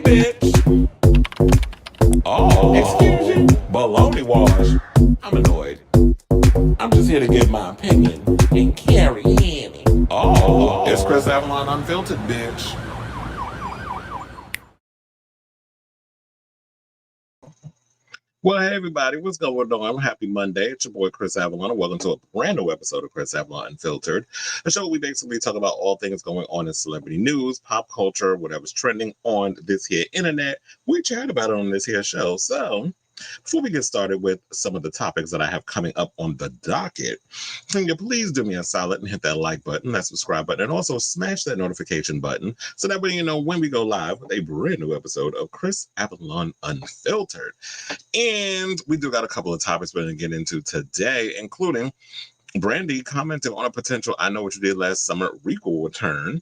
bitch. Oh, excuse you? Baloney wash. I'm annoyed. I'm just here to give my opinion and carry Annie. Oh, it's Chris Avalon Unfiltered, bitch. Well, hey everybody, what's going on? Happy Monday. It's your boy Chris Avalon, and welcome to a brand new episode of Chris Avalon Unfiltered, a show where we basically talk about all things going on in celebrity news, pop culture, whatever's trending on this here internet. We chat about it on this here show. So, before we get started with some of the topics that I have coming up on the docket, can you please do me a solid and hit that like button, that subscribe button, and also smash that notification button so that way you know when we go live with a brand new episode of Chris Avalon Unfiltered. And we do got a couple of topics we're going to get into today, including Brandy commenting on a potential I Know What You Did Last Summer Requel return.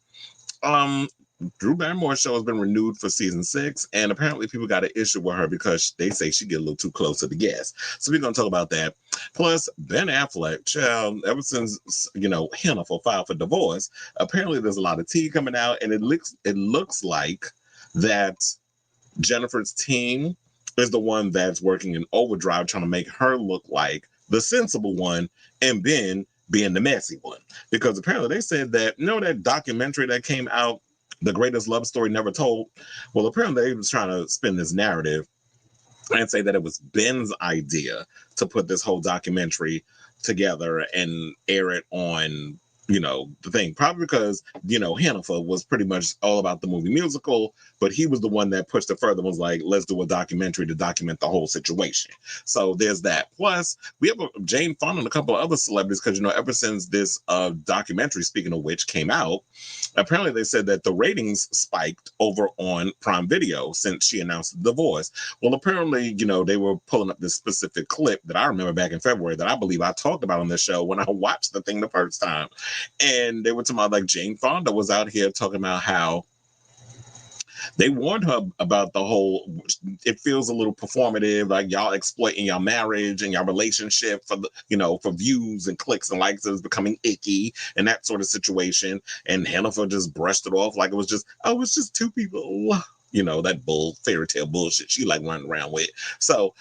Drew Barrymore's show has been renewed for season 6, and apparently people got an issue with her because they say she get a little too close to the guest. So we're going to talk about that. Plus, Ben Affleck, child, ever since, Bennifer filed for divorce, apparently there's a lot of tea coming out, and it looks like that Jennifer's team is the one that's working in overdrive trying to make her look like the sensible one and Ben being the messy one. Because apparently they said that, that documentary that came out, The Greatest Love Story Never Told? Well, apparently they was trying to spin this narrative and say that it was Ben's idea to put this whole documentary together and air it on the thing, probably because Bennifer was pretty much all about the movie musical, but he was the one that pushed it further, was like, let's do a documentary to document the whole situation. So there's that. Plus we have Jane Fonda and a couple of other celebrities, because ever since this documentary, speaking of which, came out, apparently they said that the ratings spiked over on Prime Video since she announced the divorce. Well, apparently they were pulling up this specific clip that I remember back in February that I believe I talked about on this show when I watched the thing the first time. And they were talking about, like, Jane Fonda was out here talking about how they warned her about the whole, it feels a little performative, like y'all exploiting your marriage and your relationship for for views and clicks and likes. It's becoming icky and that sort of situation. And Bennifer just brushed it off like it was just, oh, it's just two people, that fairy tale bullshit she like running around with. So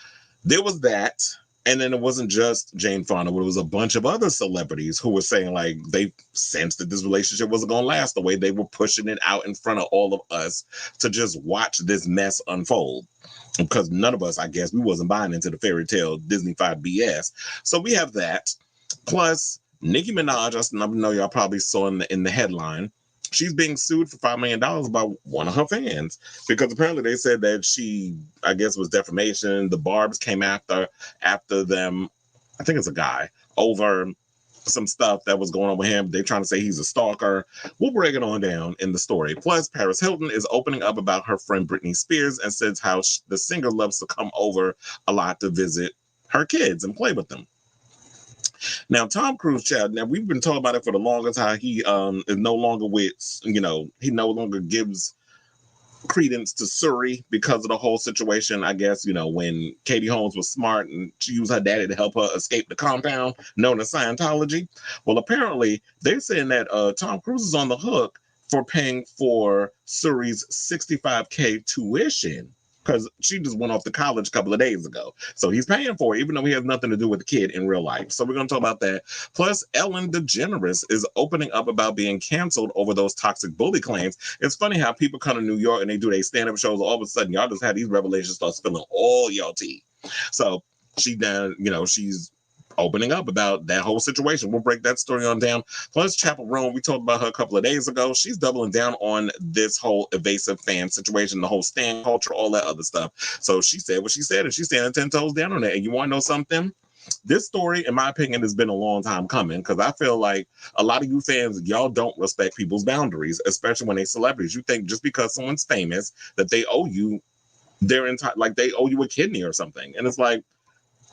there was that. And then it wasn't just Jane Fonda, but it was a bunch of other celebrities who were saying, like, they sensed that this relationship wasn't going to last, the way they were pushing it out in front of all of us to just watch this mess unfold. Because none of us, I guess, we wasn't buying into the fairy tale Disney-fied BS. So we have that. Plus, Nicki Minaj, I know y'all probably saw in the headline, she's being sued for $5 million by one of her fans, because apparently they said that she, I guess, was defamation. The Barbs came after them. I think it's a guy, over some stuff that was going on with him. They're trying to say he's a stalker. We'll break it on down in the story. Plus, Paris Hilton is opening up about her friend Britney Spears and says how the singer loves to come over a lot to visit her kids and play with them. Now, Tom Cruise, child, now we've been talking about it for the longest, how he is no longer with, he no longer gives credence to Suri because of the whole situation. I guess, when Katie Holmes was smart and she used her daddy to help her escape the compound known as Scientology. Well, apparently they're saying that Tom Cruise is on the hook for paying for Suri's $65K tuition, because she just went off to college a couple of days ago. So he's paying for it, even though he has nothing to do with the kid in real life. So we're going to talk about that. Plus, Ellen DeGeneres is opening up about being canceled over those toxic bully claims. It's funny how people come to New York and they do their stand-up shows. All of a sudden, y'all just have these revelations start spilling all y'all tea. So she's opening up about that whole situation. We'll break that story on down. Plus, Chappell Roan, we talked about her a couple of days ago. She's doubling down on this whole evasive fan situation, the whole stan culture, all that other stuff. So she said what she said, and she's standing 10 toes down on that. And you want to know something? This story, in my opinion, has been a long time coming, because I feel like a lot of you fans, y'all don't respect people's boundaries, especially when they're celebrities. You think just because someone's famous that they owe you their entire, like they owe you a kidney or something. And it's like,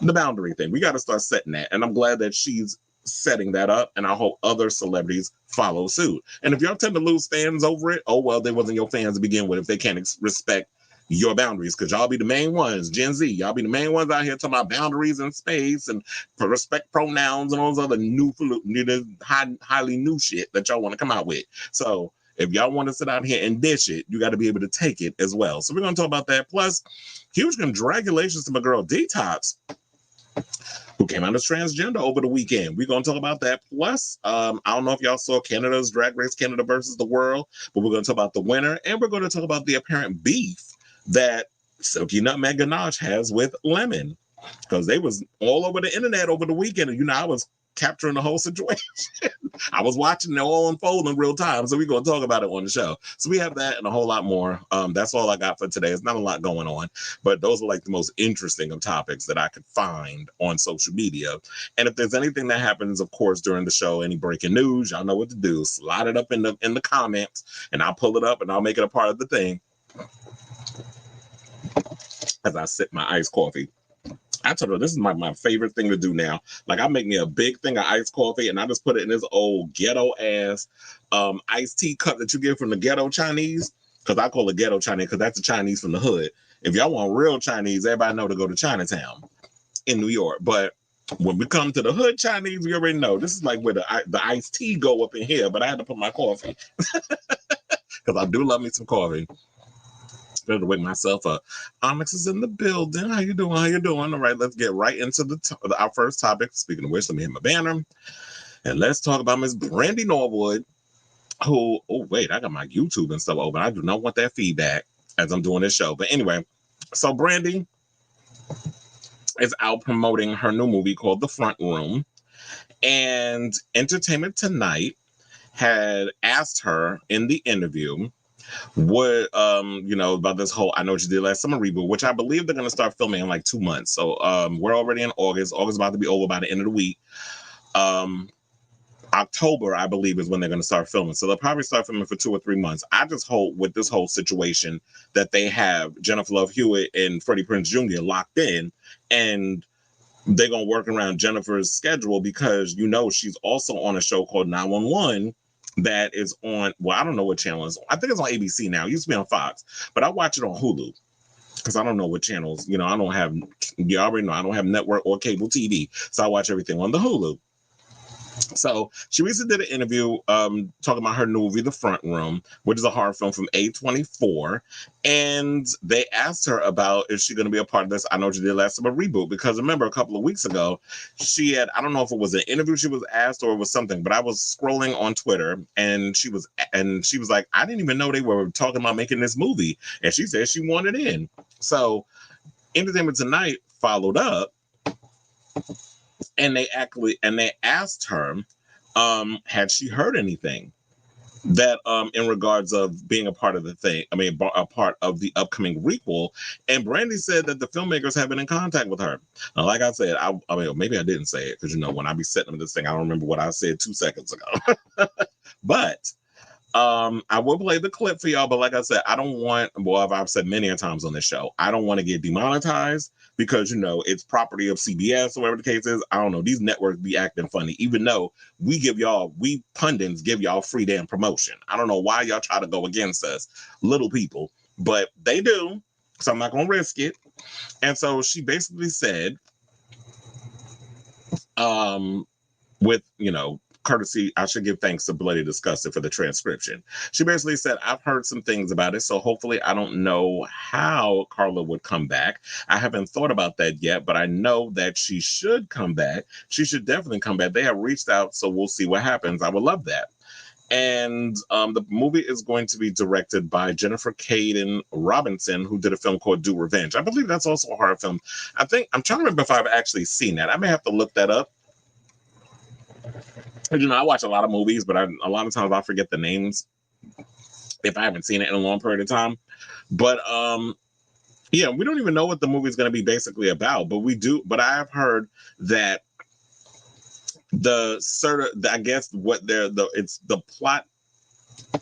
the boundary thing. We got to start setting that. And I'm glad that she's setting that up, and I hope other celebrities follow suit. And if y'all tend to lose fans over it, oh, well, they wasn't your fans to begin with if they can't respect your boundaries, because y'all be the main ones, Gen Z. Y'all be the main ones out here talking about boundaries and space and respect pronouns and all those other highly new shit that y'all want to come out with. So If y'all want to sit out here and dish it, you got to be able to take it as well. So we're going to talk about that. Plus, huge congratulations to my girl Detox, who came out as transgender over the weekend. We're going to talk about that. Plus, I don't know if y'all saw Canada's Drag Race Canada versus the World, but we're going to talk about the winner, and we're going to talk about the apparent beef that Silky Nutmeg Ganache has with Lemon, because they was all over the internet over the weekend, and I was capturing the whole situation. I was watching it all unfold in real time, so we're going to talk about it on the show. So we have that and a whole lot more. That's all I got for today. It's not a lot going on, but those are like the most interesting of topics that I could find on social media. And if there's anything that happens, of course, during the show, any breaking news, y'all know what to do. Slide it up in the comments, and I'll pull it up and I'll make it a part of the thing as I sip my iced coffee. I told her this is my favorite thing to do now. Like, I make me a big thing of iced coffee and I just put it in this old ghetto ass iced tea cup that you get from the ghetto Chinese. Because I call it ghetto Chinese because that's the Chinese from the hood. If y'all want real Chinese, everybody know to go to Chinatown in New York. But when we come to the hood Chinese, we already know this is like where the iced tea go up in here. But I had to put my coffee because I do love me some coffee. To wake myself up. Onyx is in the building. How you doing? How you doing? All right, let's get right into our first topic. Speaking of which, let me hit my banner. And let's talk about Miss Brandy Norwood, who, oh, wait, I got my YouTube and stuff open. I do not want that feedback as I'm doing this show. But anyway, so Brandy is out promoting her new movie called The Front Room. And Entertainment Tonight had asked her in the interview what about this whole I Know What You Did Last Summer reboot, which I believe they're going to start filming in like 2 months. So we're already in August. August is about to be over by the end of the week. October, I believe, is when they're going to start filming. So they'll probably start filming for 2 or 3 months. I just hope with this whole situation that they have Jennifer Love Hewitt and Freddie Prinze Jr. locked in, and they're going to work around Jennifer's schedule, because she's also on a show called 911 that is on, well, I don't know what channel it's on. I think it's on ABC now. It used to be on Fox, but I watch it on Hulu because I don't know what channels. I don't have, you already know, I don't have network or cable TV, so I watch everything on the Hulu. So she recently did an interview talking about her new movie, The Front Room, which is a horror film from A24. And they asked her about, is she going to be a part of this I Know What You Did Last Summer reboot? Because remember, a couple of weeks ago, she had, I don't know if it was an interview she was asked or it was something, but I was scrolling on Twitter and she was like, I didn't even know they were talking about making this movie. And she said she wanted in. So Entertainment Tonight followed up. And they asked her, had she heard anything that in regards of being a part of the thing, a part of the upcoming Requel. And Brandy said that the filmmakers have been in contact with her. Now, like I said, maybe I didn't say it, because when I be sitting on this thing, I don't remember what I said 2 seconds ago. But I will play the clip for y'all, but like I said, I don't want, well, I've said many times on this show, I don't want to get demonetized because, it's property of CBS or whatever the case is. I don't know. These networks be acting funny, even though we pundits give y'all free damn promotion. I don't know why y'all try to go against us, little people, but they do. So I'm not going to risk it. And so she basically said, with, courtesy, I should give thanks to Bloody Disgusted for the transcription. She basically said, I've heard some things about it, so hopefully I don't know how Carla would come back. I haven't thought about that yet, but I know that she should come back. She should definitely come back. They have reached out, so we'll see what happens. I would love that. And the movie is going to be directed by Jennifer Caden Robinson, who did a film called Do Revenge. I believe that's also a horror film. I'm trying to remember if I've actually seen that. I may have to look that up. I watch a lot of movies, but a lot of times I forget the names if I haven't seen it in a long period of time. But we don't even know what the movie is going to be basically about, but we do. But I have heard that it's the plot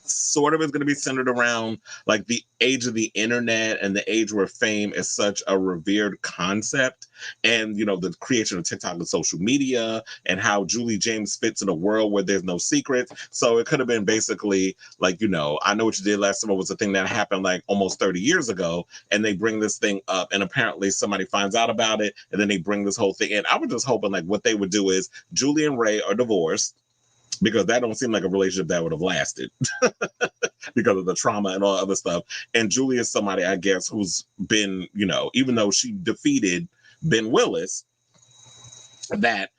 sort of is going to be centered around like the age of the internet and the age where fame is such a revered concept, and the creation of TikTok and social media, and how Julie James fits in a world where there's no secrets. So it could have been basically like, I Know What You Did Last Summer was a thing that happened like almost 30 years ago, and they bring this thing up, and apparently somebody finds out about it, and then they bring this whole thing in. I was just hoping like what they would do is Julie and Ray are divorced, because that don't seem like a relationship that would have lasted. because of the trauma and all other stuff. And Julie is somebody, I guess, who's been, even though she defeated Ben Willis, that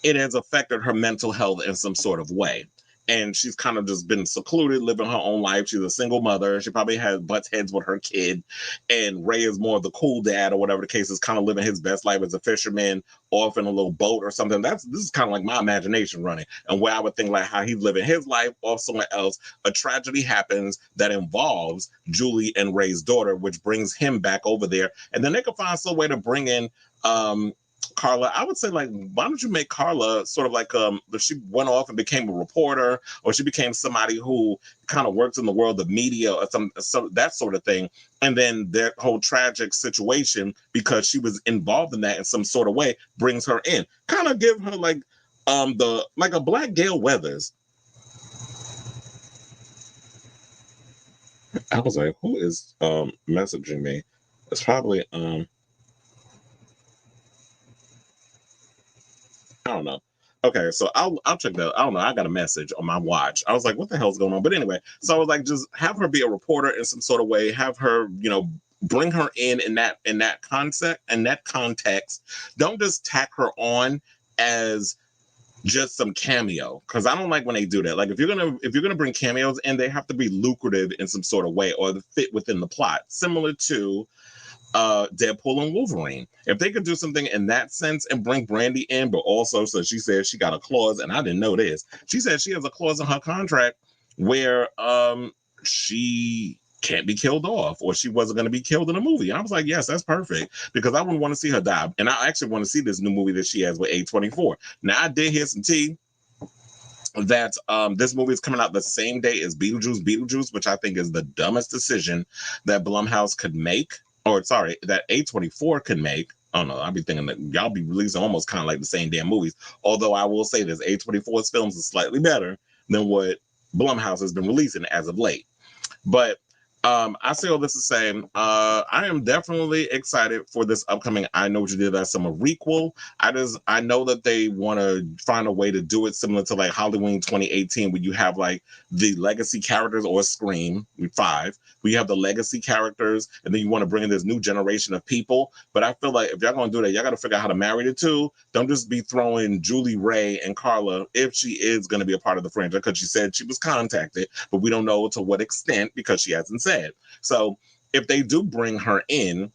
it has affected her mental health in some sort of way. And she's kind of just been secluded, living her own life. She's a single mother. She probably has butts heads with her kid. And Ray is more of the cool dad or whatever the case is, kind of living his best life as a fisherman off in a little boat or something. This is kind of like my imagination running. And where I would think like how he's living his life off somewhere else. A tragedy happens that involves Julie and Ray's daughter, which brings him back over there. And then they can find some way to bring in Carla. I would say, like, why don't you make Carla sort of like if she went off and became a reporter, or she became somebody who kind of works in the world of media or some that sort of thing, and then their whole tragic situation because she was involved in that in some sort of way brings her in. Kind of give her like a Black Gale Weathers. I was like, who is messaging me? It's probably I don't know. Okay, so I'll check that. I don't know. I got a message on my watch. I was like, what the hell's going on? But anyway, so I was like, just have her be a reporter in some sort of way. Have her, bring her in that concept and that context. Don't just tack her on as just some cameo, because I don't like when they do that. Like if you're gonna bring cameos in, they have to be lucrative in some sort of way or fit within the plot, similar to Deadpool and Wolverine. If they could do something in that sense and bring Brandy in, but also, so she said she got a clause, and I didn't know this. She said she has a clause in her contract where she can't be killed off, or she wasn't going to be killed in a movie. And I was like, yes, that's perfect, because I wouldn't want to see her die. And I actually want to see this new movie that she has with A24. Now, I did hear some tea that this movie is coming out the same day as Beetlejuice, which I think is the dumbest decision that Blumhouse could make. Or sorry, that A24 can make. I don't know. I'll be thinking that y'all be releasing almost kind of like the same damn movies. Although I will say this, A24's films is slightly better than what Blumhouse has been releasing as of late. But I say all this to say, I am definitely excited for this upcoming I Know What You Did Last Summer requel. I know that they want to find a way to do it similar to like Halloween 2018, where you have like the legacy characters, or Scream 5, where you have the legacy characters, and then you want to bring in this new generation of people. But I feel like if y'all gonna do that, y'all got to figure out how to marry the two. Don't just be throwing Julie, Ray, and Carla if she is going to be a part of the franchise, because she said she was contacted, but we don't know to what extent because she hasn't said. So if they do bring her in,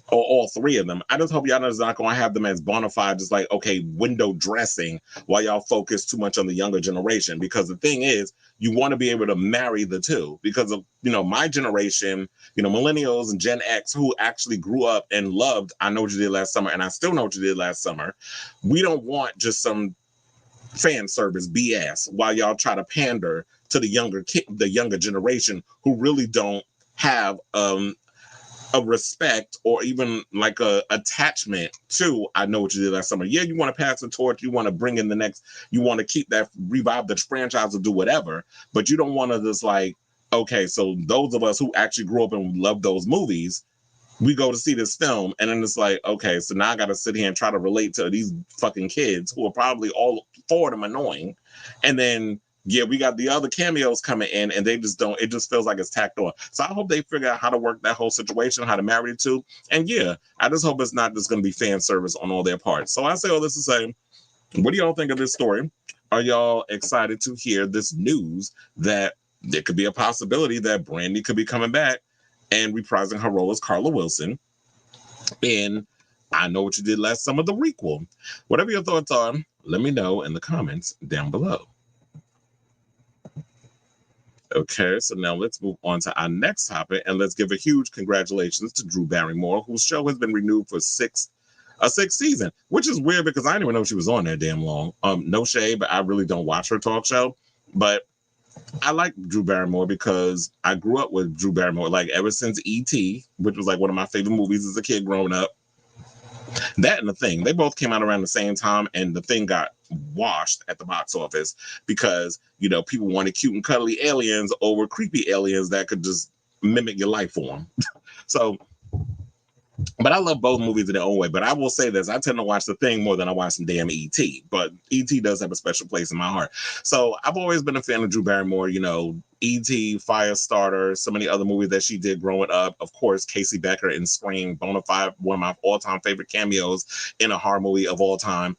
or all three of them, I just hope y'all know it's not going to have them as bona fide, just like, okay, window dressing, while y'all focus too much on the younger generation. Because the thing is, you want to be able to marry the two, because of, my generation, millennials and Gen X, who actually grew up and loved I Know What You Did Last Summer, and I Still Know What You Did Last Summer. We don't want just some fan service BS while y'all try to pander to the younger generation, who really don't have a respect or even like a attachment to I Know What You Did Last Summer. Yeah, you want to pass the torch, you want to bring in the next, you want to keep that, revive the franchise or do whatever, but you don't want to just like, okay, so those of us who actually grew up and loved those movies, we go to see this film, and then it's like, okay, so now I got to sit here and try to relate to these fucking kids who are probably all four of them annoying. And then, yeah, we got the other cameos coming in, and they just don't, it just feels like it's tacked on. So I hope they figure out how to work that whole situation, how to marry the two. And yeah, I just hope it's not just going to be fan service on all their parts. So I say all this to say, what do y'all think of this story? Are y'all excited to hear this news that there could be a possibility that Brandy could be coming back and reprising her role as Carla Wilson in I Know What You Did Last Summer, the requel? Whatever your thoughts are, let me know in the comments down below. Okay, so now let's move on to our next topic, and let's give a huge congratulations to Drew Barrymore, whose show has been renewed for a sixth season, which is weird because I didn't even know she was on there damn long. No shade, but I really don't watch her talk show. But I like Drew Barrymore because I grew up with Drew Barrymore, like ever since E.T., which was like one of my favorite movies as a kid growing up. That and The Thing, they both came out around the same time, and The Thing got washed at the box office because, people wanted cute and cuddly aliens over creepy aliens that could just mimic your life form. So, but I love both movies in their own way. But I will say this, I tend to watch The Thing more than I watch some damn E.T., but E.T. does have a special place in my heart. So I've always been a fan of Drew Barrymore, E.T., Firestarter, so many other movies that she did growing up. Of course, Casey Becker in Scream, bonafide, one of my all-time favorite cameos in a horror movie of all time.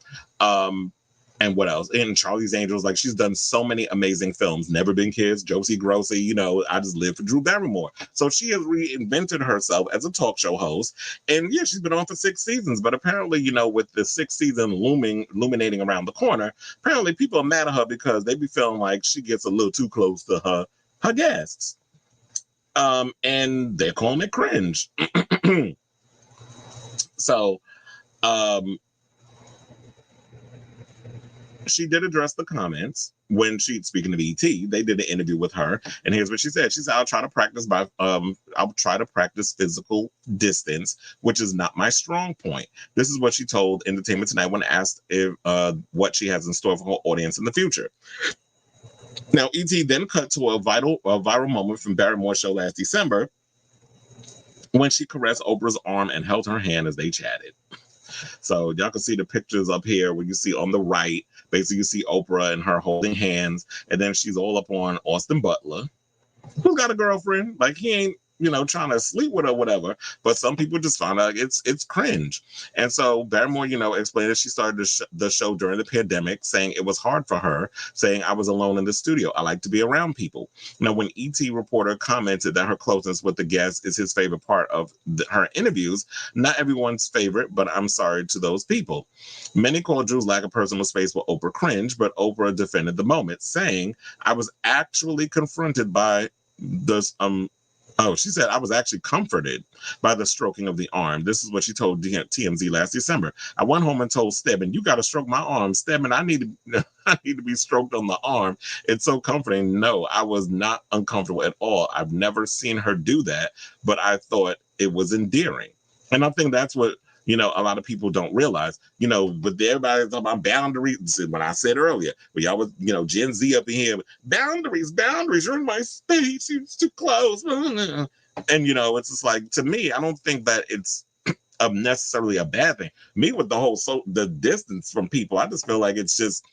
And what else? In Charlie's Angels, like she's done so many amazing films. Never Been Kids, Josie Grossi, you know, I Just Live for Drew Barrymore. So she has reinvented herself as a talk show host. And yeah, she's been on for 6 seasons. But apparently, you know, with the 6th season illuminating around the corner, apparently people are mad at her because they be feeling like she gets a little too close to her guests. And they're calling it cringe. So, she did address the comments when speaking of ET, they did an interview with her, and here's what she said. She said, I'll try to practice physical distance, which is not my strong point. This is what she told Entertainment Tonight when asked if what she has in store for her audience in the future. Now, ET then cut to a viral moment from Barrymore's show last December when she caressed Oprah's arm and held her hand as they chatted. So y'all can see the pictures up here where you see on the right, basically you see Oprah and her holding hands, and then she's all up on Austin Butler, who's got a girlfriend. Like he ain't, you know, trying to sleep with her or whatever, but some people just find out it's cringe. And so Barrymore, you know, explained that she started the show during the pandemic, saying it was hard for her, saying I was alone in the studio. I like to be around people. Now, when ET reporter commented that her closeness with the guests is his favorite part of her interviews, not everyone's favorite, but I'm sorry to those people. Many called Drew's lack of personal space with Oprah cringe, but Oprah defended the moment, saying I was actually confronted by this she said, I was actually comforted by the stroking of the arm. This is what she told TMZ last December. I went home and told Stebbin, you got to stroke my arm. Stebbin, I need to be stroked on the arm. It's so comforting. No, I was not uncomfortable at all. I've never seen her do that, but I thought it was endearing. And I think that's what, you know, a lot of people don't realize, you know, but everybody's talking about boundaries. When I said earlier, y'all was, you know, Gen Z up in here, boundaries, you're in my space, it's too close. And, you know, it's just like, to me, I don't think that it's necessarily a bad thing. Me with the whole, the distance from people, I just feel like it's just,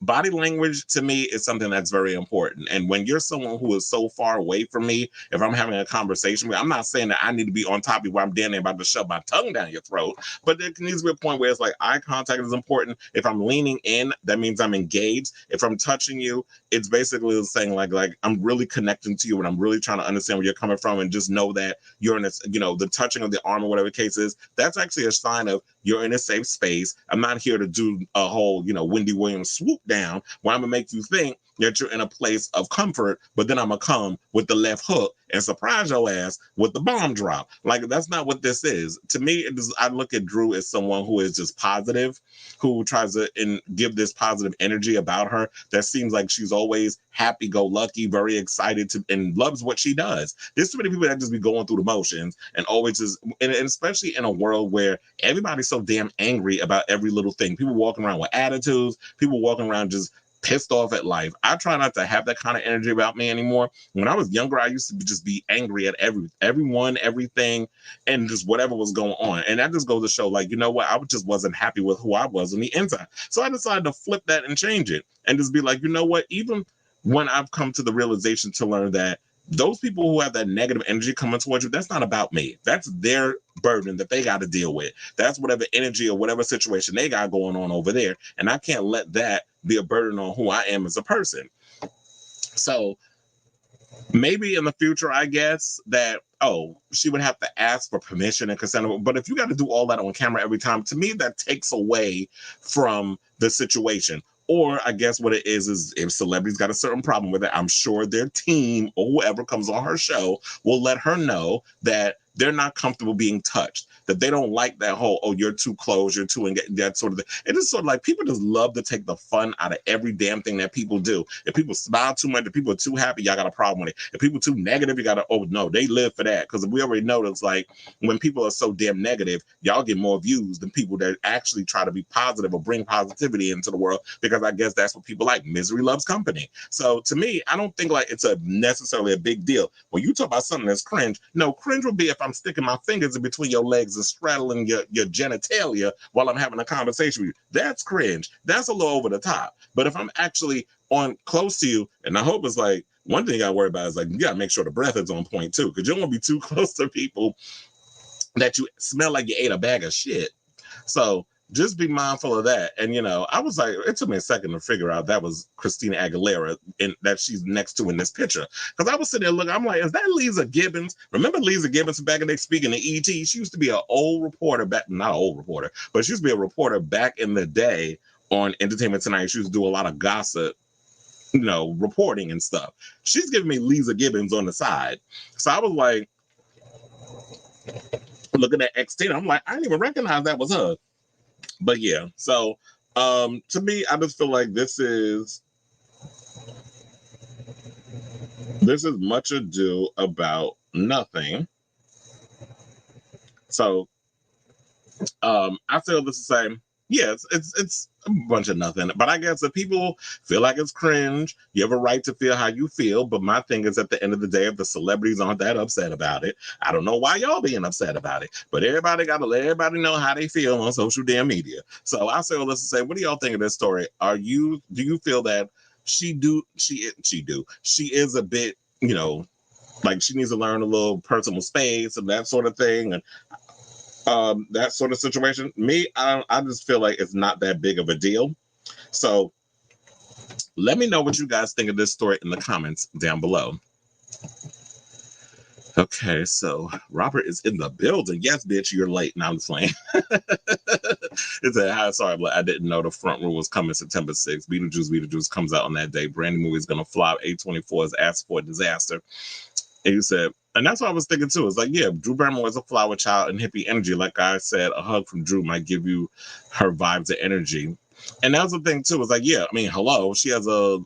body language to me is something that's very important. And when you're someone who is so far away from me, if I'm having a conversation with you, I'm not saying that I need to be on top of you while I'm down there about to shove my tongue down your throat, but there needs to be a point where it's like eye contact is important. If I'm leaning in, that means I'm engaged. If I'm touching you, it's basically saying like I'm really connecting to you and I'm really trying to understand where you're coming from, and just know that you're in a, you know, the touching of the arm or whatever the case is, that's actually a sign of you're in a safe space. I'm not here to do a whole, you know, Wendy Williams swoop down where I'm gonna make you think that you're in a place of comfort, but then I'm gonna come with the left hook and surprise your ass with the bomb drop. Like, that's not what this is. To me, I look at Drew as someone who is just positive, who tries to give this positive energy about her that seems like she's always happy-go-lucky, very excited and loves what she does. There's too many people that just be going through the motions and always just, and especially in a world where everybody's so damn angry about every little thing. People walking around with attitudes, people walking around just pissed off at life. I try not to have that kind of energy about me anymore. When I was younger, I used to just be angry at everyone, everything, and just whatever was going on. And that just goes to show, like, you know what? I just wasn't happy with who I was on the inside. So I decided to flip that and change it and just be like, you know what? Even when I've come to the realization to learn that those people who have that negative energy coming towards you, that's not about me. That's their burden that they got to deal with. That's whatever energy or whatever situation they got going on over there. And I can't let that be a burden on who I am as a person. So maybe in the future, I guess that, she would have to ask for permission and consent. But if you got to do all that on camera every time, to me, that takes away from the situation. Or I guess what it is if celebrities got a certain problem with it, I'm sure their team or whoever comes on her show will let her know that they're not comfortable being touched, that they don't like that whole, you're too close, you're too, that sort of thing. It is sort of like people just love to take the fun out of every damn thing that people do. If people smile too much, if people are too happy, y'all got a problem with it. If people are too negative, you got to, no, they live for that. Because we already know it's like when people are so damn negative, y'all get more views than people that actually try to be positive or bring positivity into the world, because I guess that's what people like. Misery loves company. So to me, I don't think like it's necessarily a big deal. When you talk about something that's cringe, no, cringe would be if I'm sticking my fingers in between your legs and straddling your genitalia while I'm having a conversation with you. That's cringe. That's a little over the top. But if I'm actually on close to you, and I hope it's like, one thing you gotta worry about is like you gotta make sure the breath is on point too, because you don't want to be too close to people that you smell like you ate a bag of shit. So just be mindful of that. And I was like, it took me a second to figure out that was Christina Aguilera that she's next to in this picture. Because I was sitting there looking, I'm like, is that Lisa Gibbons? Remember Lisa Gibbons back in the speaking to ET? She used to be an old reporter back, not an old reporter, but she used to be a reporter back in the day on Entertainment Tonight. She used to do a lot of gossip, reporting and stuff. She's giving me Lisa Gibbons on the side. So I was like, looking at X10, I'm like, I didn't even recognize that was her. But yeah, so to me, I just feel like this is much ado about nothing. So I feel this is the same. Yeah, it's a bunch of nothing. But I guess if people feel like it's cringe, you have a right to feel how you feel. But my thing is, at the end of the day, if the celebrities aren't that upset about it, I don't know why y'all being upset about it. But everybody got to let everybody know how they feel on social damn media. So I say, well, let's say, what do y'all think of this story? Do you feel that she is a bit, like she needs to learn a little personal space and that sort of thing, and that sort of situation? Me, I just feel like it's not that big of a deal. So let me know what you guys think of this story in the comments down below. Okay, so Robert is in the building. Yes, bitch, you're late. Now I'm just playing. It's hi, sorry, but I didn't know the front row was coming September 6th. Beetlejuice comes out on that day. Brandy movie is gonna flop. A24 is asked for a disaster. And you said, and that's what I was thinking too. It's like, yeah, Drew Barrymore is a flower child and hippie energy. Like I said, a hug from Drew might give you her vibes of energy. And that was the thing too. It's like, yeah, I mean, hello, she has her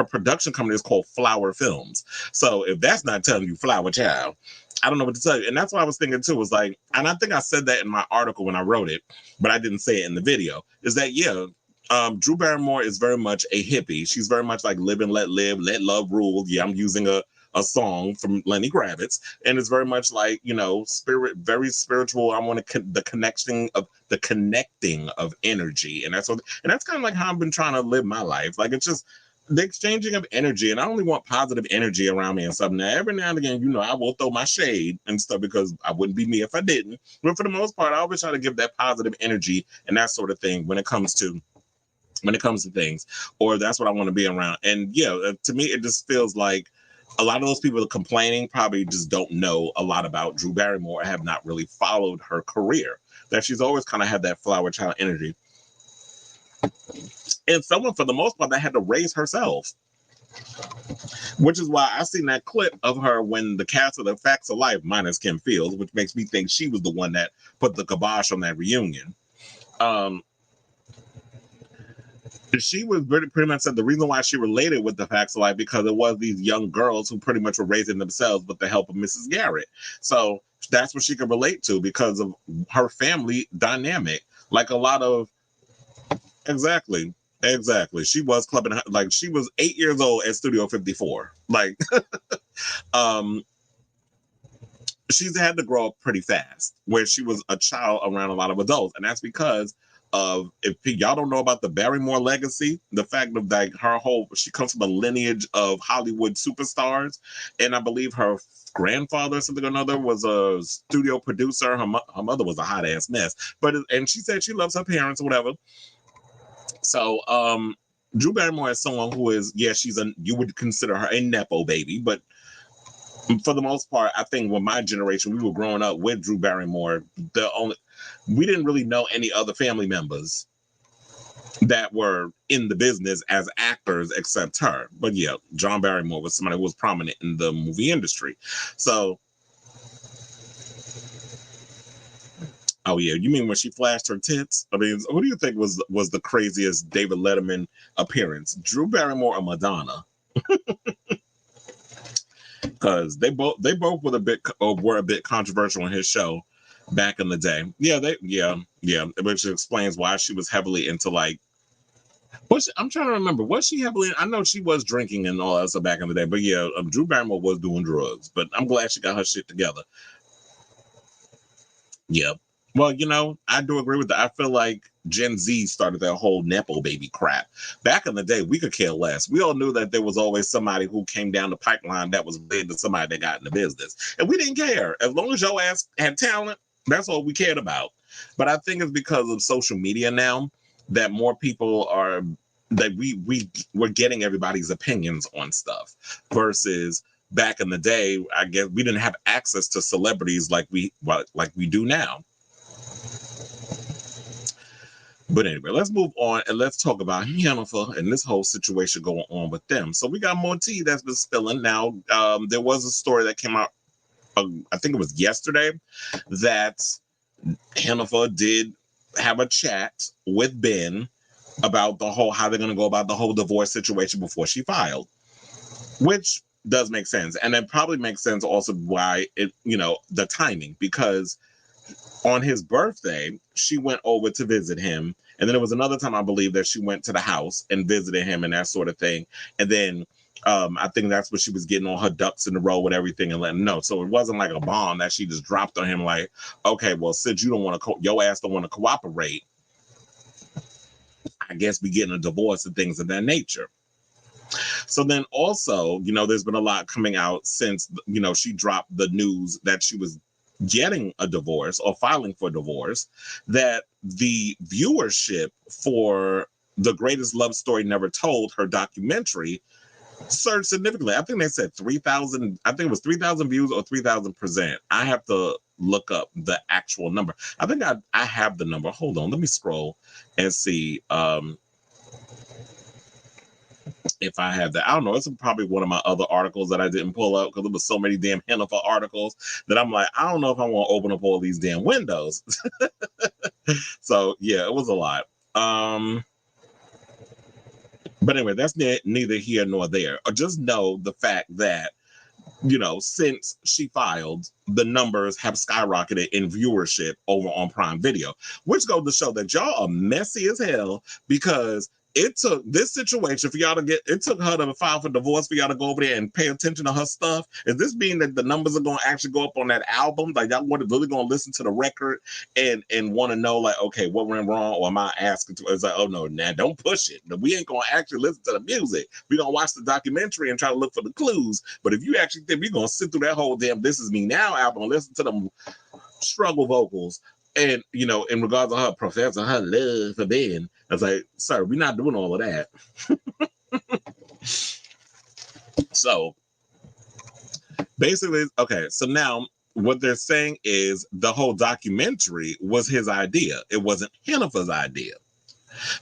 production company is called Flower Films. So if that's not telling you flower child, I don't know what to tell you. And that's what I was thinking too. Was like, and I think I said that in my article when I wrote it, but I didn't say it in the video. Is that Drew Barrymore is very much a hippie. She's very much like live and let live, let love rule. Yeah, I'm using a song from Lenny Kravitz, and it's very much like spirit, very spiritual. I want to the connecting of energy, and that's kind of like how I've been trying to live my life. Like it's just the exchanging of energy, and I only want positive energy around me and stuff. Now, every now and again, I will throw my shade and stuff because I wouldn't be me if I didn't. But for the most part, I always try to give that positive energy and that sort of thing when it comes to things, or that's what I want to be around. And yeah, to me, it just feels like a lot of those people complaining probably just don't know a lot about Drew Barrymore, have not really followed her career. That she's always kind of had that flower child energy. And someone, for the most part, that had to raise herself. Which is why I seen that clip of her when the cast of The Facts of Life, minus Kim Fields, which makes me think she was the one that put the kibosh on that reunion. She was pretty much said the reason why she related with The Facts of Life because it was these young girls who pretty much were raising themselves with the help of Mrs. Garrett. So that's what she could relate to because of her family dynamic. Like a lot of exactly. She was clubbing, like she was 8 years old at Studio 54. Like she's had to grow up pretty fast, where she was a child around a lot of adults, and that's because of, if y'all don't know about the Barrymore legacy, the fact of like she comes from a lineage of Hollywood superstars, and I believe her grandfather or something or another was a studio producer. Her mother was a hot ass mess, and she said she loves her parents or whatever. So Drew Barrymore is someone who is, you would consider her a nepo baby, but for the most part, I think when my generation, we were growing up with Drew Barrymore, we didn't really know any other family members that were in the business as actors except her. But yeah, John Barrymore was somebody who was prominent in the movie industry. So, oh yeah, you mean when she flashed her tits? I mean, who do you think was the craziest David Letterman appearance, Drew Barrymore or Madonna? Because they both were a bit controversial in his show back in the day. Yeah, which explains why she was heavily into like. I'm trying to remember. Was she heavily? I know she was drinking and all that stuff back in the day, but yeah, Drew Barrymore was doing drugs. But I'm glad she got her shit together. Yeah. Well, I do agree with that. I feel like Gen Z started that whole Nepo baby crap. Back in the day, we could care less. We all knew that there was always somebody who came down the pipeline that was related to somebody that got in the business. And we didn't care. As long as your ass had talent, that's all we cared about. But I think it's because of social media now that more people are, that we're getting everybody's opinions on stuff versus back in the day. I guess we didn't have access to celebrities like we do now. But anyway, let's move on and let's talk about Yennefer and this whole situation going on with them. So we got more tea that's been spilling. Now, there was a story that came out, I think it was yesterday, that Yennefer did have a chat with Ben about how they're going to go about the whole divorce situation before she filed, which does make sense. And it probably makes sense also why the timing, because on his birthday, she went over to visit him. And then there was another time, I believe, that she went to the house and visited him and that sort of thing. And then I think that's when she was getting all her ducks in a row with everything and letting him know. So it wasn't like a bomb that she just dropped on him like, okay, well, since you don't want to, your ass don't want to cooperate, I guess we getting a divorce and things of that nature. So then also, there's been a lot coming out since, she dropped the news that she was getting a divorce or filing for divorce, that the viewership for The Greatest Love Story Never Told, her documentary, surged significantly. I think they said 3,000, I think it was 3,000 views or 3,000%. I have to look up the actual number. I think I have the number. Hold on, let me scroll and see if I have that. I don't know. It's probably one of my other articles that I didn't pull up because there was so many damn Yennefer articles that I'm like, I don't know if I want to open up all these damn windows. So yeah, it was a lot. But anyway, that's neither here nor there. Just know the fact that, since she filed, the numbers have skyrocketed in viewership over on Prime Video, which goes to show that y'all are messy as hell, because it took this situation for y'all to it took her to file for divorce for y'all to go over there and pay attention to her stuff. Is this mean that the numbers are going to actually go up on that album? Like, y'all really going to listen to the record and want to know, like, okay, what went wrong? Or am I asking to? It's like, oh no, nah, don't push it. We ain't going to actually listen to the music. We're going to watch the documentary and try to look for the clues. But if you actually think we're going to sit through that whole damn This Is Me Now album and listen to them struggle vocals, and, in regards to her professing her love for Ben, I was like, sir, we're not doing all of that. So basically, okay, so now what they're saying is the whole documentary was his idea. It wasn't Yennefer's idea.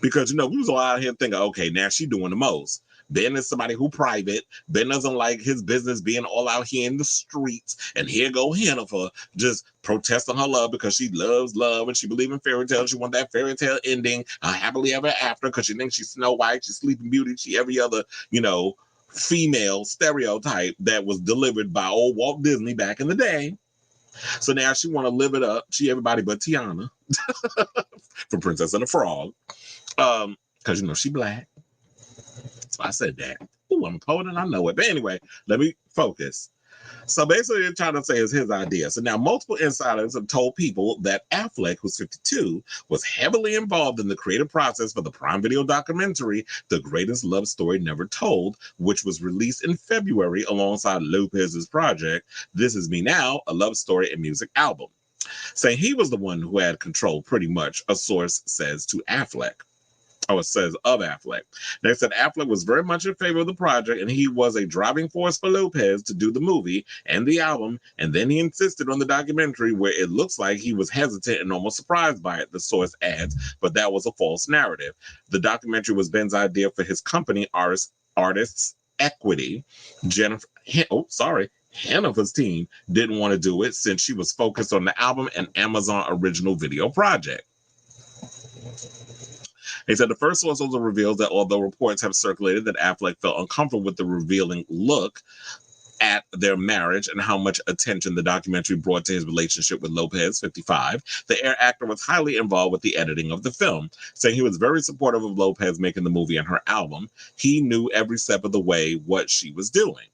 Because, we was all out here thinking, okay, now she's doing the most. Ben is somebody who private. Ben doesn't like his business being all out here in the streets. And here go Yennefer just protesting her love because she loves love and she believes in fairy tales. She wants that fairy tale ending, happily ever after, because she thinks she's Snow White, she's Sleeping Beauty, she every other, female stereotype that was delivered by old Walt Disney back in the day. So now she want to live it up. She everybody but Tiana from Princess and the Frog. Because, she black. So I said that. Ooh, I'm a poet and I know it. But anyway, let me focus. So basically, they're trying to say it's his idea. So now multiple insiders have told people that Affleck, who's 52, was heavily involved in the creative process for the Prime Video documentary, The Greatest Love Story Never Told, which was released in February alongside Lopez's project, This Is Me Now, a love story and music album. Saying he was the one who had control, pretty much, a source says to Affleck. It says of Affleck. They said Affleck was very much in favor of the project, and he was a driving force for Lopez to do the movie and the album, and then he insisted on the documentary, where it looks like he was hesitant and almost surprised by it, the source adds, but that was a false narrative. The documentary was Ben's idea for his company, Artists Equity. Yennefer's team didn't want to do it since she was focused on the album and Amazon original video project. They said the first source also reveals that although reports have circulated that Affleck felt uncomfortable with the revealing look at their marriage and how much attention the documentary brought to his relationship with Lopez, 55, the Air actor was highly involved with the editing of the film, saying he was very supportive of Lopez making the movie and her album. He knew every step of the way what she was doing.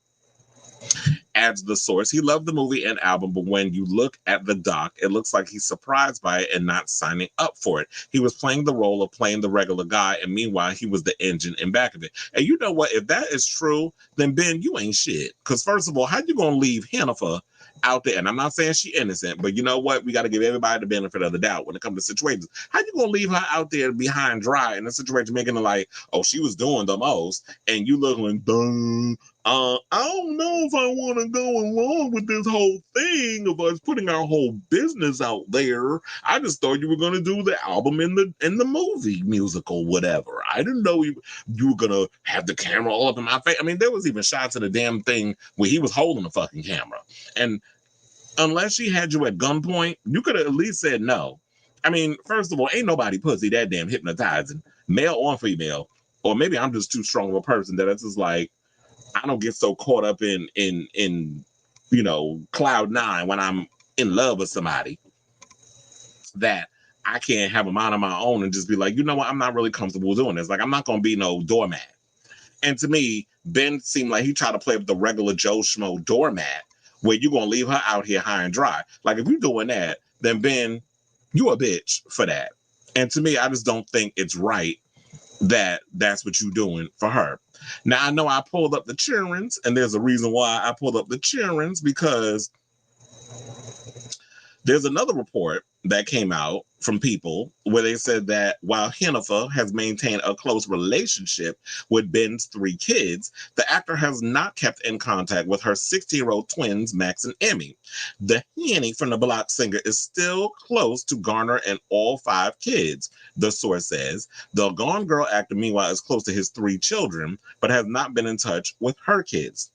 Adds the source. He loved the movie and album, but when you look at the doc, it looks like he's surprised by it and not signing up for it. He was playing the role of playing the regular guy, and meanwhile, he was the engine in back of it. And you know what? If that is true, then Ben, you ain't shit. Because first of all, how you gonna leave Hennifer out there? And I'm not saying she innocent, but you know what? We got to give everybody the benefit of the doubt when it comes to situations. How you gonna leave her out there behind dry in a situation, making it like, oh, she was doing the most, and you looking, duh. I don't know if I want to go along with this whole thing of us putting our whole business out there. I just thought you were going to do the album in the movie musical, whatever. I didn't know you were going to have the camera all up in my face. I mean, there was even shots of the damn thing where he was holding the fucking camera. And unless she had you at gunpoint, you could have at least said no. I mean, first of all, ain't nobody pussy that damn hypnotizing, male or female. Or maybe I'm just too strong of a person that it's just like, I don't get so caught up in cloud nine when I'm in love with somebody that I can't have a mind of my own and just be like, you know what, I'm not really comfortable doing this. Like, I'm not gonna be no doormat. And to me, Ben seemed like he tried to play with the regular Joe Schmo doormat, where you're gonna leave her out here high and dry. Like, if you're doing that, then Ben, you a bitch for that. And to me, I just don't think it's right that that's what you're doing for her. Now, I know I pulled up the cheerings, and there's a reason why I pulled up the cheerings, because there's another report that came out from people where they said that while Hennifer has maintained a close relationship with Ben's 3 kids, the actor has not kept in contact with her 16-year-old twins, Max and Emmy. The Henny from the Block singer is still close to Garner and all 5 kids, the source says. The Gone Girl actor, meanwhile, is close to his 3 children, but has not been in touch with her kids.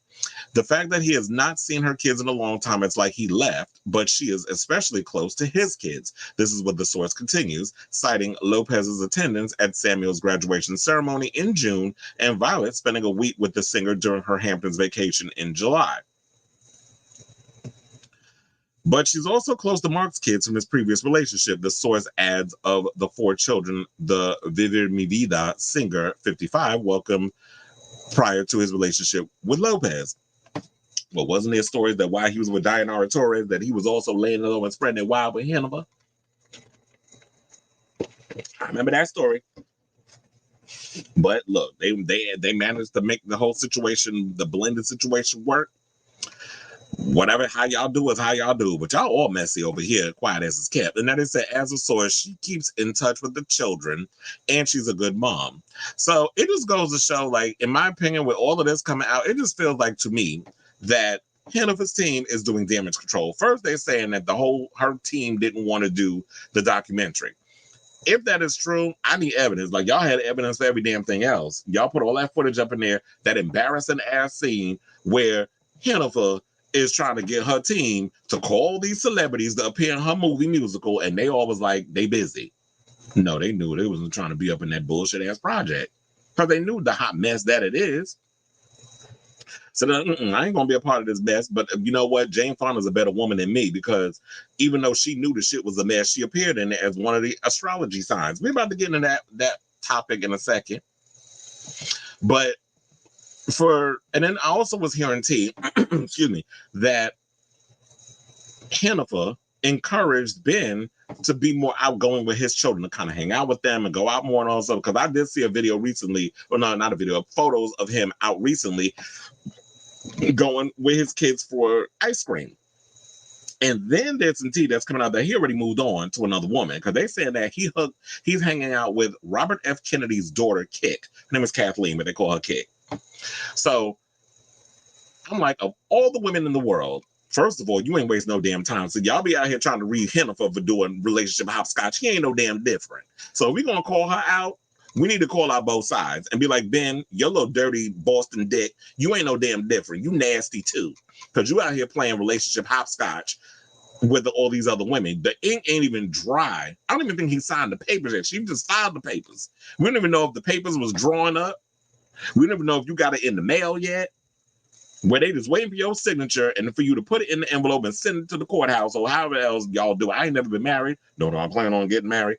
The fact that he has not seen her kids in a long time, it's like he left, but she is especially close to his kids. This is what the source continues, citing Lopez's attendance at Samuel's graduation ceremony in June and Violet spending a week with the singer during her Hamptons vacation in July. But she's also close to Mark's kids from his previous relationship. The source adds of the 4 children, the Vivir Mi Vida singer, 55, welcomed prior to his relationship with Lopez. Well, wasn't there stories that while he was with Dayanara Torres, that he was also laying low and spreading it wild with Hennifer? I remember that story. But look, they managed to make the whole situation, the blended situation, work. Whatever, how y'all do is how y'all do, but y'all all messy over here, quiet as it's kept. And that is that, as a source, she keeps in touch with the children, and she's a good mom. So it just goes to show, like, in my opinion, with all of this coming out, it just feels like to me that Hennifer's team is doing damage control. First, they're saying that her team didn't want to do the documentary. If that is true, I need evidence. Like, y'all had evidence for every damn thing else. Y'all put all that footage up in there, that embarrassing ass scene where Hennifer is trying to get her team to call these celebrities to appear in her movie musical, and they all was like, they busy. No, they knew they wasn't trying to be up in that bullshit ass project, because they knew the hot mess that it is. So I ain't gonna be a part of this mess. But you know what? Jane Fonda's a better woman than me, because even though she knew the shit was a mess, she appeared in it as one of the astrology signs. We're about to get into that topic in a second. But and then I also was hearing excuse me, that Hennifer encouraged Ben to be more outgoing with his children, to kind of hang out with them and go out more and all stuff. Because I did see a video recently, or no, not a video, photos of him out recently going with his kids for ice cream. And then there's some tea that's coming out that he already moved on to another woman, because they said that he's hanging out with Robert F. Kennedy's daughter, Kick. Her name is Kathleen, but they call her Kick. So I'm like, of all the women in the world, first of all, you ain't waste no damn time. So y'all be out here trying to read Hennifer for doing relationship hopscotch. He ain't no damn different. So if we're going to call her out, we need to call out both sides and be like, Ben, your little dirty Boston dick, you ain't no damn different. You nasty too. Because you out here playing relationship hopscotch with all these other women. The ink ain't even dry. I don't even think he signed the papers yet. She just filed the papers. We don't even know if the papers was drawn up. We don't even know if you got it in the mail yet. Where they just waiting for your signature and for you to put it in the envelope and send it to the courthouse or however else y'all do. I ain't never been married. No, I'm planning on getting married.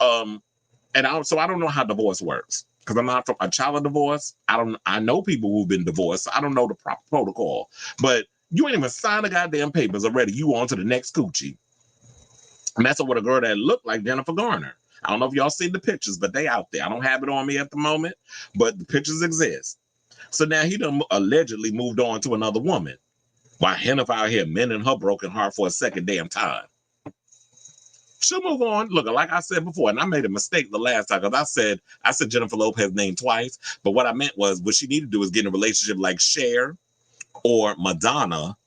So I don't know how divorce works, because I'm not from a child of divorce. I know people who've been divorced. So I don't know the proper protocol. But You ain't even signed the goddamn papers already. You on to the next coochie. Messing with a girl that looked like Jennifer Garner. I don't know if y'all see the pictures, but they out there. I don't have it on me at the moment, but the pictures exist. So now he done allegedly moved on to another woman. While Hennifer out here mending her broken heart for a second damn time. She'll move on. Look, like I said before, and I made a mistake the last time because I said Jennifer Lopez's name twice, but what I meant was what she needed to do is get in a relationship like Cher or Madonna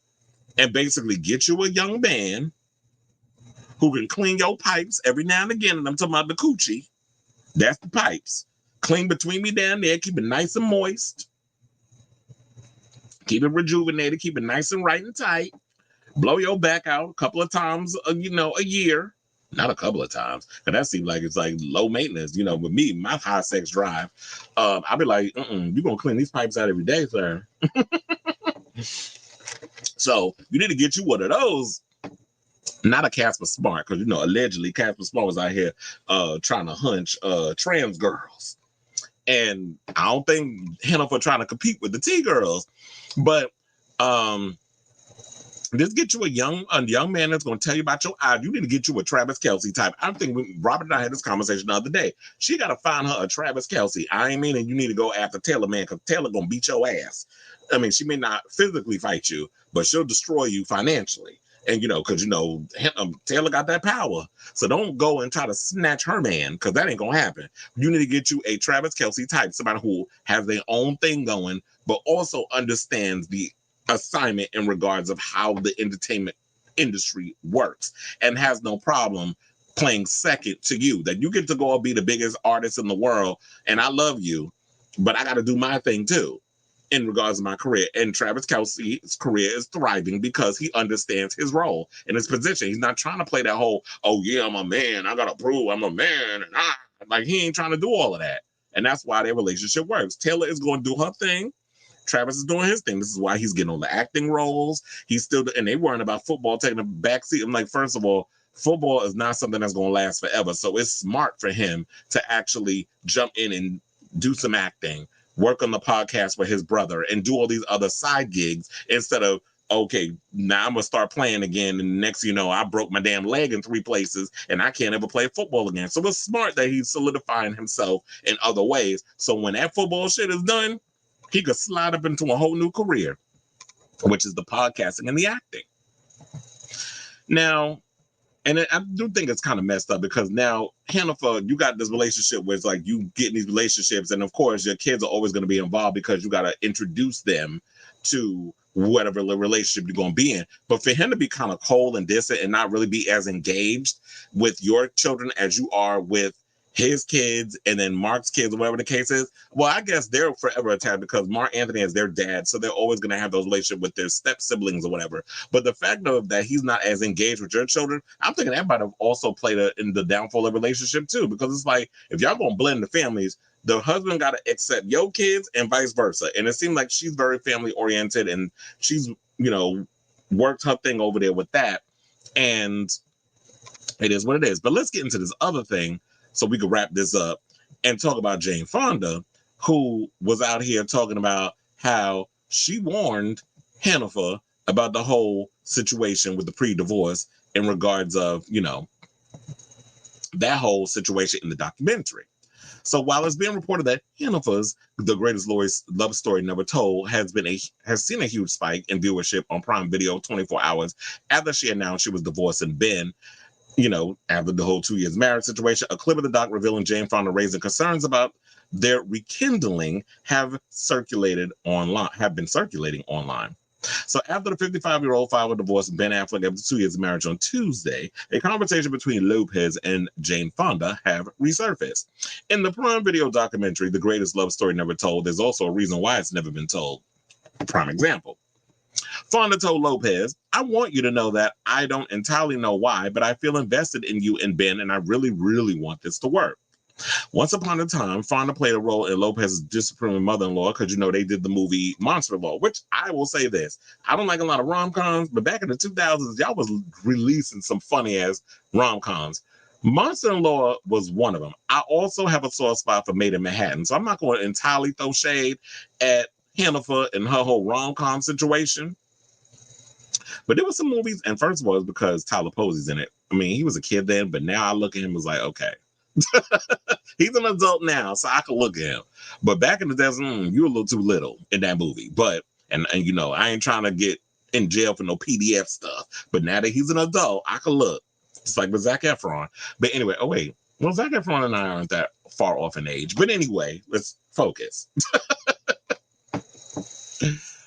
and basically get you a young man who can clean your pipes every now and again. And I'm talking about the coochie. That's the pipes. Clean between me down there. Keep it nice and moist. Keep it rejuvenated. Keep it nice and right and tight. Blow your back out a couple of times, a year. Not a couple of times. And that seems like it's like low maintenance. With me, my high sex drive, I'll be like, you're going to clean these pipes out every day, sir. So you need to get you one of those. Not a Casper Smart, because allegedly Casper Smart was out here trying to hunch trans girls, and I don't think Hennifer trying to compete with the T girls, but just get you a young man that's going to tell you about your eyes. You need to get you a Travis Kelce type. I think Robert and I had this conversation the other day. She got to find her a Travis Kelce. I ain't meaning you need to go after Taylor, man, because Taylor going to beat your ass. I mean, she may not physically fight you, but she'll destroy you financially. And, because, Taylor got that power. So don't go and try to snatch her man, because that ain't going to happen. You need to get you a Travis Kelce type, somebody who has their own thing going, but also understands the assignment in regards of how the entertainment industry works and has no problem playing second to you. That you get to go and be the biggest artist in the world, and I love you, but I got to do my thing too. In regards to my career. And Travis Kelce's career is thriving because he understands his role and his position. He's not trying to play that whole, oh yeah, I'm a man, I gotta prove I'm a man. And like he ain't trying to do all of that. And that's why their relationship works. Taylor is going to do her thing. Travis is doing his thing. This is why he's getting all the acting roles. He's still, and they worrying about football taking a backseat. I'm like, first of all, football is not something that's going to last forever. So it's smart for him to actually jump in and do some acting, work on the podcast with his brother, and do all these other side gigs instead of, okay, now I'm going to start playing again. And next thing you know, I broke my damn leg in 3 places and I can't ever play football again. So it's smart that he's solidifying himself in other ways. So when that football shit is done, he could slide up into a whole new career, which is the podcasting and the acting. Now, and I do think it's kind of messed up because now, Hennifer, you got this relationship where it's like you get in these relationships, and of course, your kids are always going to be involved because you got to introduce them to whatever relationship you're going to be in. But for him to be kind of cold and distant and not really be as engaged with your children as you are with his kids and then Mark's kids or whatever the case is, well, I guess they're forever attached because Mark Anthony is their dad, so they're always going to have those relationships with their step siblings or whatever. But the fact of that he's not as engaged with your children, I'm thinking that might have also played in the downfall of the relationship too, because it's like if y'all going to blend the families, the husband got to accept your kids and vice versa. And it seemed like she's very family oriented and she's worked her thing over there with that, and it is what it is. But let's get into this other thing so we can wrap this up and talk about Jane Fonda, who was out here talking about how she warned Hennifer about the whole situation with the pre-divorce in regards of, that whole situation in the documentary. So while it's being reported that Hennifer's The Greatest Love Story Never Told has seen a huge spike in viewership on Prime Video 24 hours after she announced she was divorcing Ben, after the whole 2 years marriage situation, a clip of the doc revealing Jane Fonda raising concerns about their rekindling have been circulating online. So after the 55-year-old filed a divorce, Ben Affleck, after 2 years of marriage on Tuesday, a conversation between Lopez and Jane Fonda have resurfaced. In the Prime Video documentary, The Greatest Love Story Never Told, there's also a reason why it's never been told. Prime example. Fonda told Lopez, I want you to know that I don't entirely know why, but I feel invested in you and Ben, and I really, really want this to work. Once upon a time, Fonda played a role in Lopez's disapproving mother-in-law because, they did the movie Monster Law, which I will say this. I don't like a lot of rom-coms, but back in the 2000s, y'all was releasing some funny-ass rom-coms. Monster-in-Law was one of them. I also have a soft spot for Made in Manhattan, so I'm not going to entirely throw shade at Hennifer and her whole rom-com situation. But there were some movies, and first of all, it's because Tyler Posey's in it. I mean, he was a kid then, but now I look at him and was like, okay. He's an adult now, so I can look at him. But back in the day, you were a little too little in that movie. But, and you know, I ain't trying to get in jail for no PDF stuff. But now that he's an adult, I can look. It's like with Zac Efron. But anyway, oh wait. Well, Zac Efron and I aren't that far off in age. But anyway, let's focus.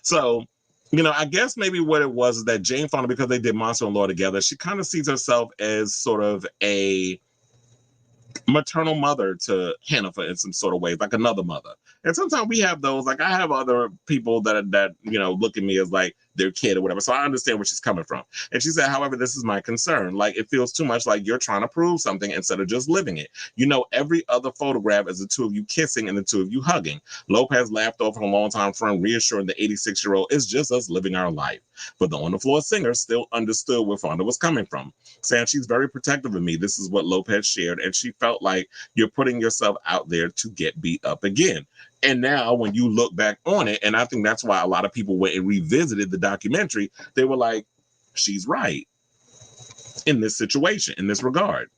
So, you know, I guess maybe what it was is that Jane Fonda, because they did Monster and Law together, she kind of sees herself as sort of a maternal mother to Hennifer in some sort of ways, like another mother. And sometimes we have those, like I have other people that you know, look at me as like their kid or whatever. So I understand where she's coming from. And she said, however, this is my concern. Like it feels too much like you're trying to prove something instead of just living it. You know, every other photograph is the two of you kissing and the two of you hugging. Lopez laughed off her longtime friend, reassuring the 86-year-old, it's just us living our life. But the on-the-floor singer still understood where Fonda was coming from, saying she's very protective of me. This is what Lopez shared. And she felt like you're putting yourself out there to get beat up again. And now when you look back on it, and I think that's why a lot of people went and revisited the documentary, they were like, she's right in this situation, in this regard.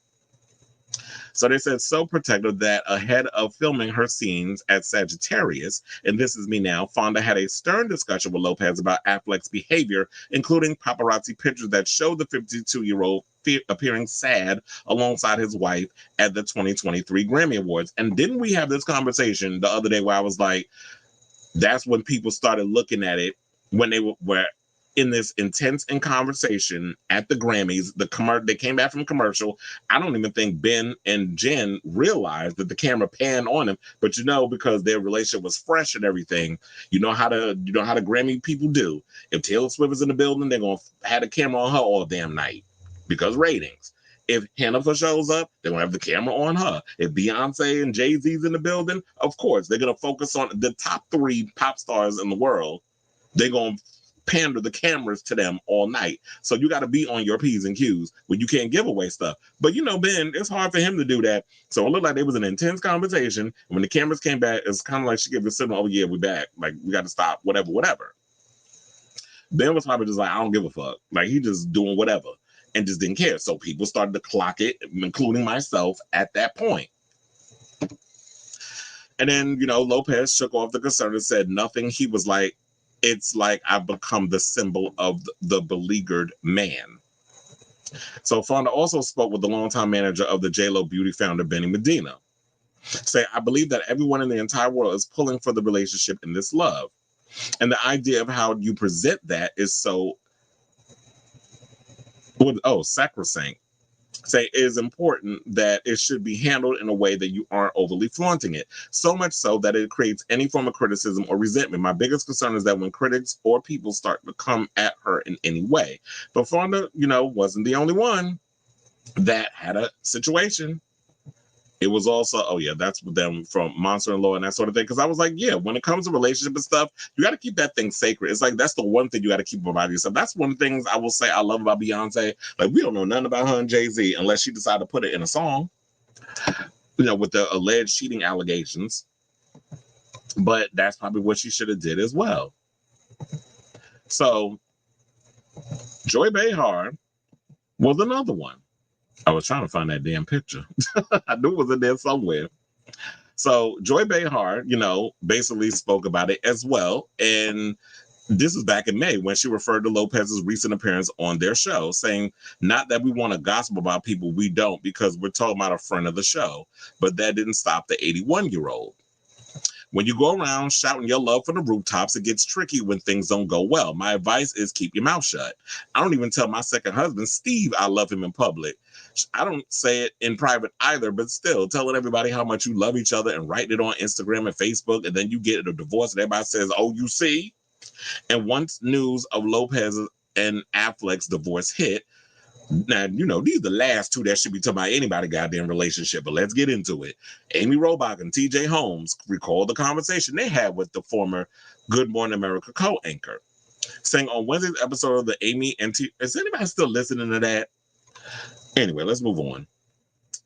So they said so protective that ahead of filming her scenes at Sagittarius, and This Is Me Now, Fonda had a stern discussion with Lopez about Affleck's behavior, including paparazzi pictures that showed the 52-year-old appearing sad alongside his wife at the 2023 Grammy Awards. And didn't we have this conversation the other day where I was like, that's when people started looking at it when they were in this intense conversation at the Grammys. They came back from commercial. I don't even think Ben and Jen realized that the camera panned on him, but you know, because their relationship was fresh and everything, you know how the Grammy people do. If Taylor Swift is in the building, they're gonna have the camera on her all damn night because ratings. If Hennifer shows up, they're gonna have the camera on her. If Beyonce and Jay-Z's in the building, of course they're gonna focus on the top 3 pop stars in the world. They're gonna pander the cameras to them all night. So you got to be on your P's and Q's when you can't give away stuff. But you know, Ben, it's hard for him to do that. So it looked like there was an intense conversation. When the cameras came back, it's kind of like she gave the signal, oh yeah, we back. Like we got to stop, whatever. Ben was probably just like, I don't give a fuck. Like he just doing whatever and just didn't care. So people started to clock it, including myself at that point. And then, you know, Lopez shook off the concern and said nothing. He was like, it's like I've become the symbol of the beleaguered man. So Fonda also spoke with the longtime manager of the J.Lo beauty founder, Benny Medina, saying, I believe that everyone in the entire world is pulling for the relationship in this love. And the idea of how you present that is so, sacrosanct. Say it is important that it should be handled in a way that you aren't overly flaunting it. So much so that it creates any form of criticism or resentment. My biggest concern is that when critics or people start to come at her in any way. But Fonda, you know, wasn't the only one that had a situation. It was also, oh yeah, that's with them from Monster and Law and that sort of thing. Because I was like, yeah, when it comes to relationship and stuff, you got to keep that thing sacred. It's like, that's the one thing you got to keep about yourself. That's one of the things I will say I love about Beyonce. Like, we don't know nothing about her and Jay-Z unless she decided to put it in a song, you know, with the alleged cheating allegations. But that's probably what she should have did as well. So, Joy Behar was another one. I was trying to find that damn picture. I knew it was in there somewhere. So Joy Behar, you know, basically spoke about it as well. And this was back in May when she referred to Lopez's recent appearance on their show, saying, not that we want to gossip about people, we don't, because we're talking about a friend of the show. But that didn't stop the 81-year-old. When you go around shouting your love from the rooftops, it gets tricky when things don't go well. My advice is keep your mouth shut. I don't even tell my second husband, Steve, I love him in public. I don't say it in private either, but still telling everybody how much you love each other and writing it on Instagram and Facebook, and then you get a divorce and everybody says, oh, you see? And once news of Lopez and Affleck's divorce hit, now, you know, these are the last two that should be talking about anybody goddamn relationship, but let's get into it. Amy Robach and TJ Holmes recalled the conversation they had with the former Good Morning America co-anchor, saying on Wednesday's episode of the Amy and T, is anybody still listening to that? Anyway, let's move on.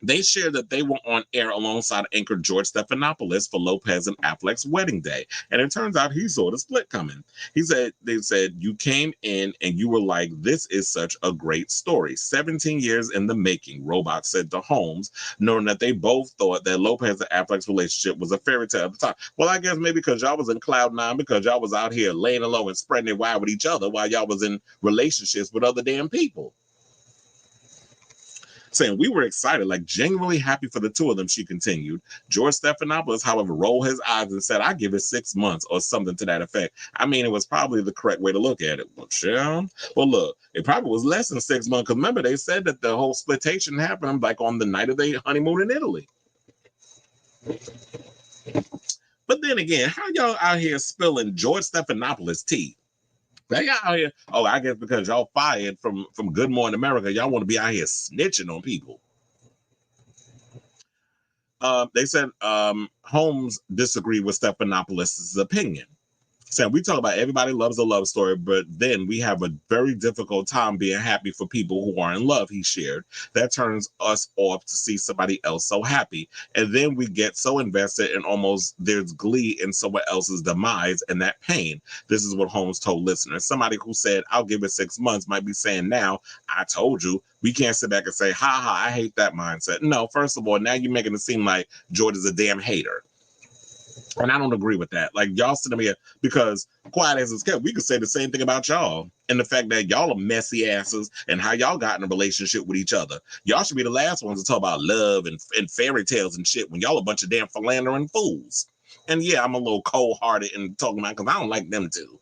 They shared that they were on air alongside anchor George Stephanopoulos for Lopez and Affleck's wedding day. And it turns out he saw the split coming. They said, you came in and you were like, this is such a great story. 17 years in the making, Robot said to Holmes, knowing that they both thought that Lopez and Affleck's relationship was a fairy tale at the time. Well, I guess maybe because y'all was in cloud nine, because y'all was out here laying low and spreading it wide with each other while y'all was in relationships with other damn people. Saying we were excited, like genuinely happy for the two of them, she continued. George Stephanopoulos, however, rolled his eyes and said, I give it 6 months or something to that effect. I mean, it was probably the correct way to look at it. Well, look, it probably was less than 6 months because remember, they said that the whole splitation happened like on the night of their honeymoon in Italy. But then again, how y'all out here spilling George Stephanopoulos tea? They out here, oh, I guess because y'all fired from Good Morning America, y'all want to be out here snitching on people. They said Holmes disagreed with Stephanopoulos' opinion. Saying we talk about everybody loves a love story, but then we have a very difficult time being happy for people who are in love, he shared. That turns us off to see somebody else so happy. And then we get so invested and almost there's glee in someone else's demise and that pain. This is what Holmes told listeners. Somebody who said, I'll give it 6 months might be saying now, I told you. We can't sit back and say, ha ha, I hate that mindset. No, first of all, now you're making it seem like George is a damn hater. And I don't agree with that. Like, y'all sitting here, because quiet as it's kept, we could say the same thing about y'all. And the fact that y'all are messy asses and how y'all got in a relationship with each other. Y'all should be the last ones to talk about love and fairy tales and shit when y'all a bunch of damn philandering fools. And yeah, I'm a little cold-hearted in talking about because I don't like them too.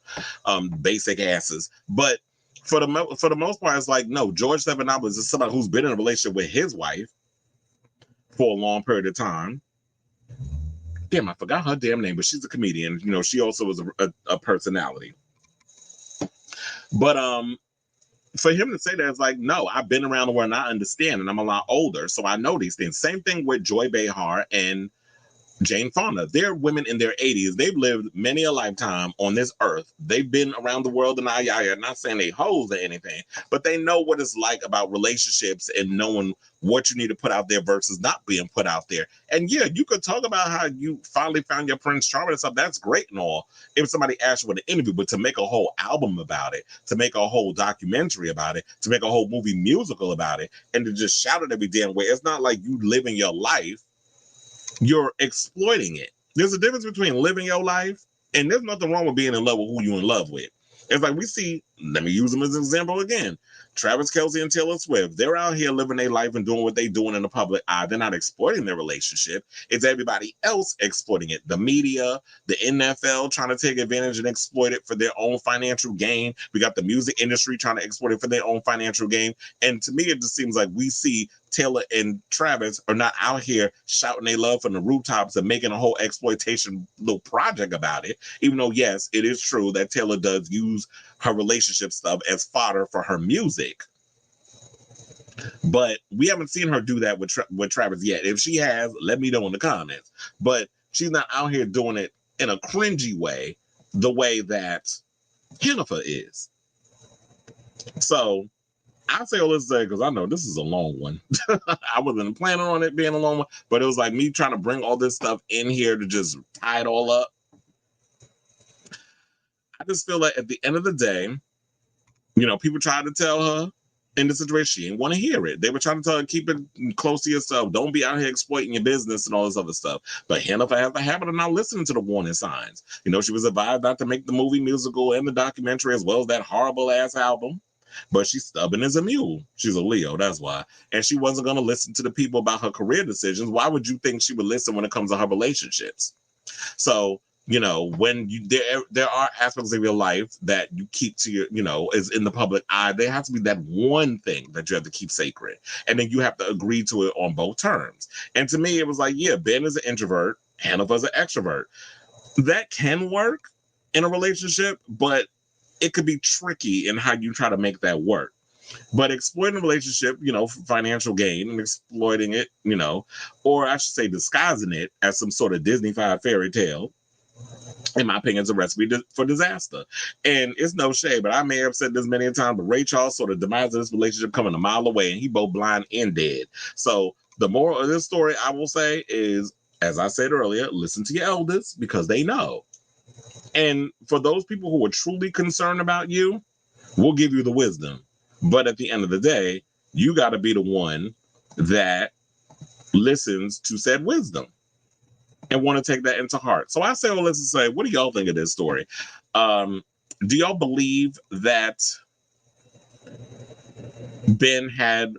Basic asses. But for the most part, it's like, no, George Stephanopoulos is somebody who's been in a relationship with his wife for a long period of time. Damn, I forgot her damn name, but she's a comedian. You know, she also was a personality. But for him to say that, it's like, no, I've been around the world and I understand, and I'm a lot older, so I know these things. Same thing with Joy Behar and Jane Fonda. They're women in their 80s. They've lived many a lifetime on this earth. They've been around the world and not saying they hoes or anything, but they know what it's like about relationships and knowing what you need to put out there versus not being put out there. And yeah, you could talk about how you finally found your Prince Charming and stuff. That's great and all. If somebody asked you for an interview, but to make a whole album about it, to make a whole documentary about it, to make a whole movie musical about it, and to just shout it every damn way, it's not like you living your life. You're exploiting it. There's a difference between living your life, and there's nothing wrong with being in love with who you're in love with. It's like we see, let me use them as an example again. Travis Kelce and Taylor Swift, they're out here living their life and doing what they're doing in the public eye. They're not exploiting their relationship. It's everybody else exploiting it. The media, the NFL trying to take advantage and exploit it for their own financial gain. We got the music industry trying to exploit it for their own financial gain. And to me, it just seems like we see Taylor and Travis are not out here shouting their love from the rooftops and making a whole exploitation little project about it. Even though, yes, it is true that Taylor does use her relationship stuff as fodder for her music. But we haven't seen her do that with Travis yet. If she has, let me know in the comments. But she's not out here doing it in a cringy way, the way that Bennifer is. So I say all this today because I know this is a long one. I wasn't planning on it being a long one, but it was like me trying to bring all this stuff in here to just tie it all up. I just feel like at the end of the day, you know, people tried to tell her in the situation, she didn't want to hear it. They were trying to tell her, keep it close to yourself. Don't be out here exploiting your business and all this other stuff. But Bennifer has the habit of not listening to the warning signs. You know, she was advised not to make the movie musical and the documentary as well as that horrible ass album. But she's stubborn as a mule. She's a Leo, that's why. And she wasn't going to listen to the people about her career decisions. Why would you think she would listen when it comes to her relationships? So, you know, when you there are aspects of your life that you keep to your, you know, is in the public eye. There has to be that one thing that you have to keep sacred. And then you have to agree to it on both terms. And to me, it was like, yeah, Ben is an introvert, Bennifer's an extrovert. That can work in a relationship, but it could be tricky in how you try to make that work. But exploiting a relationship, you know, for financial gain and exploiting it, you know, or I should say disguising it as some sort of Disney-fied fairy tale, in my opinion, is a recipe for disaster. And it's no shade, but I may have said this many times, but Ray Charles saw the demise of this relationship coming a mile away, and he both blind and dead. So The moral of this story, I will say, is, as I said earlier, listen to your elders because they know. And for those people who are truly concerned about you, we'll give you the wisdom. But at the end of the day, you got to be the one that listens to said wisdom and want to take that into heart. So I say all this to say, what do y'all think of this story? Do y'all believe that Ben had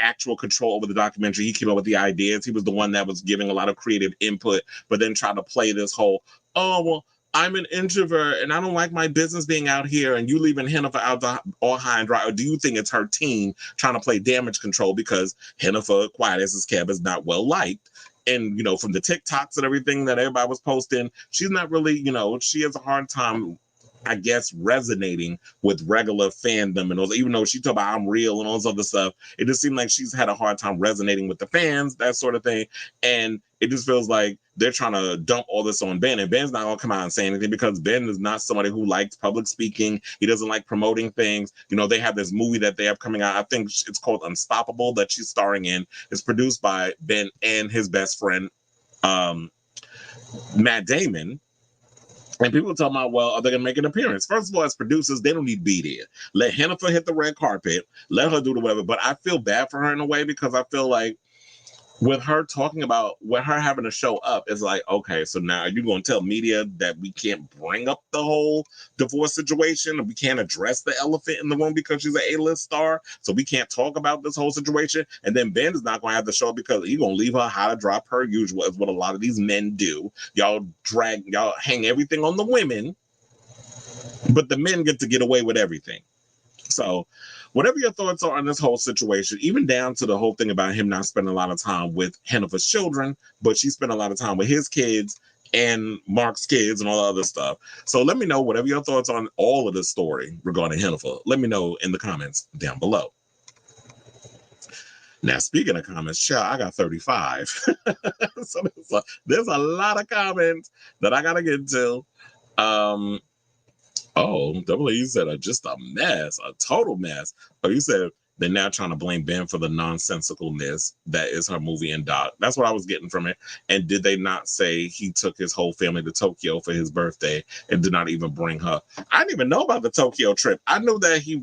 actual control over the documentary? He came up with the ideas. He was the one that was giving a lot of creative input, but then tried to play this whole, oh, well, I'm an introvert and I don't like my business being out here and you leaving Hennifer out to all high and dry? Or do you think it's her team trying to play damage control because Hennifer, quiet as his kept, is not well liked? And, you know, from the TikToks and everything that everybody was posting, she's not really, you know, she has a hard time, I guess, resonating with regular fandom and all, even though she talked about I'm real and all this other stuff, it just seemed like she's had a hard time resonating with the fans, that sort of thing. And it just feels like they're trying to dump all this on Ben, and Ben's not gonna come out and say anything because Ben is not somebody who likes public speaking. He doesn't like promoting things. You know, they have this movie that they have coming out. I think it's called Unstoppable that she's starring in. It's produced by Ben and his best friend, Matt Damon. And people talking about, well, are they going to make an appearance? First of all, as producers, they don't need to be there. Let Hennifer hit the red carpet. Let her do the whatever. But I feel bad for her in a way because I feel like with her talking about, with her having to show up, it's like, okay, so now you're going to tell media that we can't bring up the whole divorce situation and we can't address the elephant in the room because she's an A-list star. So we can't talk about this whole situation. And then Ben is not going to have to show up because he's going to leave her high to dry per usual, is what a lot of these men do. Y'all hang everything on the women, but the men get to get away with everything. So whatever your thoughts are on this whole situation, even down to the whole thing about him not spending a lot of time with Hennifer's children, but she spent a lot of time with his kids and Mark's kids and all the other stuff. So let me know whatever your thoughts on all of this story regarding Hennifer. Let me know in the comments down below. Now, speaking of comments, child, I got 35. So there's a lot of comments that I got to get to. Oh, double A, you said just a mess, a total mess. Oh, you said they're now trying to blame Ben for the nonsensicalness that is her movie and doc. That's what I was getting from it. And did they not say he took his whole family to Tokyo for his birthday and did not even bring her? I didn't even know about the Tokyo trip. I knew that he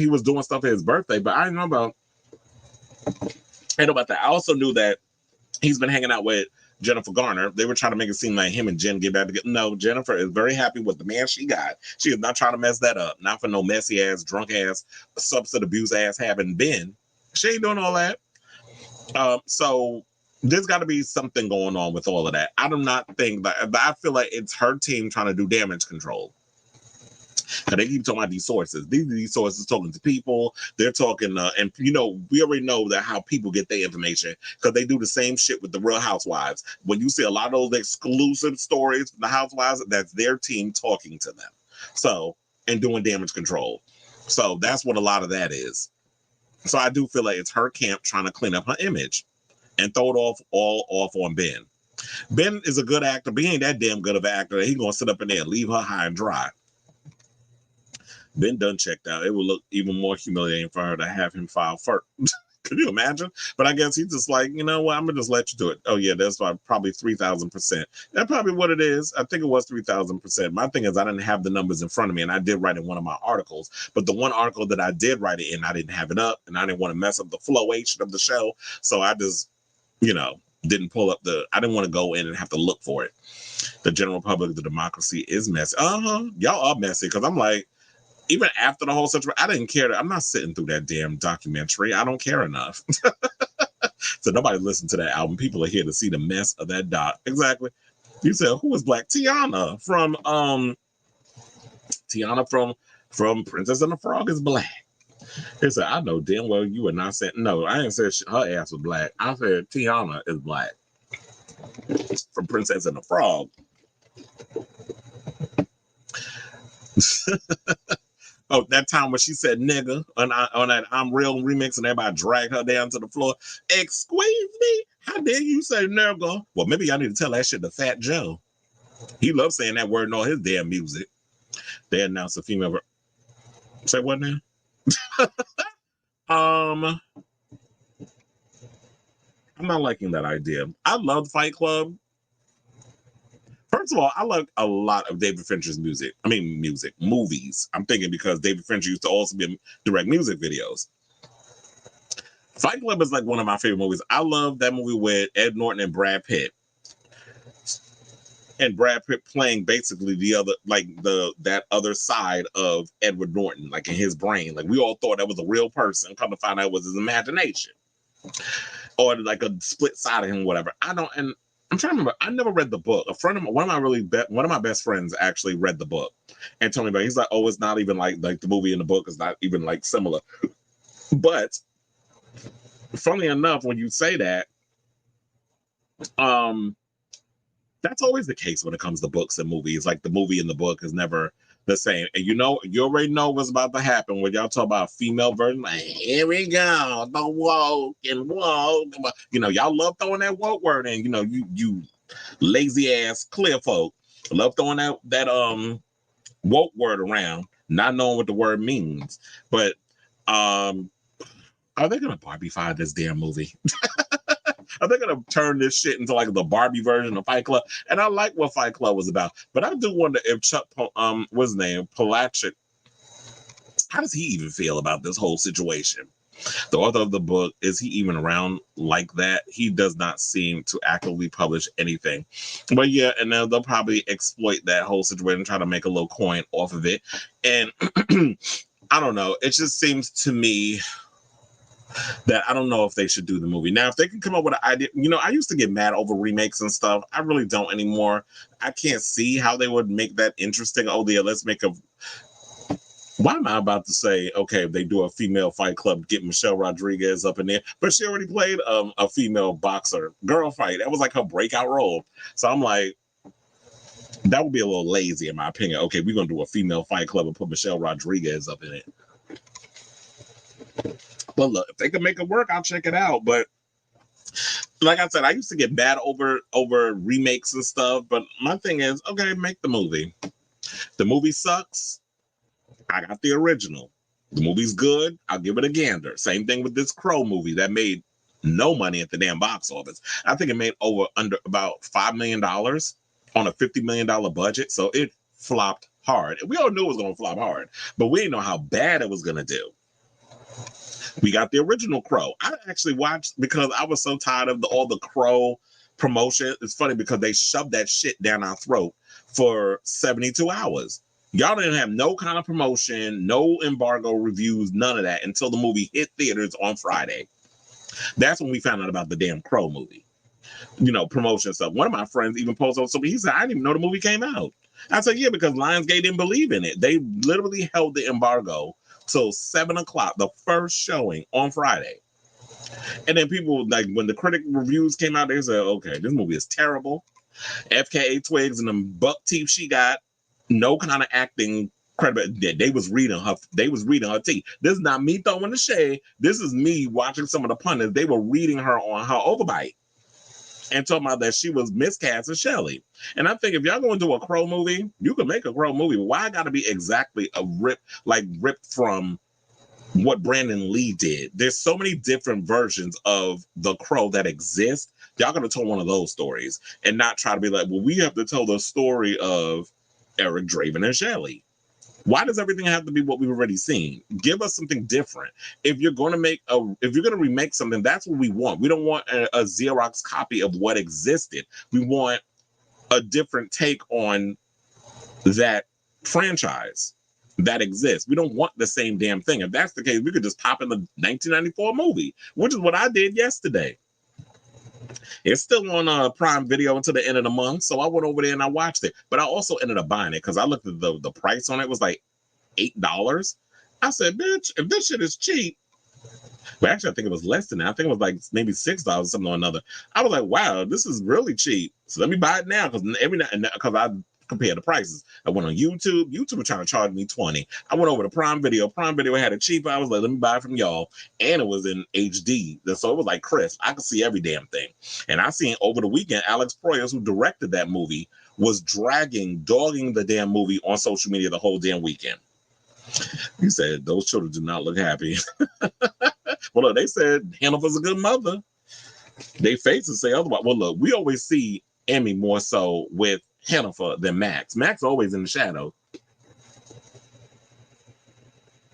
was doing stuff for his birthday, but I didn't know about that. I also knew that he's been hanging out with Jennifer Garner. They were trying to make it seem like him and Jen get back together. No, Jennifer is very happy with the man she got. She is not trying to mess that up. Not for no messy ass, drunk ass, substance abuse ass having Ben. She ain't doing all that. So there's got to be something going on with all of that. I do not think that. I feel like it's her team trying to do damage control. Because they keep talking about these sources. These sources talking to people. They're talking, and you know, we already know that how people get their information because they do the same shit with the Real Housewives. When you see a lot of those exclusive stories from the Housewives, that's their team talking to them. So, and doing damage control. So that's what a lot of that is. So I do feel like it's her camp trying to clean up her image and throw it all off on Ben. Ben is a good actor, but he ain't that damn good of an actor that he's gonna sit up in there and leave her high and dry. Ben done checked out. It would look even more humiliating for her to have him file first. Can you imagine? But I guess he's just like, you know what? I'm gonna just let you do it. Oh yeah, that's probably 3,000%. That's probably what it is. I think it was 3,000%. My thing is, I didn't have the numbers in front of me, and I did write in one of my articles. But the one article that I did write it in, I didn't have it up, and I didn't want to mess up the flowation of the show, so I just, didn't pull up I didn't want to go in and have to look for it. The general public, the democracy is messy. Y'all are messy because I'm like. Even after the whole situation, I didn't care. I'm not sitting through that damn documentary. I don't care enough. So nobody listened to that album. People are here to see the mess of that doc. Exactly. You said, who was black? Tiana from Princess and the Frog is black. He said, I know damn well you were not saying. No, I didn't say her ass was black. I said Tiana is black. From Princess and the Frog. Oh, that time when she said nigga on that I'm Real remix and everybody dragged her down to the floor. Excuse me? How dare you say nigga? Well, maybe I need to tell that shit to Fat Joe. He loves saying that word in all his damn music. They announced a female. Say what now? I'm not liking that idea. I love Fight Club. First of all, I like a lot of David Fincher's movies. I'm thinking because David Fincher used to also direct music videos. Fight Club is like one of my favorite movies. I love that movie with Ed Norton and Brad Pitt. And Brad Pitt playing basically that other side of Edward Norton, like in his brain. Like we all thought that was a real person. Come to find out it was his imagination. Or like a split side of him, whatever. I'm trying to remember. I never read the book. One of my best friends actually read the book and told me about it. He's like, oh, it's not even like the movie in the book is not even like similar. But funnily enough, when you say that, that's always the case when it comes to books and movies. Like the movie and the book is never the same. And you already know what's about to happen when y'all talk about a female version. Like, here we go, the woke and woke. Y'all love throwing that woke word in. You lazy ass clear folk love throwing that woke word around, not knowing what the word means. But are they gonna Barbiefy this damn movie? Are they gonna turn this shit into like the Barbie version of Fight Club? And I like what Fight Club was about, but I do wonder if Chuck, what's his name, Palachuk, how does he even feel about this whole situation? The author of the book, is he even around like that? He does not seem to actively publish anything. But yeah, and then they'll probably exploit that whole situation and try to make a little coin off of it. And I don't know. It just seems to me that I don't know if they should do the movie. Now, if they can come up with an idea, I used to get mad over remakes and stuff. I really don't anymore. I can't see how they would make that interesting. Oh, yeah, let's make a... Why am I about to say, okay, if they do a female Fight Club, get Michelle Rodriguez up in there? But she already played a female boxer, girl fight. That was like her breakout role. So I'm like, that would be a little lazy in my opinion. Okay, we're going to do a female Fight Club and put Michelle Rodriguez up in it. But look, if they can make it work, I'll check it out. But like I said, I used to get mad over remakes and stuff. But my thing is, okay, make the movie. The movie sucks. I got the original. The movie's good. I'll give it a gander. Same thing with this Crow movie that made no money at the damn box office. I think it made under about $5 million on a $50 million budget. So it flopped hard. We all knew it was going to flop hard, but we didn't know how bad it was going to do. We got the original Crow. I actually watched because I was so tired of all the Crow promotion. It's funny because they shoved that shit down our throat for 72 hours. Y'all didn't have no kind of promotion, no embargo reviews, none of that until the movie hit theaters on Friday. That's when we found out about the damn Crow movie. Promotion stuff. One of my friends even posted on something. He said, I didn't even know the movie came out. I said, yeah, because Lionsgate didn't believe in it. They literally held the embargo till 7:00, the first showing on Friday. And then people, like, when the critic reviews came out, they said, okay, this movie is terrible. FKA Twigs and them buck teeth she got, no kind of acting credibility. They was reading her teeth. This is not me throwing the shade. This is me watching some of the pundits. They were reading her on her overbite and talking about that she was miscast as Shelley. And I think if y'all going to do a Crow movie, you can make a Crow movie. But why got to be exactly ripped from what Brandon Lee did? There's so many different versions of the Crow that exist. Y'all got to tell one of those stories and not try to be like, well, we have to tell the story of Eric Draven and Shelley. Why does everything have to be what we've already seen? Give us something different. If you're going to remake something, that's what we want. We don't want a Xerox copy of what existed. We want a different take on that franchise that exists. We don't want the same damn thing. If that's the case, we could just pop in the 1994 movie, which is what I did yesterday. It's still on Prime Video until the end of the month, so I went over there and I watched it. But I also ended up buying it because I looked at the price on it. It was like $8. I said, bitch, if this shit is cheap. But actually, I think it was less than that. I think it was like maybe $6, something or another. I was like, wow, this is really cheap. So let me buy it now because I compare the prices. I went on YouTube. YouTube was trying to charge me $20. I went over to Prime Video. Prime Video had it cheap. I was like, let me buy it from y'all. And it was in HD. So it was like crisp. I could see every damn thing. And I seen over the weekend, Alex Proyas, who directed that movie, was dogging the damn movie on social media the whole damn weekend. He said, those children do not look happy. Well, look, they said Hannah was a good mother. They faces say otherwise. Well, look, we always see Emmy more so with Hennifer than Max. Max always in the shadow.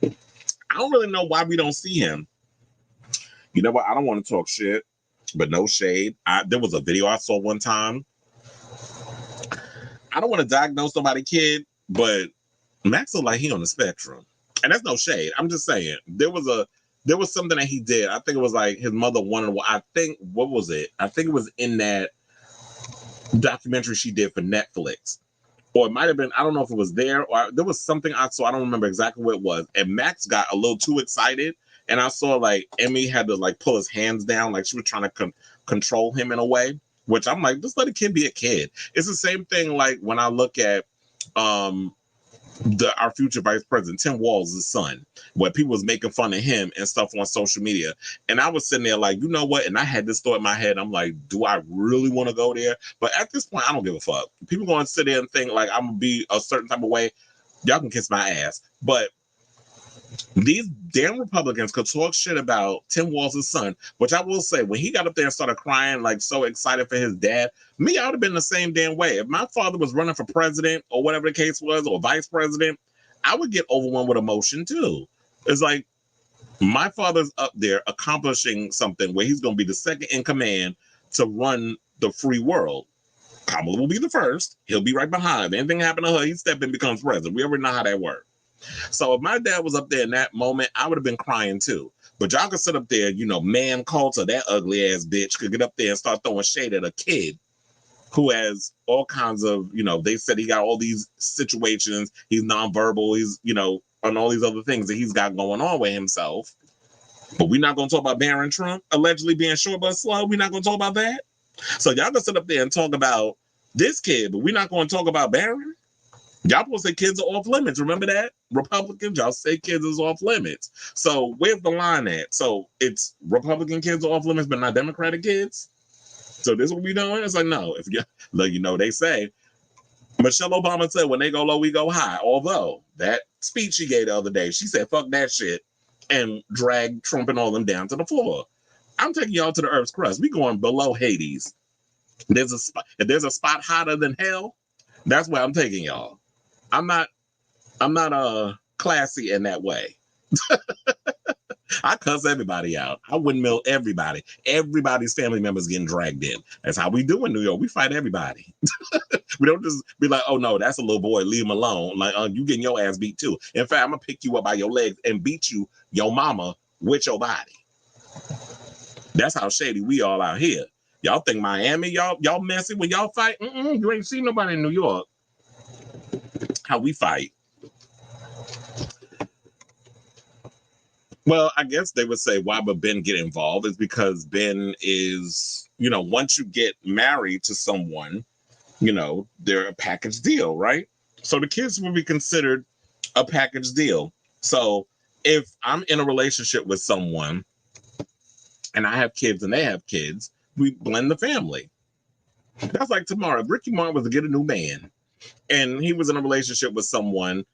I don't really know why we don't see him. You know what? I don't want to talk shit, but no shade. There was a video I saw one time. I don't want to diagnose somebody's kid, but Max looked like he on the spectrum. And that's no shade. I'm just saying. There was something that he did. I think it was like his mother wanted. What was it? I think it was in that documentary she did for Netflix. Or it might have been, I don't know if it was there, or there was something I saw. I don't remember exactly what it was. And Max got a little too excited. And I saw like Emmy had to like pull his hands down, like she was trying to control him in a way, which I'm like, just let a kid be a kid. It's the same thing like when I look at our future vice president, Tim Walz' son, where people was making fun of him and stuff on social media. And I was sitting there like, you know what? And I had this thought in my head. I'm like, do I really want to go there? But at this point, I don't give a fuck. People going to sit there and think like I'm going to be a certain type of way. Y'all can kiss my ass. But these damn Republicans could talk shit about Tim Walz' son, which I will say, when he got up there and started crying, like so excited for his dad, me, I would have been the same damn way. If my father was running for president or whatever the case was, or vice president, I would get overwhelmed with emotion too. It's like, my father's up there accomplishing something where he's going to be the second in command to run the free world. Kamala will be the first. He'll be right behind. If anything happened to her, he step in, becomes president. We already know how that works. So if my dad was up there in that moment, I would have been crying too. But y'all could sit up there, man Coulter, that ugly ass bitch, could get up there and start throwing shade at a kid who has all kinds of, they said he got all these situations. He's nonverbal. He's, and all these other things that he's got going on with himself. But we're not going to talk about Barron Trump allegedly being short but slow. We're not going to talk about that. So y'all can sit up there and talk about this kid, but we're not going to talk about Barron. Y'all supposed to say kids are off limits. Remember that? Republicans, y'all say kids is off limits. So where's the line at? So it's Republican kids are off limits, but not Democratic kids? So this is what we doing? It's like, no. If you, they say, Michelle Obama said, when they go low, we go high. Although that speech she gave the other day, she said, fuck that shit, and dragged Trump and all them down to the floor. I'm taking y'all to the Earth's crust. We going below Hades. If there's a spot hotter than hell, that's where I'm taking y'all. I'm not classy in that way. I cuss everybody out. I windmill everybody. Everybody's family members getting dragged in. That's how we do in New York. We fight everybody. We don't just be like, oh no, that's a little boy, leave him alone. Like, you getting your ass beat too. In fact, I'm gonna pick you up by your legs and beat you, your mama, with your body. That's how shady we all out here. Y'all think Miami, y'all messy when y'all fight? You ain't seen nobody in New York. How we fight. Well, I guess they would say why would Ben get involved is because Ben is, once you get married to someone, they're a package deal, right? So the kids will be considered a package deal. So if I'm in a relationship with someone and I have kids and they have kids, we blend the family. That's like tomorrow. If Ricky Martin was to get a new man and he was in a relationship with someone,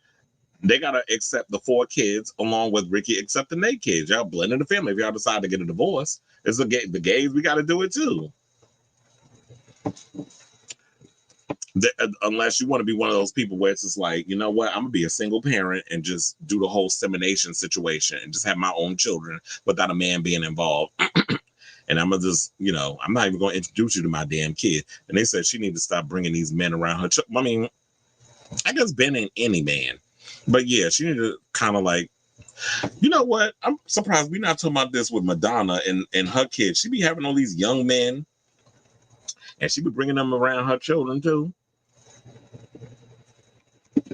they got to accept the 4 kids along with Ricky accepting their kids. Y'all blending the family. If y'all decide to get a divorce, it's the gays, we got to do it too. Unless you want to be one of those people where it's just like, you know what, I'm going to be a single parent and just do the whole semination situation and just have my own children without a man being involved. And I'm going to just, I'm not even going to introduce you to my damn kid. And they said she need to stop bringing these men around her. I mean, I guess Ben ain't any man. But yeah, she need to kind of like, you know what? I'm surprised we're not talking about this with Madonna and her kids. She be having all these young men and she be bringing them around her children too.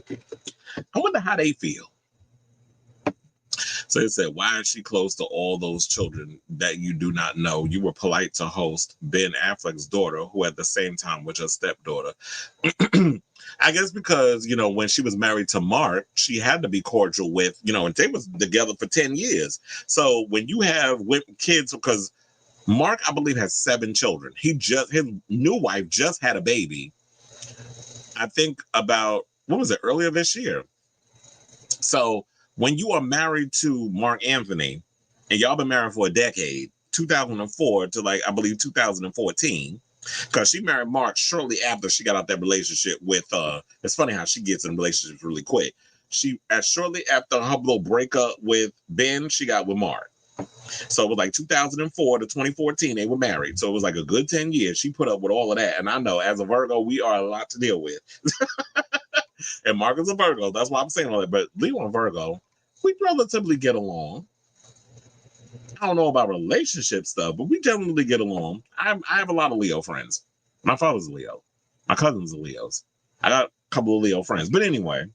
I wonder how they feel. So they said, why is she close to all those children that you do not know? You were polite to host Ben Affleck's daughter, who at the same time was your stepdaughter. I guess because, when she was married to Mark, she had to be cordial with, and they was together for 10 years. So when you have kids, because Mark, I believe, has 7 children. His new wife just had a baby. I think about, what was it, earlier this year? So when you are married to Mark Anthony and y'all been married for a decade, 2004 to like I believe 2014. Because she married Mark shortly after she got out that relationship with it's funny how she gets in relationships really quick. She shortly after her little breakup with Ben, she got with Mark. So it was like 2004 to 2014, they were married. So it was like a good 10 years. She put up with all of that. And I know as a Virgo, we are a lot to deal with. And Mark is a Virgo. That's why I'm saying all that. But Leo and Virgo, we relatively get along. I don't know about relationship stuff, but we generally get along. I have a lot of Leo friends. My father's a Leo. My cousins are Leos. I got a couple of Leo friends. But anyway,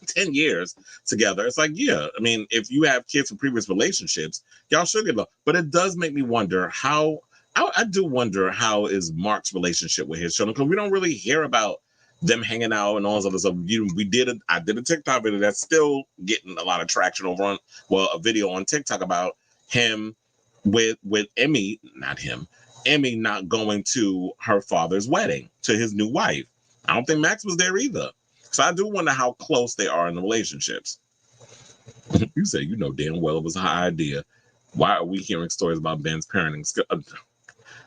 10 years together. It's like, yeah, I mean, if you have kids from previous relationships, y'all should get along. But it does make me wonder how, I do wonder how is Mark's relationship with his children, because we don't really hear about them hanging out and all this other stuff. I did a TikTok video that's still getting a lot of traction over on, well, a video on TikTok about him with Emmy, not him, Emmy not going to her father's wedding, to his new wife. I don't think Max was there either. So I do wonder how close they are in the relationships. You say, you know damn well it was a high idea. Why are we hearing stories about Ben's parenting?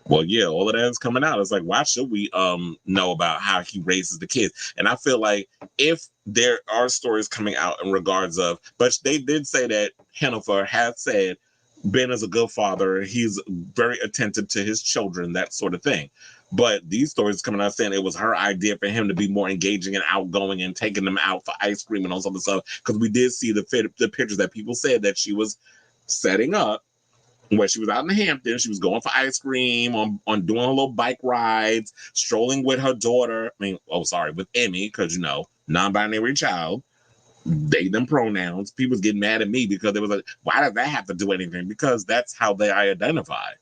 Well, yeah, all of that is coming out. It's like, why should we know about how he raises the kids? And I feel like if there are stories coming out in regards of, but they did say that Bennifer had said Ben is a good father. He's very attentive to his children, that sort of thing. But these stories coming out saying it was her idea for him to be more engaging and outgoing and taking them out for ice cream and all sorts of stuff. Because we did see the pictures that people said that she was setting up where she was out in the Hamptons. She was going for ice cream, on doing her little bike rides, strolling with her daughter. With Emmy, because, you know, non-binary child. They, them pronouns. People was getting mad at me because they was like, why does that have to do anything? Because that's how they identify.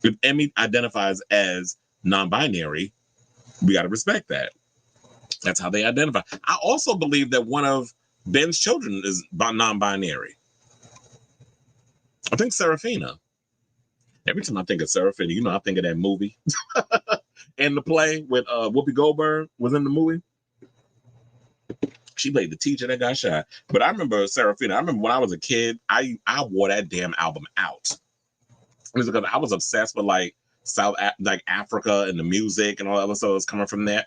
If Emmy identifies as non-binary, we got to respect that. That's how they identify. I also believe that one of Ben's children is non-binary. I think Serafina. Every time I think of Serafina, you know, I think of that movie and the play with Whoopi Goldberg was in the movie. She played the teacher that got shot. But I remember Serafina. I remember when I was a kid, I wore that damn album out. It was because I was obsessed with like Africa and the music and all that other stuff was coming from there.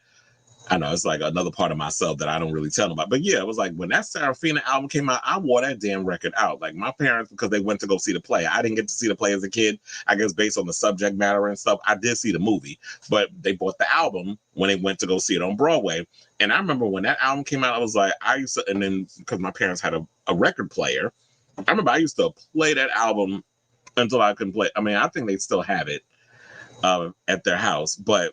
I know it's like another part of myself that I don't really tell them about. But yeah, it was like when that Serafina album came out, I wore that damn record out. Like my parents, because they went to go see the play. I didn't get to see the play as a kid. I guess based on the subject matter and stuff. I did see the movie, but they bought the album when they went to go see it on Broadway. And I remember when that album came out, I was like, and then because my parents had a record player, I remember I used to play that album until I couldn't play. I mean, I think they still have it at their house, but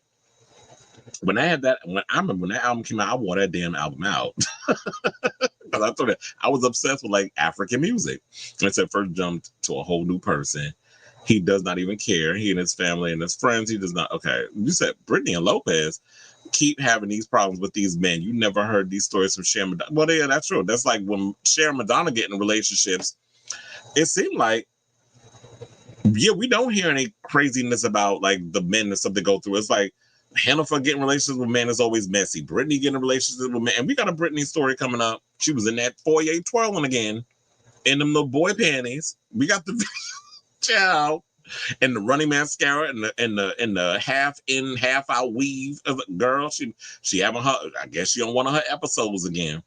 when I remember when that album came out, I wore that damn album out. Because I thought I was obsessed with like African music. And it's at first jumped to a whole new person. He does not even care. He and his family and his friends, he does not. Okay, you said Britney and Lopez keep having these problems with these men. You never heard these stories from Cher Madonna. Well, yeah, that's true. That's like when Cher and Madonna get in relationships, it seemed like, yeah, we don't hear any craziness about like the men and stuff they go through. It's like Bennifer getting relationships with men is always messy. Britney getting relationships with men. And we got a Britney story coming up. She was in that foyer twirling again in them little boy panties. We got the child and the running mascara and the half in, half out weave of a girl. She having her, I guess she on one of her episodes again.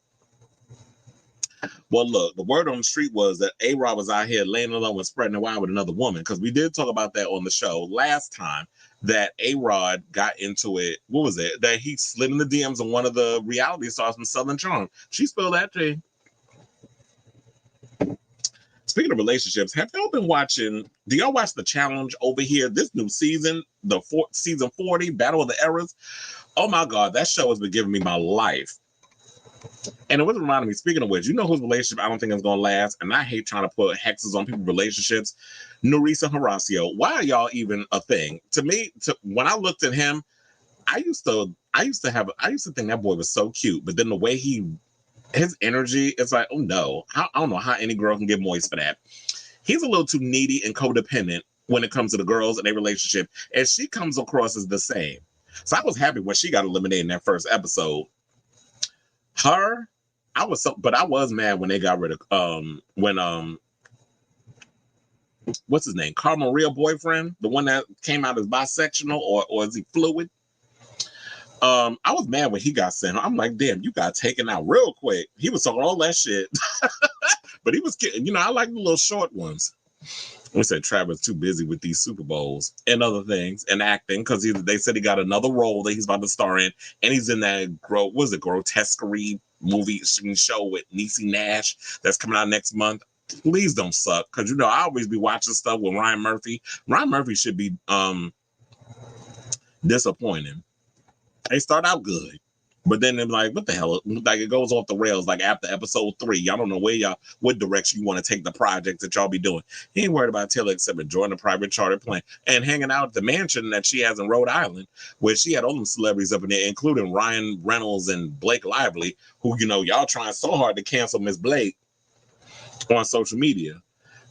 Well, look, the word on the street was that A-Rod was out here laying alone and spreading the wine with another woman, because we did talk about that on the show last time, that A-Rod got into it. What was it? That he slid in the DMs of one of the reality stars from Southern Charm. She spilled that tea. Speaking of relationships, have y'all been watching, do y'all watch The Challenge over here? This new season, season 40, Battle of the Eras. Oh my God, that show has been giving me my life. And it was reminding me, speaking of which, you know whose relationship I don't think is going to last? And I hate trying to put hexes on people's relationships. Nerissa and Horacio. Why are y'all even a thing? To me, when I looked at him, I used to think that boy was so cute. But then the way his energy, it's like, oh no, I don't know how any girl can get moist for that. He's a little too needy and codependent when it comes to the girls and their relationship. And she comes across as the same. So I was happy when she got eliminated in that first episode. Her, but I was mad when they got rid of when what's his name? Carl Maria boyfriend, the one that came out as bisexual, or is he fluid? I was mad when he got sent home. I'm like, damn, you got taken out real quick. He was talking all that shit. But he was kidding. I like the little short ones. We said Travis too busy with these Super Bowls and other things and acting because they said he got another role that he's about to star in, and he's in that grotesquerie movie show with Nicki Minaj that's coming out next month. Please don't suck, because I always be watching stuff with Ryan Murphy. Ryan Murphy should be disappointing. They start out good, but then they're like, what the hell? Like, it goes off the rails like after episode 3. Y'all don't know what direction you want to take the project that y'all be doing. He ain't worried about Taylor except enjoying the private charter plane and hanging out at the mansion that she has in Rhode Island, where she had all them celebrities up in there, including Ryan Reynolds and Blake Lively, who, y'all trying so hard to cancel Miss Blake on social media.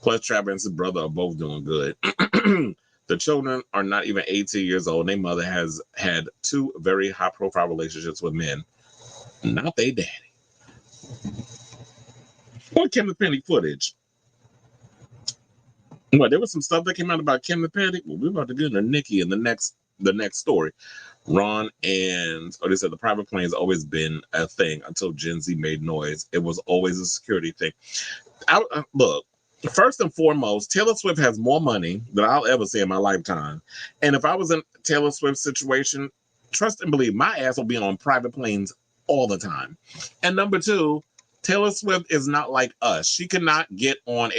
Plus, Travis and his brother are both doing good. The children are not even 18 years old. Their mother has had 2 very high-profile relationships with men. Not they daddy. Or Kenneth Penny footage. Well, there was some stuff that came out about Kenneth Penny. Well, we're about to get into Nicki in the next story. Roan and they said the private plane has always been a thing until Gen Z made noise. It was always a security thing. Look. First and foremost, Taylor Swift has more money than I'll ever see in my lifetime. And if I was in Taylor Swift's situation, trust and believe, my ass will be on private planes all the time. And number 2, Taylor Swift is not like us. She cannot get on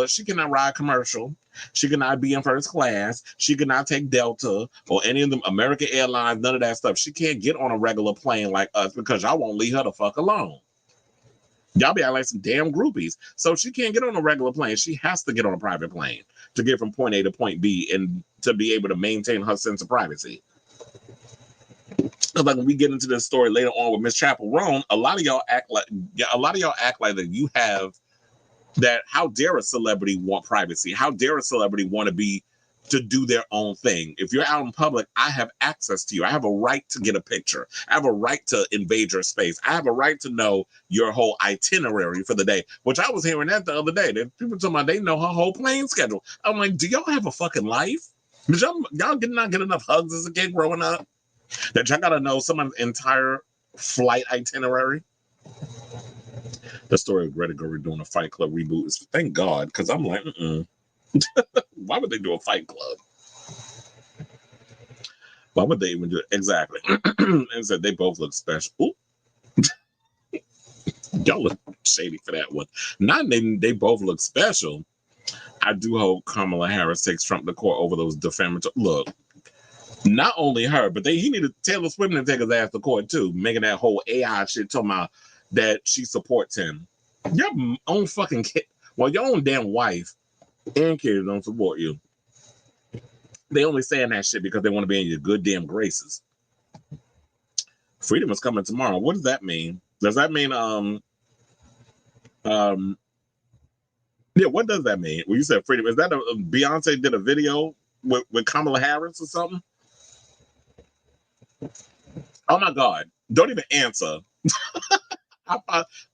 she cannot ride commercial. She cannot be in first class. She cannot take Delta or any of them, American Airlines, none of that stuff. She can't get on a regular plane like us because y'all won't leave her the fuck alone. Y'all be acting like some damn groupies. So she can't get on a regular plane. She has to get on a private plane to get from point A to point B and to be able to maintain her sense of privacy. Like when we get into this story later on with Miss Chappell Roan, a lot of y'all act like that you have that. How dare a celebrity want privacy? How dare a celebrity want to do their own thing? If you're out in public, I have access to you. I have a right to get a picture. I have a right to invade your space. I have a right to know your whole itinerary for the day, which I was hearing that the other day. People talking about they know her whole plane schedule. I'm like, do y'all have a fucking life? Did y'all did not get enough hugs as a kid growing up that y'all gotta know someone's entire flight itinerary? The story of Greta Gerwig doing a Fight Club reboot is, thank God, because I'm like, why would they do a Fight Club? Why would they even do it? Exactly. And said they both look special. Ooh. Y'all look shady for that one. Not they both look special. I do hope Kamala Harris takes Trump to court over those defamatory. Look, not only her, but he needed Taylor Swift to take his ass to court too, making that whole AI shit talking about that she supports him. Your own fucking kid, your own damn wife and kids don't support you. They only saying that shit because they want to be in your good damn graces. Freedom is coming tomorrow. What does that mean? Does that mean yeah, what does that mean? When you said freedom, is that Beyonce did a video with Kamala Harris or something? Oh my God. Don't even answer.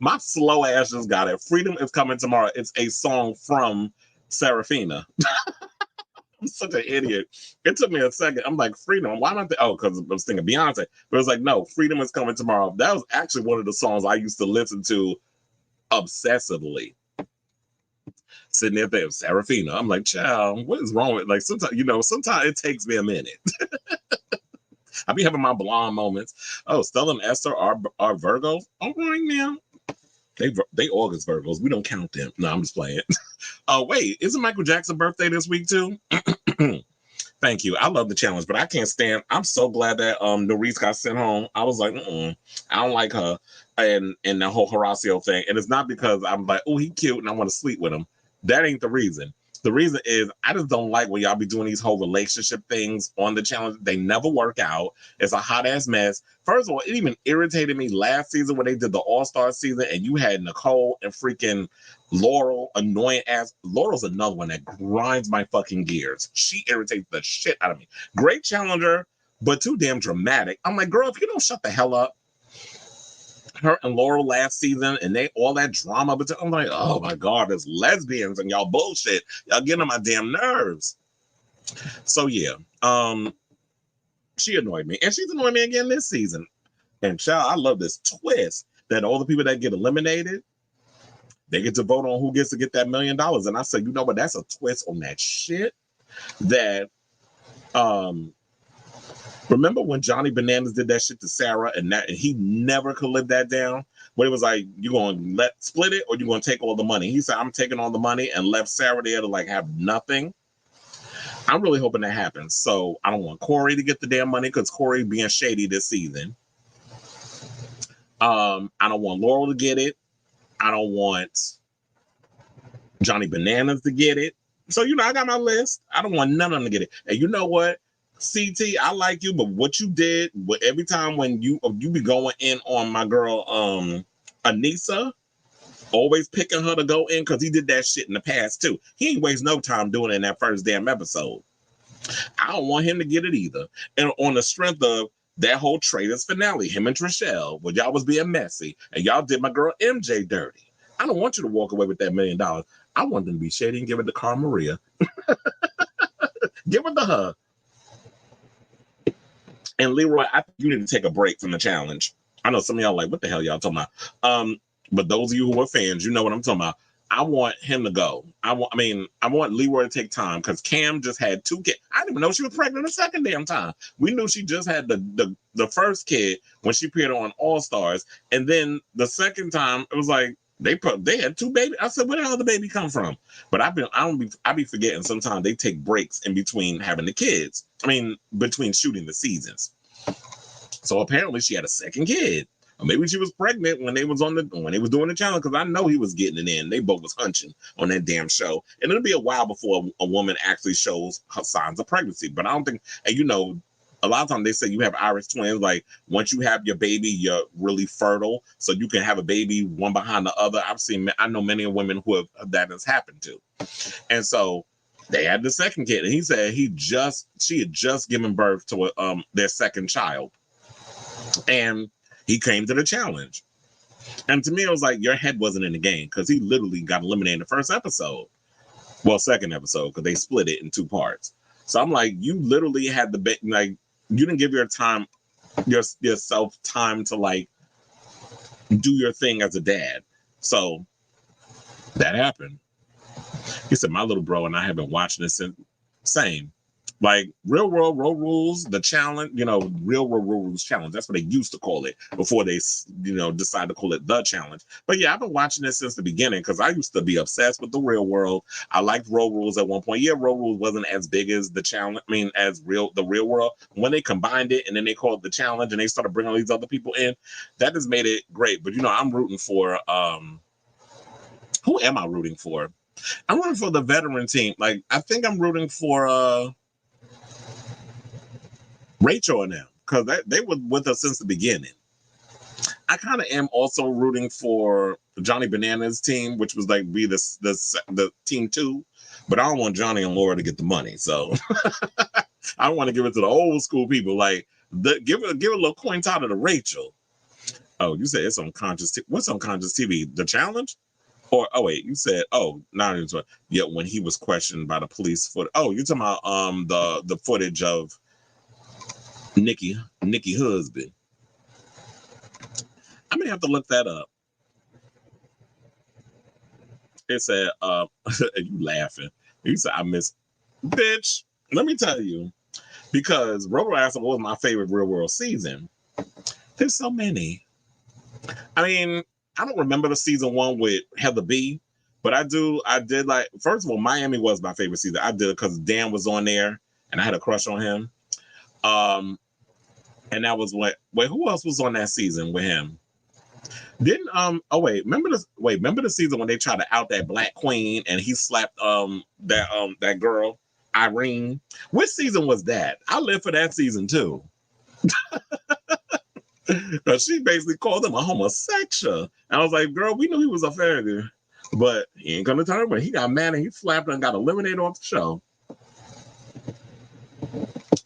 My slow ass just got it. Freedom is coming tomorrow. It's a song from Serafina. I'm such an idiot. It took me a second. I'm like, freedom. Why am I because I was thinking Beyonce. But it was like, no, freedom is coming tomorrow. That was actually one of the songs I used to listen to obsessively. Sitting there thinking, Serafina. I'm like, child, what is wrong with, like, sometimes it takes me a minute. I be having my blonde moments. Oh, Stella and Esther are Virgos. All right now. They August Virgos. We don't count them. No, I'm just playing. Oh, wait, isn't Michael Jackson's birthday this week too? Thank you. I love the challenge, but I can't stand. I'm so glad that Norris got sent home. I was like, I don't like her and the whole Horacio thing. And it's not because I'm like, oh, he cute and I want to sleep with him. That ain't the reason. The reason is I just don't like when y'all be doing these whole relationship things on the challenge. They never work out. It's a hot ass mess. First of all, it even irritated me last season when they did the All-Star season and you had Nicole and freaking Laurel, annoying ass. Laurel's another one that grinds my fucking gears. She irritates the shit out of me. Great challenger, but too damn dramatic. I'm like, girl, if you don't shut the hell up. her and Laurel last season, and they all that drama. But I'm like, oh my god, there's lesbians and y'all bullshit. Y'all getting on my damn nerves. So yeah, she annoyed me, and she's annoyed me again this season. And child, I love this twist that all the people that get eliminated, they get to vote on who gets to get that $1 million. And I said, you know what? That's a twist on that shit. That remember when Johnny Bananas did that shit to Sarah, and he never could live that down. When it was like, you gonna split it, or you gonna take all the money? He said, I'm taking all the money, and left Sarah there to like have nothing. I'm really hoping that happens. So I don't want Corey to get the damn money because Corey being shady this season. I don't want Laurel to get it. I don't want Johnny Bananas to get it. So, I got my list. I don't want none of them to get it. And you know what? CT, I like you, but what you did, every time when you be going in on my girl, Anissa, always picking her to go in because he did that shit in the past too. He ain't waste no time doing it in that first damn episode. I don't want him to get it either. And on the strength of that whole Traitors finale, him and Trishelle, where y'all was being messy and y'all did my girl MJ dirty. I don't want you to walk away with that $1 million. I want them to be shady and give it to Cara Maria. Give it to her. And Leroy, I think you need to take a break from the challenge. I know some of y'all like, what the hell y'all talking about? But those of you who are fans, you know what I'm talking about. I want him to go. I want Leroy to take time because Cam just had 2 kids. I didn't even know she was pregnant the second damn time. We knew she just had the first kid when she appeared on All Stars, and then the second time it was like they had 2 babies. I said, where the hell did the baby come from? But I be forgetting sometimes they take breaks in between having the kids. Between shooting the seasons. So apparently she had a second kid. Or maybe she was pregnant when they was doing the challenge, because I know he was getting it in. They both was hunching on that damn show. And it'll be a while before a woman actually shows her signs of pregnancy. But I don't think, and a lot of times they say you have Irish twins, like once you have your baby, you're really fertile. So you can have a baby one behind the other. I know many women who that has happened to. And so they had the second kid. And he said she had just given birth to their second child. And he came to the challenge. And to me, it was like, your head wasn't in the game, because he literally got eliminated in the first episode. Well, second episode, because they split it in 2 parts. So I'm like, you literally had you didn't give yourself time to like do your thing as a dad. So that happened. He said, my little bro and I have been watching this since. Same. Like Real World Road Rules, the challenge, Real World Road Rules challenge. That's what they used to call it before they, decided to call it the challenge. But yeah, I've been watching this since the beginning because I used to be obsessed with the Real World. I liked Road Rules at one point. Yeah, Road Rules wasn't as big as the challenge. As the Real World. When they combined it and then they called it the challenge and they started bringing all these other people in, that has made it great. But I'm rooting for. Who am I rooting for? I'm rooting for the veteran team. Like I think I'm rooting for. Rachel and them, because they were with us since the beginning. I kind of am also rooting for Johnny Bananas team, which was like be the team 2, but I don't want Johnny and Laura to get the money, so I want to give it to the old school people. Like give a little coin title to Rachel. Oh, you said it's on Conscious. What's on Conscious TV? The challenge? Or wait, you said not even. Yeah, when he was questioned by the police for. Oh, you're talking about the footage of Nicki husband. I may have to look that up. It said, you laughing. You said I miss bitch. Let me tell you, because Robo Acid was my favorite Real World season. There's so many. I don't remember the season 1 with Heather B, but I did like, first of all, Miami was my favorite season. I did it because Dan was on there and I had a crush on him. And that was who else was on that season with him? Didn't remember the season when they tried to out that black queen and he slapped that girl, Irene? Which season was that? I lived for that season too. She basically called him a homosexual. And I was like, girl, we knew he was a faggot, but he ain't gonna turn when he got mad and he slapped her and got eliminated off the show.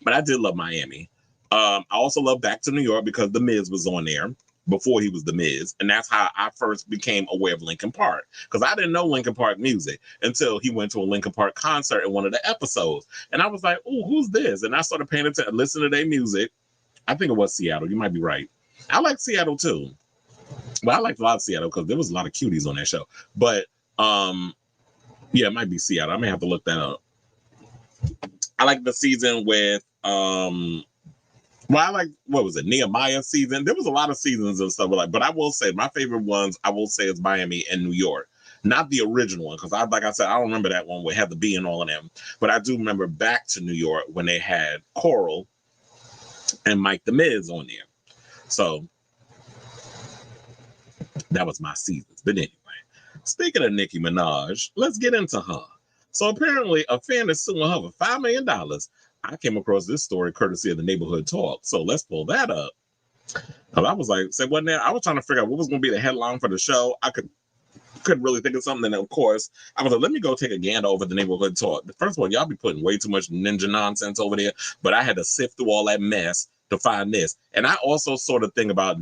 But I did love Miami. I also love Back to New York because The Miz was on there. before he was The Miz. And that's how I first became aware of Linkin Park. Because I didn't know Linkin Park music until he went to a Linkin Park concert in one of the episodes. And I was like, oh, who's this? And I started paying attention, listening to their music. I think it was Seattle. You might be right. I like Seattle too. Well, I liked a lot of Seattle because there was a lot of cuties on that show. But yeah, it might be Seattle. I may have to look that up. I like the season with well, I like, what was it, Nehemiah season? There was a lot of seasons and stuff like, but I will say my favorite ones, I will say, is Miami and New York. Not the original one, because like I said, I don't remember that one with Heather B and all of them. But I do remember Back to New York when they had Coral and Mike the Miz on there. So that was my seasons. But anyway, speaking of Nicki Minaj, let's get into her. So apparently a fan is suing her for $5 million. I came across this story courtesy of the Neighborhood Talk. So let's pull that up. I was like, say what now? I was trying to figure out what was going to be the headline for the show. I couldn't really think of something. And of course, I was like, let me go take a gander over the Neighborhood Talk. First of all, y'all be putting way too much ninja nonsense over there, but I had to sift through all that mess to find this. And I also sort of think about,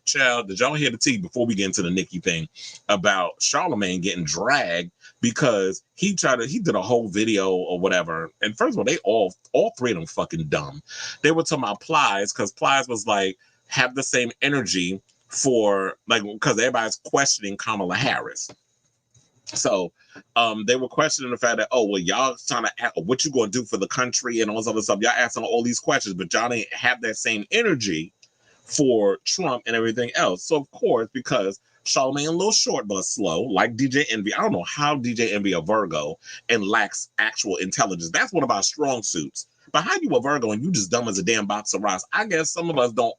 child, did y'all hear the tea before we get into the Nicki thing about Charlemagne getting dragged because he did a whole video or whatever. And first of all, all three of them fucking dumb. They were talking about Plies because Plies was like, have the same energy for, like, because everybody's questioning Kamala Harris. So they were questioning the fact that, oh, well, y'all trying to ask what you going to do for the country and all this other stuff. Y'all asking all these questions, but y'all didn't have that same energy for Trump and everything else. So, of course, because Charlamagne a little short but slow, like DJ Envy. I don't know how DJ Envy a Virgo and lacks actual intelligence. That's one of our strong suits. But how you a Virgo and you just dumb as a damn box of rocks? I guess some of us don't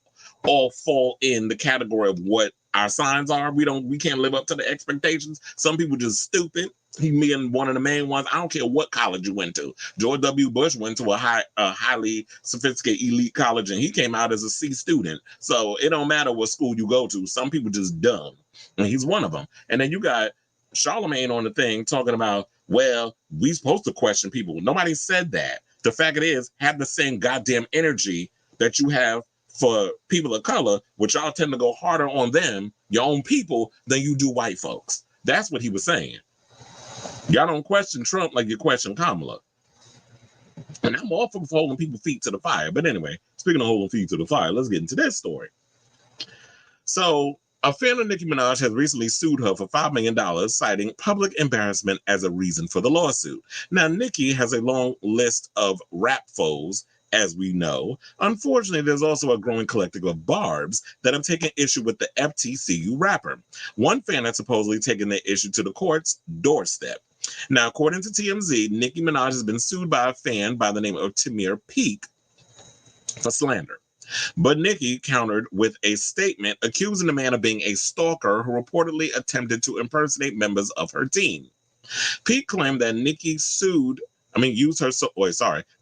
all fall in the category of what our signs are. We can't live up to the expectations. Some people just stupid. He being one of the main ones. I don't care what college you went to. George W. Bush went to a highly sophisticated elite college and he came out as a C student. So it don't matter what school you go to. Some people just dumb. And he's one of them. And then you got Charlemagne on the thing talking about, well, we supposed to question people. Nobody said that. The fact it is, have the same goddamn energy that you have for people of color, which y'all tend to go harder on them, your own people, than you do white folks. That's what he was saying. Y'all don't question Trump like you question Kamala. And I'm all for holding people's feet to the fire. But anyway, speaking of holding feet to the fire, let's get into this story. So a fan of Nicki Minaj has recently sued her for $5 million, citing public embarrassment as a reason for the lawsuit. Now, Nicki has a long list of rap foes, as we know. Unfortunately, there's also a growing collective of barbs that have taken issue with the FTCU rapper. One fan has supposedly taken their issue to the court's doorstep. Now, according to TMZ, Nicki Minaj has been sued by a fan by the name of Tamir Peak for slander. But Nicki countered with a statement accusing the man of being a stalker who reportedly attempted to impersonate members of her team. Peak claimed that Nicki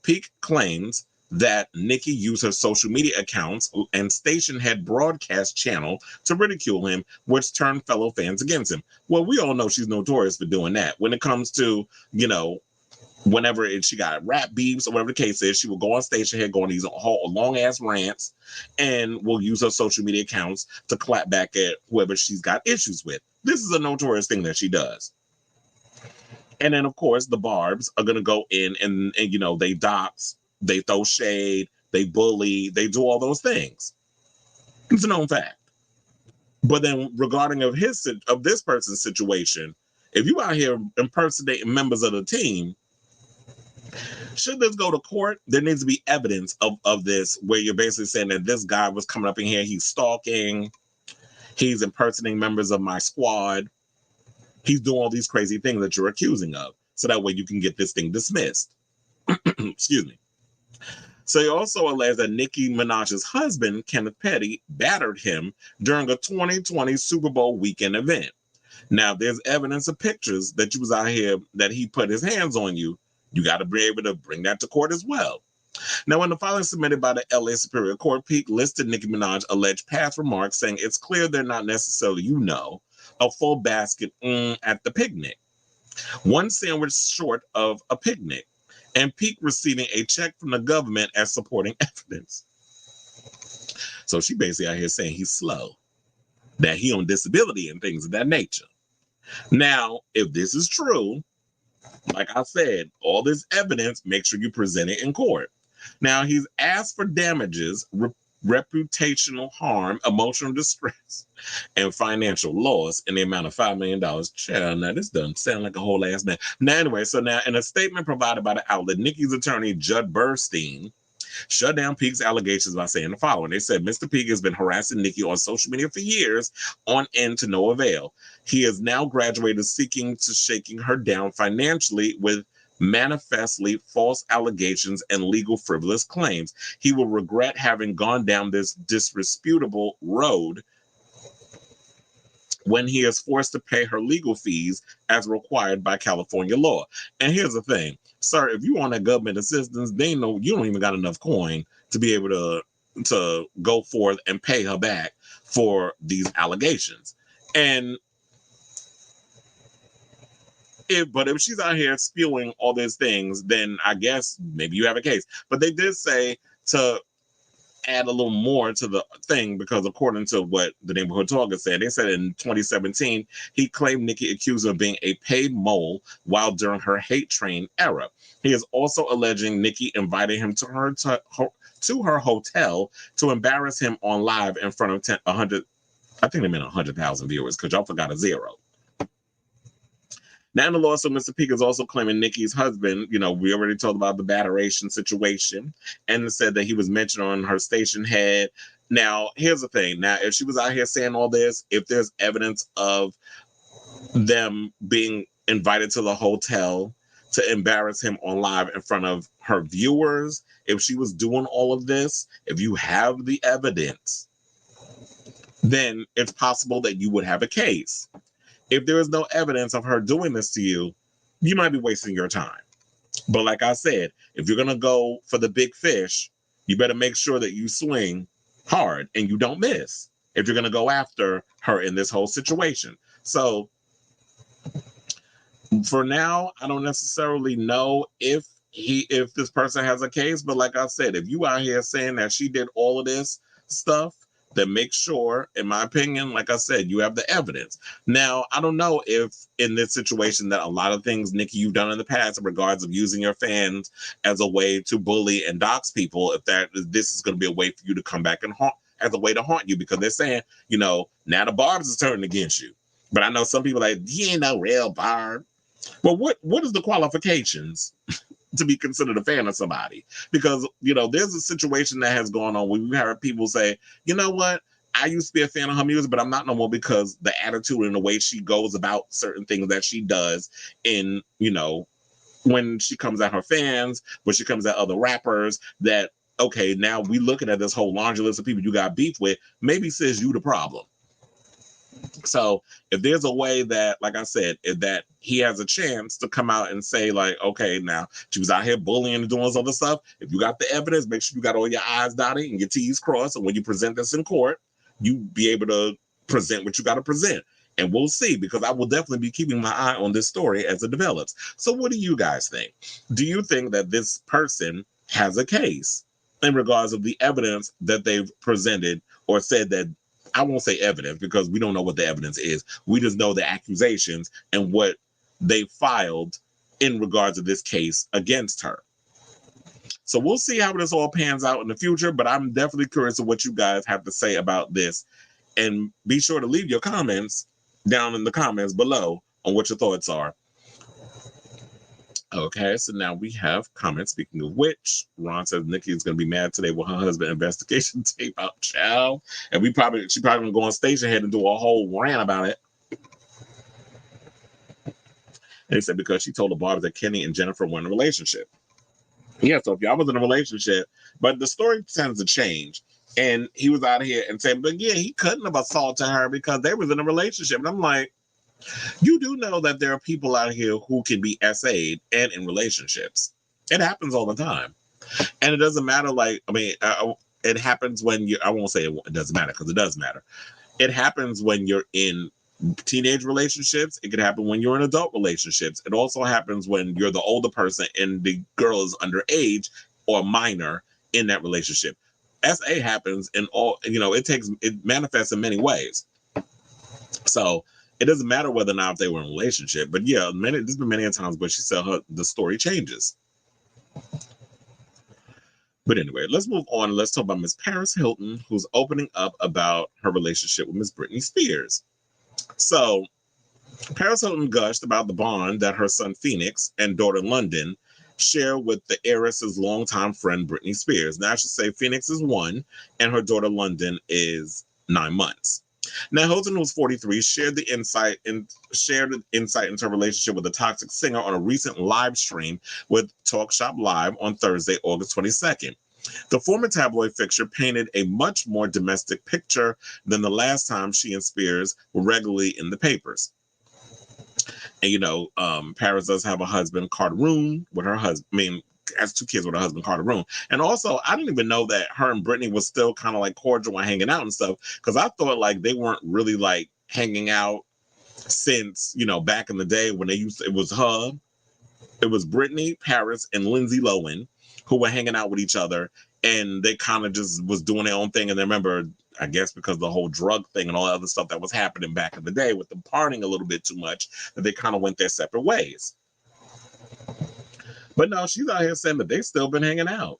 Peak claims that Nicki used her social media accounts and station head broadcast channel to ridicule him, which turned fellow fans against him. Well, we all know she's notorious for doing that. When it comes to, whenever she got rap beefs or whatever the case is, she will go on station head, go on these long ass rants, and will use her social media accounts to clap back at whoever she's got issues with. This is a notorious thing that she does. And then, of course, the barbs are going to go in and they dox, they throw shade, they bully, they do all those things. It's a known fact. But then regarding of this person's situation, if you out here impersonating members of the team, should this go to court? There needs to be evidence of this, where you're basically saying that this guy was coming up in here, he's stalking, he's impersonating members of my squad, he's doing all these crazy things that you're accusing of. So that way you can get this thing dismissed. Excuse me. So he also alleged that Nicki Minaj's husband, Kenneth Petty, battered him during a 2020 Super Bowl weekend event. Now, there's evidence of pictures that you was out here, that he put his hands on you. You got to be able to bring that to court as well. Now, in the filing submitted by the LA Superior Court, Peak listed Nicki Minaj alleged past remarks, saying it's clear they're not necessarily, a full basket at the picnic. One sandwich short of a picnic. And Peak receiving a check from the government as supporting evidence. So she basically out here saying he's slow. that he on disability and things of that nature. Now, if this is true, like I said, all this evidence, make sure you present it in court. Now, he's asked for damages, reputational harm, emotional distress, and financial loss in the amount of $5 million. Child, now this doesn't sound like a whole ass man. Now, anyway, so now in a statement provided by the outlet, Nicki's attorney, Judd Burstein, shut down Peake's allegations by saying the following. They said Mr. Peake has been harassing Nicki on social media for years on end to no avail. He has now graduated seeking to shaking her down financially with manifestly false allegations and legal frivolous claims. He will regret having gone down this disreputable road when he is forced to pay her legal fees as required by California law. And here's the thing, sir, if you want that government assistance, they know you don't even got enough coin to be able to go forth and pay her back for these allegations. And if she's out here spewing all these things, then I guess maybe you have a case. But they did say to add a little more to the thing, because according to what the Neighborhood Talker said, they said in 2017, he claimed Nicki accused him of being a paid mole while during her hate train era. He is also alleging Nicki invited him to her hotel to embarrass him on live in front of 100, I think they meant 100,000 viewers, because y'all forgot a zero. Now in the lawsuit, Mr. Peake is also claiming Nicki's husband, we already told about the batteration situation, and said that he was mentioned on her station head. Now, here's the thing. Now, if she was out here saying all this, if there's evidence of them being invited to the hotel to embarrass him on live in front of her viewers, if she was doing all of this, if you have the evidence, then it's possible that you would have a case. If there is no evidence of her doing this to you, you might be wasting your time. But like I said, if you're going to go for the big fish, you better make sure that you swing hard and you don't miss if you're going to go after her in this whole situation. So for now, I don't necessarily know if this person has a case. But like I said, if you out here saying that she did all of this stuff, then make sure, in my opinion, like I said, you have the evidence. Now, I don't know if in this situation that a lot of things, Nicki, you've done in the past in regards of using your fans as a way to bully and dox people, if this is going to be a way for you to come back and haunt, as a way to haunt you, because they're saying, now the Barbs is turning against you. But I know some people are like, you ain't no real Barb. Well, what is the qualifications to be considered a fan of somebody? Because there's a situation that has gone on where we've heard people say, you know what, I used to be a fan of her music, but I'm not no more, because the attitude and the way she goes about certain things that she does in when she comes at her fans, when she comes at other rappers, that okay, now we looking at this whole laundry list of people you got beef with, maybe says you the problem. So if there's a way that, like I said, that he has a chance to come out and say, like, okay, now she was out here bullying and doing this other stuff. If you got the evidence, make sure you got all your I's dotted and your T's crossed. And when you present this in court, you be able to present what you got to present. And we'll see, because I will definitely be keeping my eye on this story as it develops. So what do you guys think? Do you think that this person has a case in regards of the evidence that they've presented, or said that, I won't say evidence because we don't know what the evidence is. We just know the accusations and what they filed in regards to this case against her. So we'll see how this all pans out in the future, but I'm definitely curious of what you guys have to say about this. And be sure to leave your comments down in the comments below on what your thoughts are. Okay, so now we have comments. Speaking of which, Ron says Nicki is going to be mad today with her husband investigation tape out, child. And she probably going to go on station head and do a whole rant about it. And he said because she told the Barbs that Kenny and Jennifer were in a relationship. Yeah, so if y'all was in a relationship, but the story tends to change. And he was out here and saying, but yeah, he couldn't have assaulted her because they was in a relationship. And I'm like, you do know that there are people out here who can be SA'd and in relationships. It happens all the time. And it doesn't matter, it happens when I won't say it doesn't matter, because it does matter. It happens when you're in teenage relationships. It could happen when you're in adult relationships. It also happens when you're the older person and the girl is underage or minor in that relationship. SA happens in all, it manifests in many ways. So it doesn't matter whether or not they were in a relationship. But yeah, there's been many times where she said the story changes. But anyway, let's move on. Let's talk about Miss Paris Hilton, who's opening up about her relationship with Miss Britney Spears. So Paris Hilton gushed about the bond that her son Phoenix and daughter London share with the heiress's longtime friend Britney Spears. Now I should say Phoenix is 1 and her daughter London is 9 months. Now Hilton, who's 43, shared the insight into her relationship with the Toxic singer on a recent live stream with Talk Shop Live on Thursday, August 22nd. The former tabloid fixture painted a much more domestic picture than the last time she and Spears were regularly in the papers. And Paris does have a husband, Roan, with her husband. I mean, has 2 kids with her husband, Roan. And also, I didn't even know that her and Britney was still kind of like cordial and hanging out and stuff, because I thought like they weren't really like hanging out since back in the day when it was Britney, Paris, and Lindsay Lohan who were hanging out with each other, and they kind of just was doing their own thing. And I remember, I guess because the whole drug thing and all that other stuff that was happening back in the day with them partying a little bit too much, that they kind of went their separate ways. But no, she's out here saying that they've still been hanging out.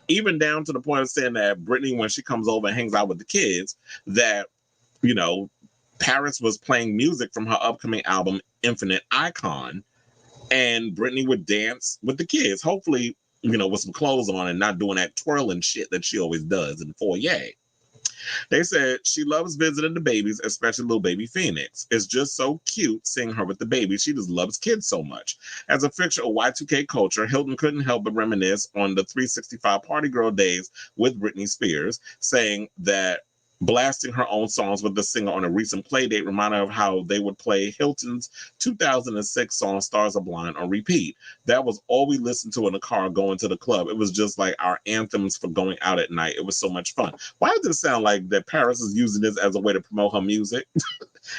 Even down to the point of saying that Britney, when she comes over and hangs out with the kids, that, Paris was playing music from her upcoming album, Infinite Icon, and Britney would dance with the kids, hopefully, with some clothes on and not doing that twirling shit that she always does in the foyer. They said she loves visiting the babies, especially little baby Phoenix. It's just so cute seeing her with the baby. She just loves kids so much. As a fixture of Y2K culture, Hilton couldn't help but reminisce on the 365 Party Girl days with Britney Spears, saying that blasting her own songs with the singer on a recent playdate reminded her of how they would play Hilton's 2006 song Stars Are Blind on repeat. That was all we listened to in the car going to the club. It was just like our anthems for going out at night. It was so much fun. Why does it sound like that Paris is using this as a way to promote her music?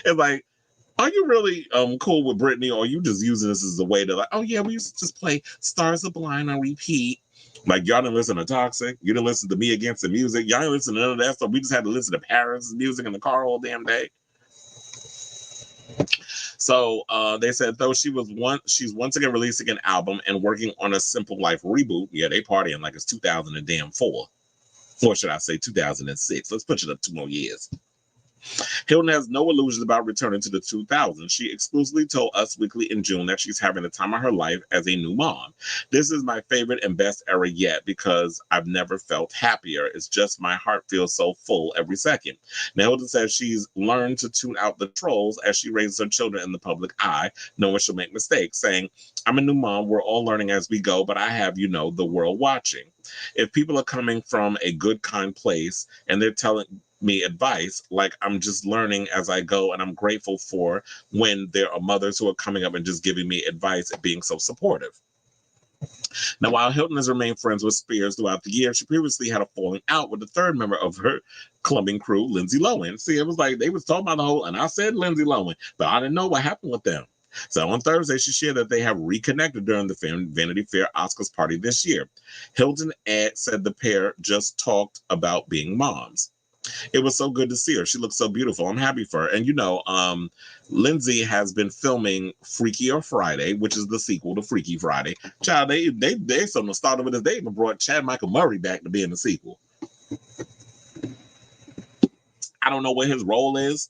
It's like, are you really cool with Britney, or are you just using this as a way to like, oh yeah, we used to just play Stars Are Blind on repeat? Like, y'all didn't listen to Toxic. You didn't listen to Me Against the Music. Y'all didn't listen to none of that stuff. We just had to listen to Paris' music in the car all damn day. So they said, though she's once again releasing an album and working on a Simple Life reboot. Yeah, they partying like it's 2004. Or should I say 2006? Let's push it up 2 more years. Hilton has no illusions about returning to the 2000s. She exclusively told Us Weekly in June that she's having the time of her life as a new mom. This is my favorite and best era yet because I've never felt happier. It's just my heart feels so full every second. Now, Hilton says she's learned to tune out the trolls as she raises her children in the public eye, knowing she'll make mistakes, saying, I'm a new mom. We're all learning as we go, but I have, the world watching. If people are coming from a good, kind place and they're telling me advice, like I'm just learning as I go, and I'm grateful for when there are mothers who are coming up and just giving me advice and being so supportive. Now, while Hilton has remained friends with Spears throughout the year, she previously had a falling out with the third member of her clubbing crew, Lindsay Lohan. See, it was like they was talking about the whole, and I said Lindsay Lohan, but I didn't know what happened with them. So on Thursday, she shared that they have reconnected during the Vanity Fair Oscars party this year. Hilton said the pair just talked about being moms. It was so good to see her. She looks so beautiful. I'm happy for her. And Lindsay has been filming Freakier Friday, which is the sequel to Freaky Friday. Child, they something started with this. They even brought Chad Michael Murray back to be in the sequel. I don't know what his role is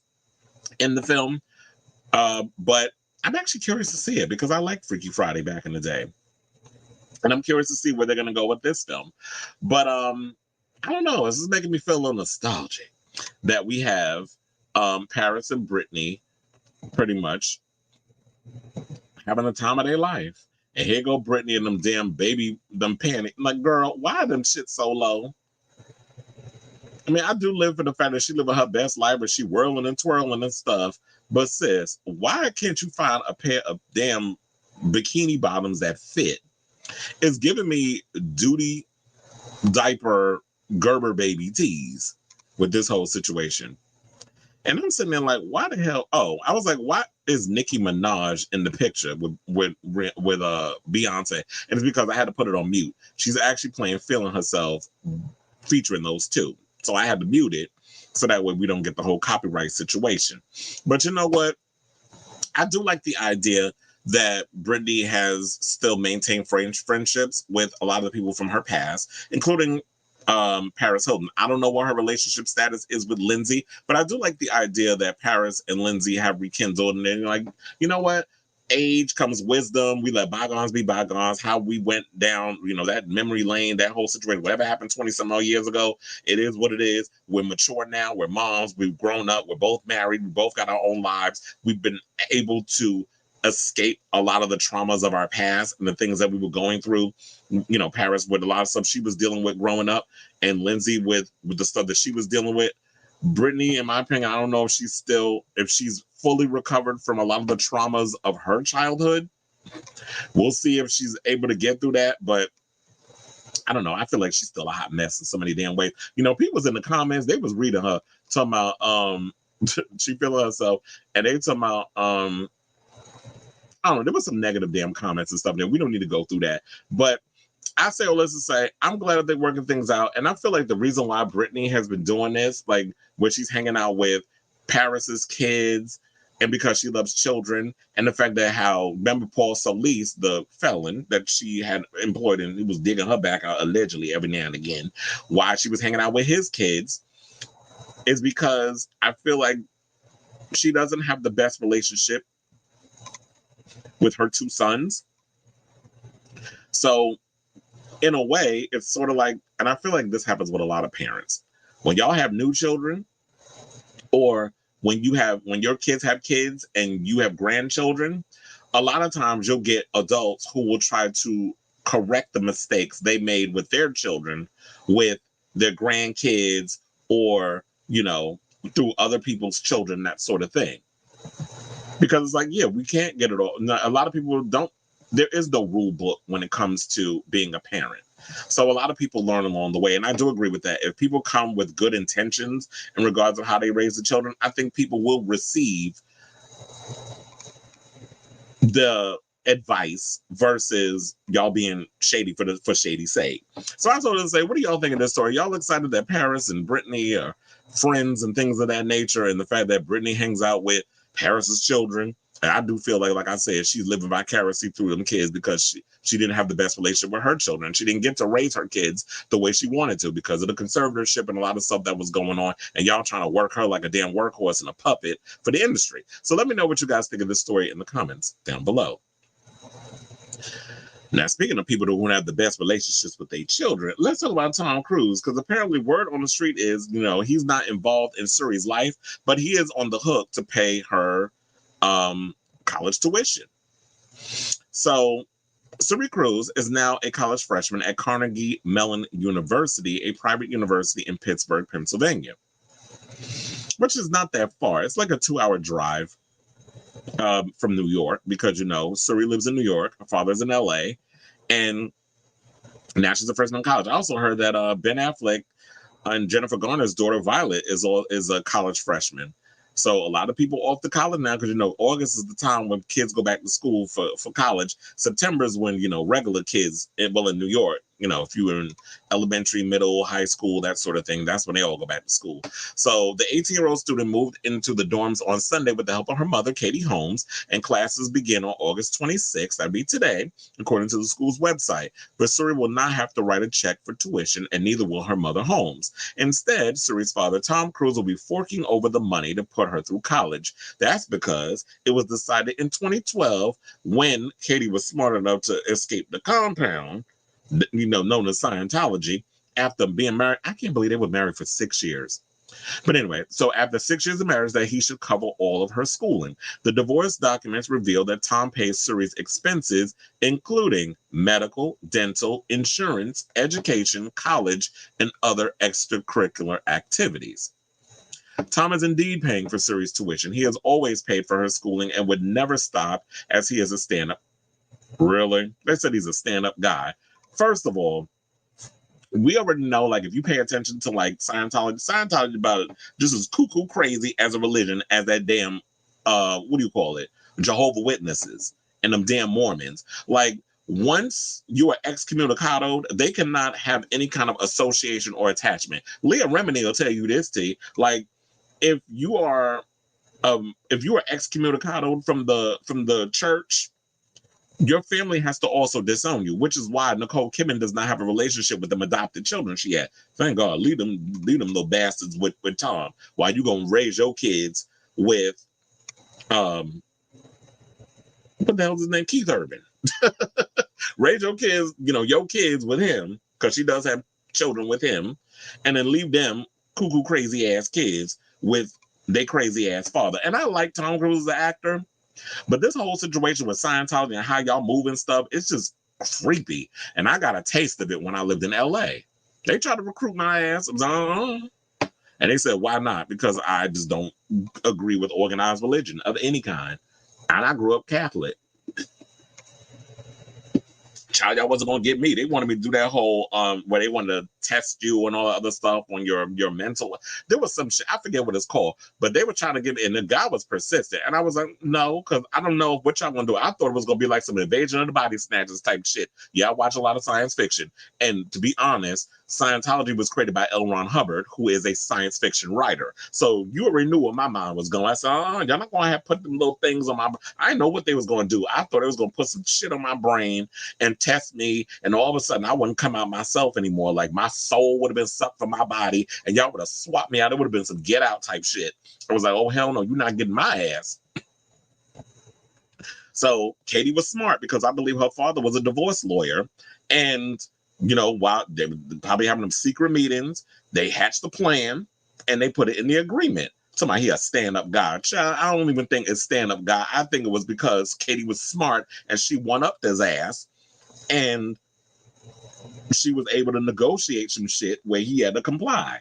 in the film, but I'm actually curious to see it because I liked Freaky Friday back in the day. And I'm curious to see where they're going to go with this film. But I don't know. This is making me feel a little nostalgic that we have Paris and Britney pretty much having the time of their life. And here go Britney and them damn baby, them panic. Like, girl, why are them shit so low? I mean, I do live for the fact that she living her best life, but she whirling and twirling and stuff. But sis, why can't you find a pair of damn bikini bottoms that fit? It's giving me duty diaper Gerber baby tees with this whole situation. And I'm sitting there like, why the hell? Oh, I was like, why is Nicki Minaj in the picture with Beyonce? And it's because I had to put it on mute. She's actually playing Feeling Herself featuring those two. So I had to mute it. So that way we don't get the whole copyright situation. But you know what? I do like the idea that Britney has still maintained friendships with a lot of the people from her past, including Paris Hilton. I don't know what her relationship status is with Lindsay, but I do like the idea that Paris and Lindsay have rekindled, and then like, you know what? Age comes wisdom. We let bygones be bygones. How we went down, that memory lane, that whole situation, whatever happened 20 some odd years ago, it is what it is. We're mature now. We're moms. We've grown up. We're both married. We both got our own lives. We've been able to escape a lot of the traumas of our past and the things that we were going through. Paris with a lot of stuff she was dealing with growing up, and Lindsay with the stuff that she was dealing with. Britney, in my opinion, I don't know if she's fully recovered from a lot of the traumas of her childhood. We'll see if she's able to get through that, but I don't know. I feel like she's still a hot mess in so many damn ways. People was in the comments, they was reading her, talking about she feeling herself, and they talking about I don't know, there was some negative damn comments and stuff there. We don't need to go through that. But I say all this to say, I'm glad that they're working things out. And I feel like the reason why Britney has been doing this, like where she's hanging out with Paris's kids, and because she loves children, and the fact that remember Paul Solis, the felon that she had employed, and he was digging her back out allegedly every now and again, why she was hanging out with his kids is because I feel like she doesn't have the best relationship with her two sons. So in a way, it's sort of like, and I feel like this happens with a lot of parents. When y'all have new children, or when your kids have kids and you have grandchildren, a lot of times you'll get adults who will try to correct the mistakes they made with their children, with their grandkids, or, through other people's children, that sort of thing. Because it's like, yeah, we can't get it all. A lot of people there is no rule book when it comes to being a parent. So a lot of people learn along the way. And I do agree with that. If people come with good intentions in regards to how they raise the children, I think people will receive the advice versus y'all being shady for shady's sake. So I was going to say, what do y'all think of this story? Y'all excited that Paris and Britney are friends and things of that nature, and the fact that Britney hangs out with Paris's children? And I do feel like I said, she's living vicariously through them kids because she didn't have the best relationship with her children. She didn't get to raise her kids the way she wanted to because of the conservatorship and a lot of stuff that was going on. And y'all trying to work her like a damn workhorse and a puppet for the industry. So let me know what you guys think of this story in the comments down below. Now, speaking of people who won't have the best relationships with their children, let's talk about Tom Cruise, because apparently word on the street is, he's not involved in Suri's life, but he is on the hook to pay her college tuition. So Suri Cruise is now a college freshman at Carnegie Mellon University, a private university in Pittsburgh, Pennsylvania, which is not that far. It's like a 2-hour drive from New York, because Suri lives in New York, her father's in LA, and now she's a freshman in college. I also heard that Ben Affleck and Jennifer Garner's daughter Violet is a college freshman. So a lot of people off to college now, because August is the time when kids go back to school for college. September is when regular kids, in New York, if you were in elementary, middle, high school, that sort of thing, that's when they all go back to school. So the 18-year-old student moved into the dorms on Sunday with the help of her mother, Katie Holmes, and classes begin on August 26th, that'd be today, according to the school's website. But Suri will not have to write a check for tuition, and neither will her mother, Holmes. Instead, Suri's father, Tom Cruise, will be forking over the money to put her through college. That's because it was decided in 2012, when Katie was smart enough to escape the compound, known as Scientology, after being married. I can't believe they were married for 6 years. But anyway, so after 6 years of marriage, that he should cover all of her schooling. The divorce documents reveal that Tom pays Suri's expenses, including medical, dental, insurance, education, college, and other extracurricular activities. Tom is indeed paying for Suri's tuition. He has always paid for her schooling and would never stop, as he is a stand-up. Really? They said he's a stand-up guy. First of all, we already know, if you pay attention to Scientology about it just as cuckoo crazy as a religion as that damn Jehovah's Witnesses and them damn Mormons. once you are excommunicated, they cannot have any kind of association or attachment. Leah Remini will tell you this, T. Like, if you are excommunicated from the church, your family has to also disown you, which is why Nicole Kidman does not have a relationship with them adopted children she had. Thank God, leave them little bastards with Tom. While you gonna raise your kids with what the hell is his name? Keith Urban. Raise your kids, your kids with him, because she does have children with him, and then leave them cuckoo crazy ass kids with their crazy ass father. And I like Tom Cruise as an actor, but this whole situation with Scientology and how y'all move and stuff, it's just creepy. And I got a taste of it when I lived in LA. They tried to recruit my ass. I was like, and they said, why not? Because I just don't agree with organized religion of any kind. And I grew up Catholic. Child, y'all wasn't gonna get me. They wanted me to do that whole where they wanted to test you and all that other stuff on your mental. There was some shit, I forget what it's called, but they were trying to get me, and the guy was persistent. And I was like, no, because I don't know what y'all gonna do. I thought it was gonna be like some Invasion of the Body Snatchers type shit. Yeah, I watch a lot of science fiction. And to be honest, Scientology was created by L. Ron Hubbard, who is a science fiction writer. So you already knew where my mind was going. I said, y'all not gonna have put them little things on my. I didn't know what they was gonna do. I thought they was gonna put some shit on my brain and test me, and all of a sudden I wouldn't come out myself anymore. Like my soul would have been sucked from my body, and y'all would have swapped me out. It would have been some get out type shit. I was like, oh hell no, you're not getting my ass. So Katie was smart because I believe her father was a divorce lawyer, and while they were probably having them secret meetings, they hatched the plan and they put it in the agreement. Somebody here, stand-up guy. Child, I don't even think it's stand-up guy. I think it was because Katie was smart and she one-upped his ass, and she was able to negotiate some shit where he had to comply.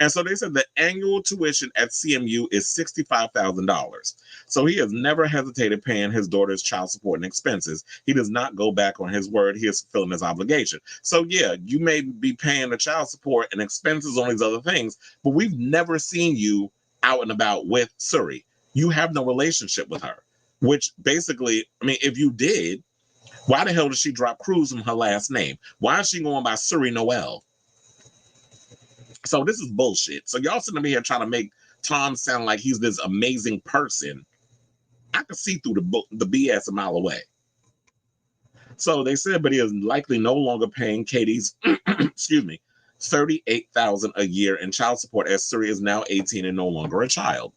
And so they said the annual tuition at CMU is $65,000. So he has never hesitated paying his daughter's child support and expenses. He does not go back on his word. He is fulfilling his obligation. So yeah, you may be paying the child support and expenses on these other things, but we've never seen you out and about with Suri. You have no relationship with her, which basically, I mean, if you did, why the hell did she drop Cruz from her last name? Why is she going by Suri Noel? So this is bullshit. So y'all sitting here trying to make Tom sound like he's this amazing person. I can see through the BS a mile away. So they said, but he is likely no longer paying Katie's, excuse me, $38,000 a year in child support, as Suri is now 18 and no longer a child.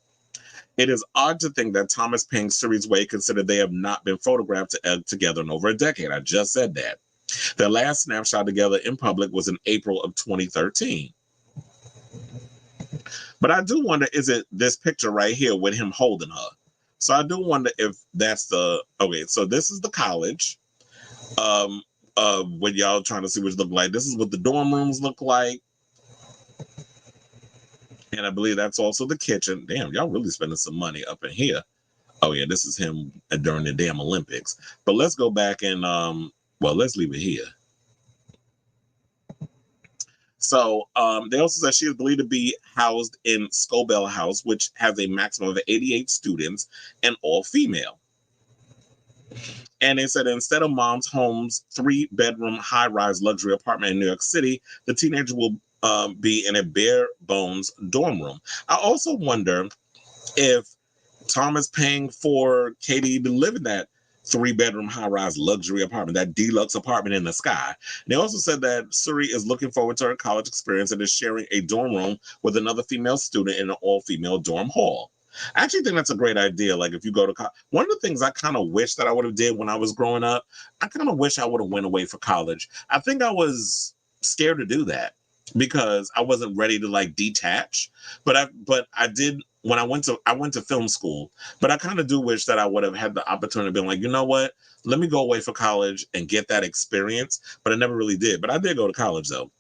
It is odd to think that Tom is paying Suri's way, considering they have not been photographed together in over a decade. I just said that. Their last snapshot together in public was in April of 2013. But I do wonder, is it this picture right here with him holding her? So I do wonder if that's okay, so this is the college. When y'all trying to see what it look like. This is what the dorm rooms look like. And I believe that's also the kitchen. Damn, y'all really spending some money up in here. Oh yeah, this is him during the damn Olympics. But let's go back and let's leave it here. So they also said she is believed to be housed in Scobell House, which has a maximum of 88 students and all female. And they said instead of Mom's home's 3-bedroom high-rise luxury apartment in New York City, the teenager will be in a bare bones dorm room. I also wonder if Tom is paying for Katie to live in that 3-bedroom high-rise luxury apartment, that deluxe apartment in the sky. They also said that Suri is looking forward to her college experience and is sharing a dorm room with another female student in an all-female dorm hall. I actually think that's a great idea. Like if you go to college, one of the things I kind of wish that I would have did when I was growing up, I kind of wish I would have went away for college. I think I was scared to do that because I wasn't ready to like detach. But I did. When I went to film school, but I kind of do wish that I would have had the opportunity to be like, you know what, let me go away for college and get that experience. But I never really did. But I did go to college though.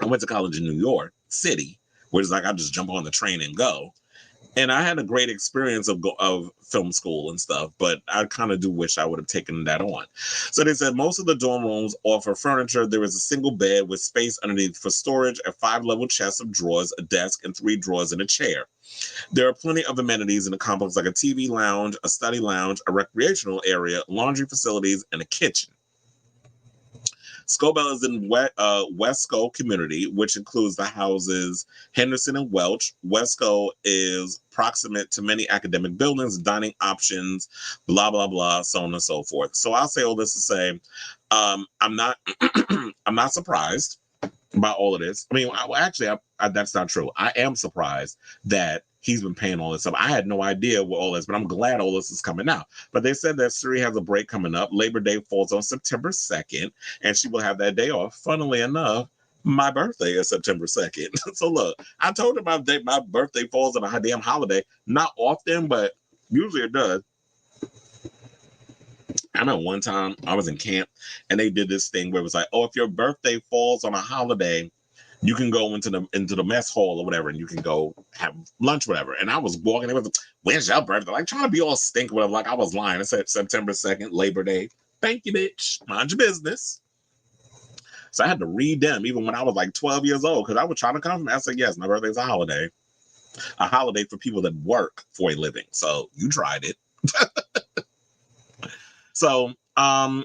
I went to college in New York City, where it's like I just jump on the train and go. And I had a great experience of film school and stuff, but I kind of do wish I would have taken that on. So they said most of the dorm rooms offer furniture. There is a single bed with space underneath for storage, a 5-level chest of drawers, a desk, and 3 drawers and a chair. There are plenty of amenities in the complex like a TV lounge, a study lounge, a recreational area, laundry facilities, and a kitchen. Scobell is in Wesco community, which includes the houses Henderson and Welch. Wesco is proximate to many academic buildings, dining options, blah, blah, blah, so on and so forth. So I'll say all this to say, I'm not I'm not surprised about all of this. I mean, that's not true. I am surprised that he's been paying all this stuff. I had no idea what all this, but I'm glad all this is coming out. But they said that Suri has a break coming up. Labor Day falls on September 2nd, and she will have that day off. Funnily enough, my birthday is September 2nd. So look, I told her my birthday falls on a damn holiday. Not often, but usually it does. I remember one time I was in camp and they did this thing where it was like, oh, if your birthday falls on a holiday, you can go into the mess hall or whatever, and you can go have lunch, whatever. And I was walking, it was like, when's your birthday? Like trying to be all stink, whatever. Like I was lying. I said September 2nd, Labor Day. Thank you, bitch. Mind your business. So I had to read them even when I was like 12 years old because I was trying to come. I said, yes, my birthday's a holiday for people that work for a living. So you tried it. So I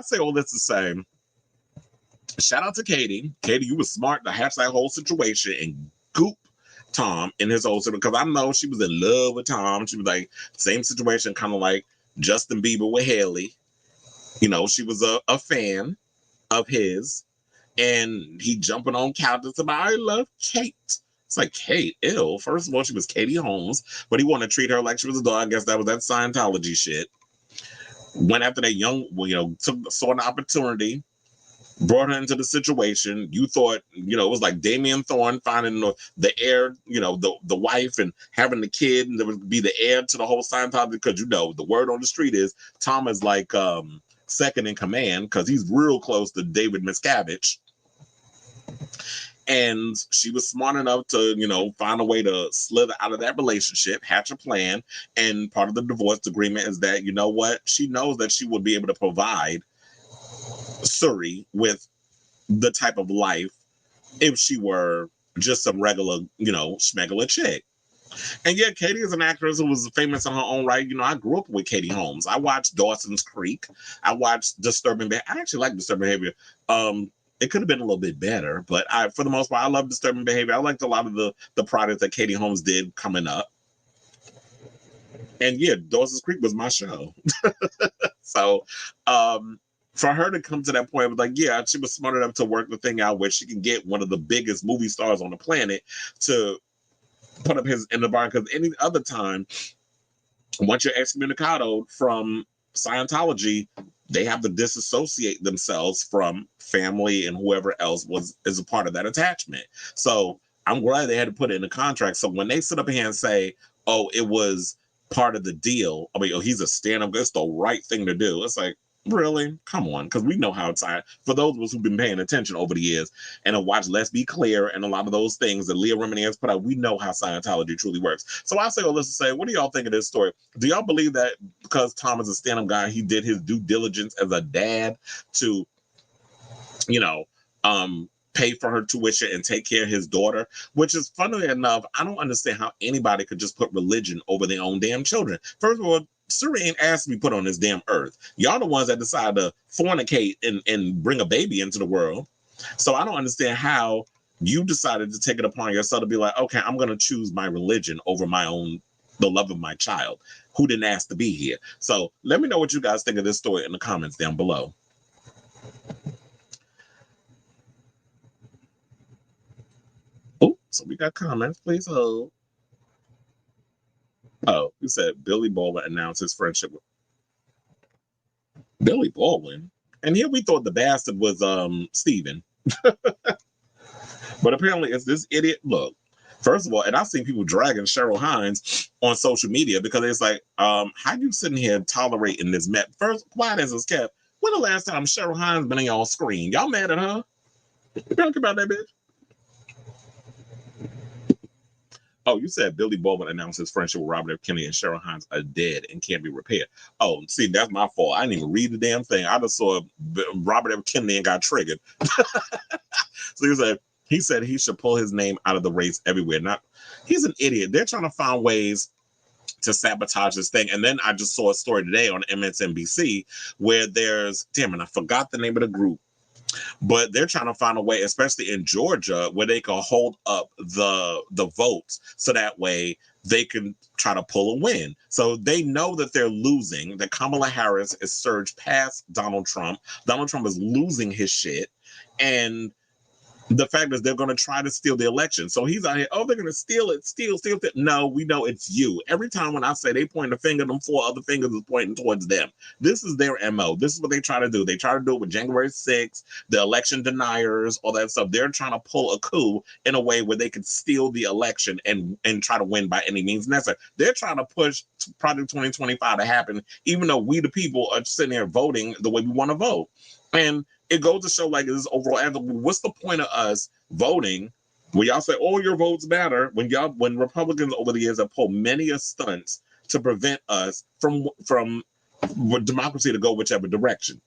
say all this to say, shout out to Katie. Katie, you were smart to hatch that whole situation and goop Tom in his whole situation because I know she was in love with Tom. She was like same situation, kind of like Justin Bieber with Haley. You know, she was a fan of his, and he jumping on couches about I love Kate. It's like, Kate, ew. First of all, she was Katie Holmes, but he wanted to treat her like she was a dog. I guess that was that Scientology shit. Went after that young, saw an opportunity, brought her into the situation. You thought, it was like Damien Thorne finding the heir, the wife and having the kid, and there would be the heir to the whole Scientology because, the word on the street is Tom is like second in command because he's real close to David Miscavige. And she was smart enough to, find a way to slither out of that relationship, hatch a plan. And part of the divorce agreement is that, you know what? She knows that she will be able to provide Suri with the type of life if she were just some regular, schmegular chick. And yeah, Katie is an actress who was famous in her own right. I grew up with Katie Holmes. I watched Dawson's Creek. I watched Disturbing Behavior. I actually like Disturbing Behavior. It could have been a little bit better, but for the most part, I love Disturbing Behavior. I liked a lot of the products that Katie Holmes did coming up. And yeah, Dawson's Creek was my show. So for her to come to that point, it was like, yeah, she was smart enough to work the thing out where she can get one of the biggest movie stars on the planet to put up his in the bar. Because any other time, once you're excommunicado from Scientology, they have to disassociate themselves from family and whoever else is a part of that attachment. So I'm glad they had to put it in the contract. So when they sit up here and say, oh, it was part of the deal, he's a stand-up, it's the right thing to do. It's like, really? Come on. Because we know how it's for those of us who've been paying attention over the years and have watched Let's Be Clear and a lot of those things that Leah Remini has put out, we know how Scientology truly works. So I say all this to say, what do y'all think of this story? Do y'all believe that because Tom is a stand-up guy, he did his due diligence as a dad to, pay for her tuition and take care of his daughter? Which is, funnily enough, I don't understand how anybody could just put religion over their own damn children. First of all, Suri ain't asked to be put on this damn earth. Y'all the ones that decide to fornicate and bring a baby into the world. So I don't understand how you decided to take it upon yourself to be like, okay, I'm going to choose my religion over the love of my child who didn't ask to be here. So let me know what you guys think of this story in the comments down below. Oh, so we got comments. Please hold. Oh, you said Billy Baldwin announced his friendship with Billy Baldwin. And here we thought the bastard was Steven. But apparently it's this idiot. Look, first of all, and I've seen people dragging Cheryl Hines on social media because it's like, how you sitting here tolerating this mess? First, quiet as it's kept. When the last time Cheryl Hines been on y'all screen? Y'all mad at her? You don't care about that bitch? Oh, you said Billy Baldwin announced his friendship with Robert F. Kennedy and Cheryl Hines are dead and can't be repaired. Oh, see, that's my fault. I didn't even read the damn thing. I just saw Robert F. Kennedy and got triggered. So he said he should pull his name out of the race everywhere. Not, he's an idiot. They're trying to find ways to sabotage this thing. And then I just saw a story today on MSNBC where there's, damn it, I forgot the name of the group, but they're trying to find a way, especially in Georgia, where they can hold up the votes so that way they can try to pull a win. So they know that they're losing, that Kamala Harris is surged past Donald Trump. Donald Trump is losing his shit. And the fact is they're going to try to steal the election. So he's out here, oh, they're going to steal it. No, we know it's you. Every time when I say they point a finger, them 4 other fingers is pointing towards them. This is their MO. This is what they try to do. They try to do it with January 6th, the election deniers, all that stuff. They're trying to pull a coup in a way where they could steal the election and try to win by any means necessary. They're trying to push Project 2025 to happen, even though we, the people, are sitting there voting the way we want to vote. And it goes to show, like, this overall anthem. What's the point of us voting when y'all say, "Oh, your votes matter"? When Republicans over the years have pulled many stunts to prevent us from democracy to go whichever direction.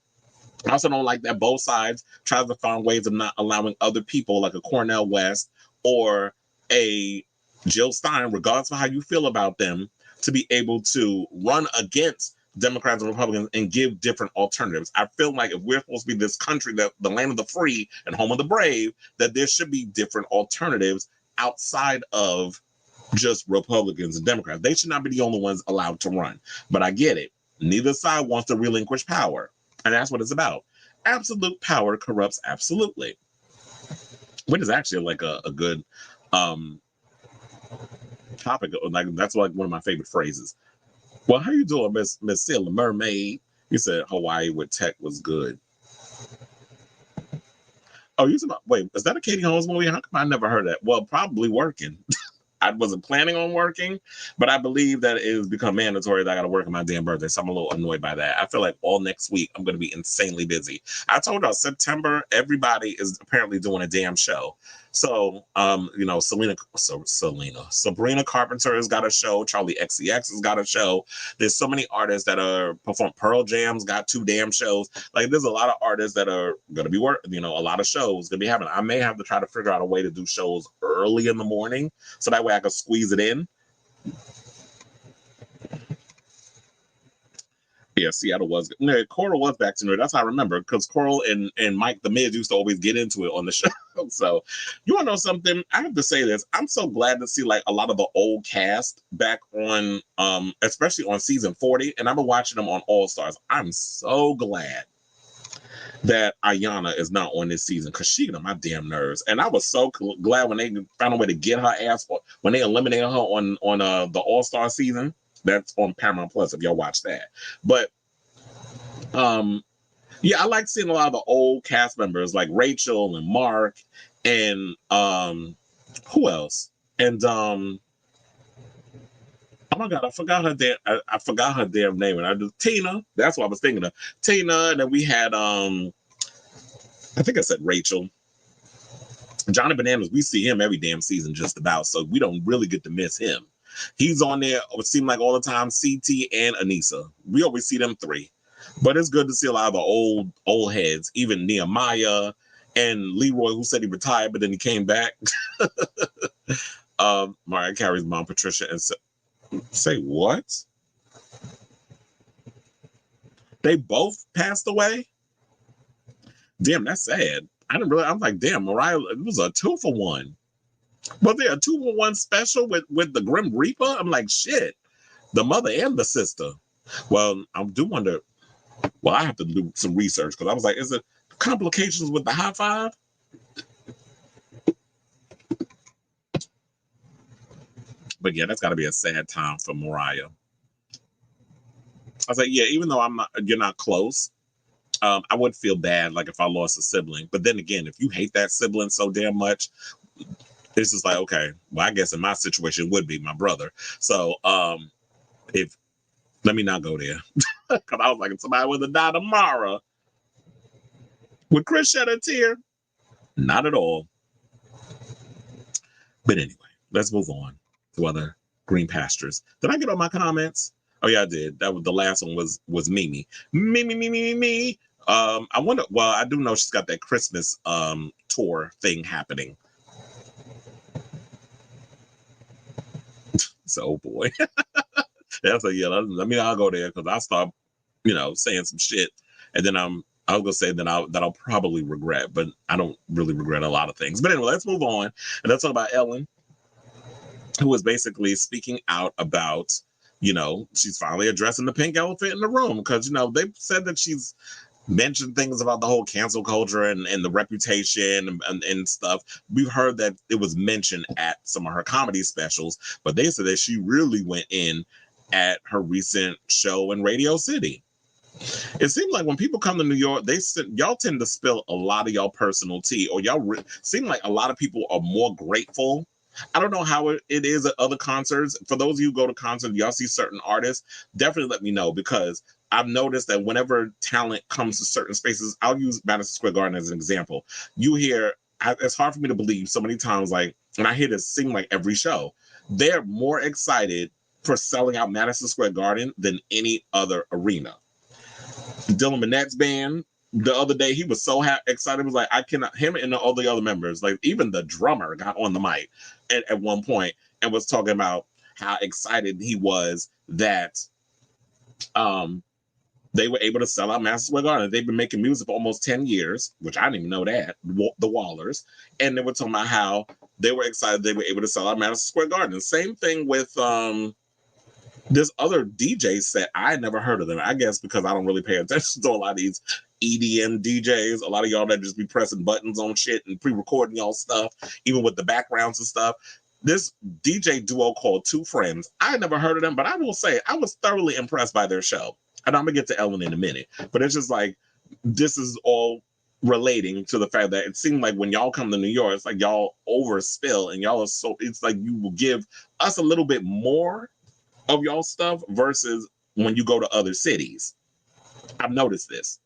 I also don't like that both sides try to find ways of not allowing other people, like a Cornel West or a Jill Stein, regardless of how you feel about them, to be able to run against Democrats and Republicans and give different alternatives. I feel like if we're supposed to be this country, that the land of the free and home of the brave, that there should be different alternatives outside of just Republicans and Democrats. They should not be the only ones allowed to run. But I get it. Neither side wants to relinquish power. And that's what it's about. Absolute power corrupts absolutely. Which is actually like a good topic. Like, that's like one of my favorite phrases. Well, how you doing, Miss Sailor Mermaid? He said Hawaii with tech was good. Oh, wait, is that a Katie Holmes movie? How come I never heard that? Well, probably working. I wasn't planning on working, but I believe that it has become mandatory that I got to work on my damn birthday. So I'm a little annoyed by that. I feel like all next week I'm going to be insanely busy. I told y'all September, everybody is apparently doing a damn show. So, Sabrina Carpenter has got a show. Charlie XCX has got a show. There's so many artists that are performing. Pearl Jam's got 2 damn shows. Like, there's a lot of artists that are going to be working, a lot of shows going to be happening. I may have to try to figure out a way to do shows early in the morning so that way I could squeeze it in. Yeah, Seattle was. No, Coral was back to New York. That's how I remember, because Coral and Mike the Miz used to always get into it on the show. So, you want to know something? I have to say this. I'm so glad to see like a lot of the old cast back on, especially on season 40. And I've been watching them on All Stars. I'm so glad that Ayanna is not on this season, because she got on my damn nerves. And I was so glad when they found a way to get her ass when they eliminated her on the All Star season. That's on Paramount Plus if y'all watch that. But yeah, I like seeing a lot of the old cast members like Rachel and Mark and who else? And oh my god, I forgot her damn name. And I just Tina. That's what I was thinking of. Tina. And then we had I think I said Rachel. Johnny Bananas, we see him every damn season just about, so we don't really get to miss him. He's on there, it seems like all the time, CT and Anissa. We always see them 3. But it's good to see a lot of the old heads, even Nehemiah and Leroy, who said he retired, but then he came back. Mariah Carey's mom, Patricia, and say what? They both passed away? Damn, that's sad. I'm like, damn, Mariah, it was a 2-for-1. Was there a 2-for-1 special with the Grim Reaper? I'm like, shit, the mother and the sister. Well, I do wonder. Well, I have to do some research, because I was like, is it complications with the high five? But yeah, that's got to be a sad time for Mariah. I was like, yeah, even though you're not close, I would feel bad, like if I lost a sibling. But then again, if you hate that sibling so damn much, it's just like, okay, well, I guess in my situation it would be my brother. So let me not go there. Because I was like, if somebody would have died tomorrow, would Chris shed a tear? Not at all. But anyway, let's move on. to other green pastures. Did I get all my comments? Oh yeah, I did. That was the last one was Mimi. Me. I wonder. Well, I do know she's got that Christmas tour thing happening. So boy, that's a yeah. I mean, I'll go there because I'll start, saying some shit, and then I'll go say that I'll probably regret, but I don't really regret a lot of things. But anyway, let's move on and let's talk about Ellen, who was basically speaking out about, she's finally addressing the pink elephant in the room because, they said that she's mentioned things about the whole cancel culture and the reputation and stuff. We've heard that it was mentioned at some of her comedy specials, but they said that she really went in at her recent show in Radio City. It seems like when people come to New York, y'all tend to spill a lot of y'all personal tea, or seem like a lot of people are more grateful. I don't know how it is at other concerts. For those of you who go to concerts, y'all see certain artists, definitely let me know, because I've noticed that whenever talent comes to certain spaces, I'll use Madison Square Garden as an example. You hear, it's hard for me to believe so many times, like, and I hear this seem like every show, they're more excited for selling out Madison Square Garden than any other arena. Dylan Minette's band, the other day, he was so excited. He was like, I cannot, him and all the other members, like even the drummer got on the mic at one point and was talking about how excited he was that they were able to sell out Madison Square Garden. They've been making music for almost 10 years, which I didn't even know that, the Wallers. And they were talking about how they were excited they were able to sell out Madison Square Garden. Same thing with this other DJ set. I had never heard of them. I guess because I don't really pay attention to a lot of these EDM DJs. A lot of y'all that just be pressing buttons on shit and pre-recording y'all stuff, even with the backgrounds and stuff. This DJ duo called Two Friends, I had never heard of them, but I will say I was thoroughly impressed by their show. And I'm gonna get to Ellen in a minute, but it's just like, this is all relating to the fact that it seemed like when y'all come to New York, it's like y'all overspill and y'all are so, it's like you will give us a little bit more of y'all stuff versus when you go to other cities. I've noticed this.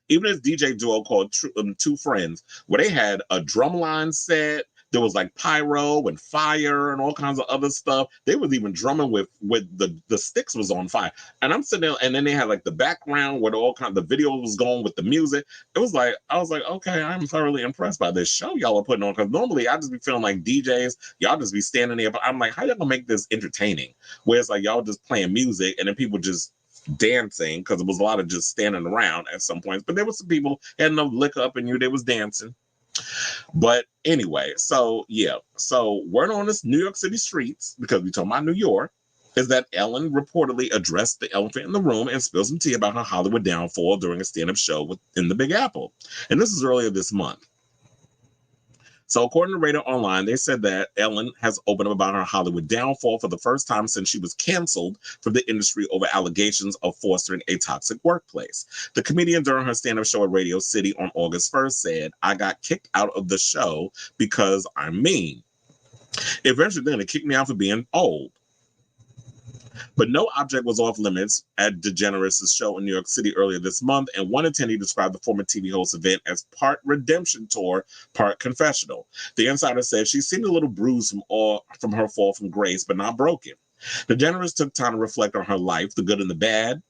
Even this DJ duo called Two Friends, where they had a drumline set, there was like pyro and fire and all kinds of other stuff. They was even drumming with the sticks was on fire. And I'm sitting there, and then they had like the background where all kinds of the video was going with the music. It was like, I was like, okay, I'm thoroughly impressed by this show y'all are putting on. Because normally I just be feeling like DJs, y'all just be standing there. But I'm like, how y'all gonna make this entertaining? Where it's like y'all just playing music and then people just dancing, because it was a lot of just standing around at some points. But there was some people had enough liquor up in you, they was dancing. But anyway, so yeah, so word on this New York City streets, because we talking about New York, is that Ellen reportedly addressed the elephant in the room and spilled some tea about her Hollywood downfall during a stand-up show in the Big Apple. And this is earlier this month. So according to Radar Online, they said that Ellen has opened up about her Hollywood downfall for the first time since she was canceled from the industry over allegations of fostering a toxic workplace. The comedian during her stand-up show at Radio City on August 1st said, I got kicked out of the show because I'm mean. Eventually, they're going to kick me out for being old. But no object was off limits at DeGeneres' show in New York City earlier this month, and one attendee described the former TV host event as part redemption tour, part confessional. The insider said she seemed a little bruised from her fall from grace, but not broken. DeGeneres took time to reflect on her life, the good and the bad.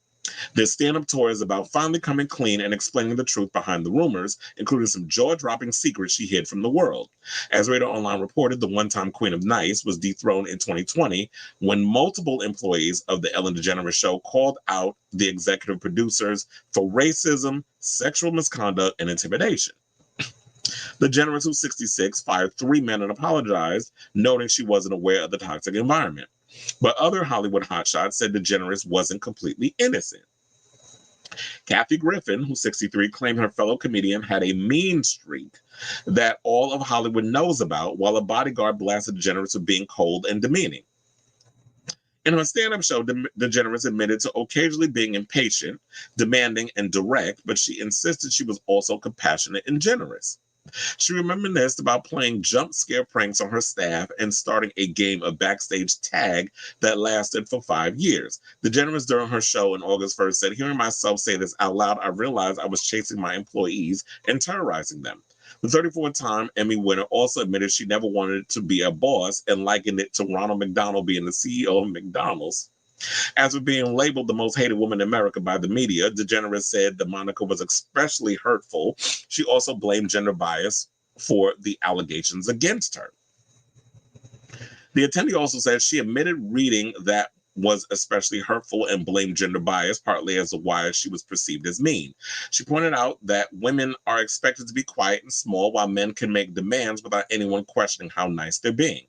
This stand-up tour is about finally coming clean and explaining the truth behind the rumors, including some jaw-dropping secrets she hid from the world. As Radar Online reported, the one-time Queen of Nice was dethroned in 2020 when multiple employees of the Ellen DeGeneres show called out the executive producers for racism, sexual misconduct, and intimidation. DeGeneres, who's 66, fired 3 men and apologized, noting she wasn't aware of the toxic environment. But other Hollywood hotshots said DeGeneres wasn't completely innocent. Kathy Griffin, who's 63, claimed her fellow comedian had a mean streak that all of Hollywood knows about, while a bodyguard blasted DeGeneres for being cold and demeaning. In her stand-up show, DeGeneres admitted to occasionally being impatient, demanding, and direct, but she insisted she was also compassionate and generous. She reminisced about playing jump scare pranks on her staff and starting a game of backstage tag that lasted for 5 years. DeGeneres, during her show on August 1st, said, hearing myself say this out loud, I realized I was chasing my employees and terrorizing them. The 34-time Emmy winner also admitted she never wanted to be a boss and likened it to Ronald McDonald being the CEO of McDonald's. As for being labeled the most hated woman in America by the media, DeGeneres said the moniker was especially hurtful. She also blamed gender bias for the allegations against her. The attendee also said she admitted reading that was especially hurtful and blamed gender bias, partly as to why she was perceived as mean. She pointed out that women are expected to be quiet and small while men can make demands without anyone questioning how nice they're being.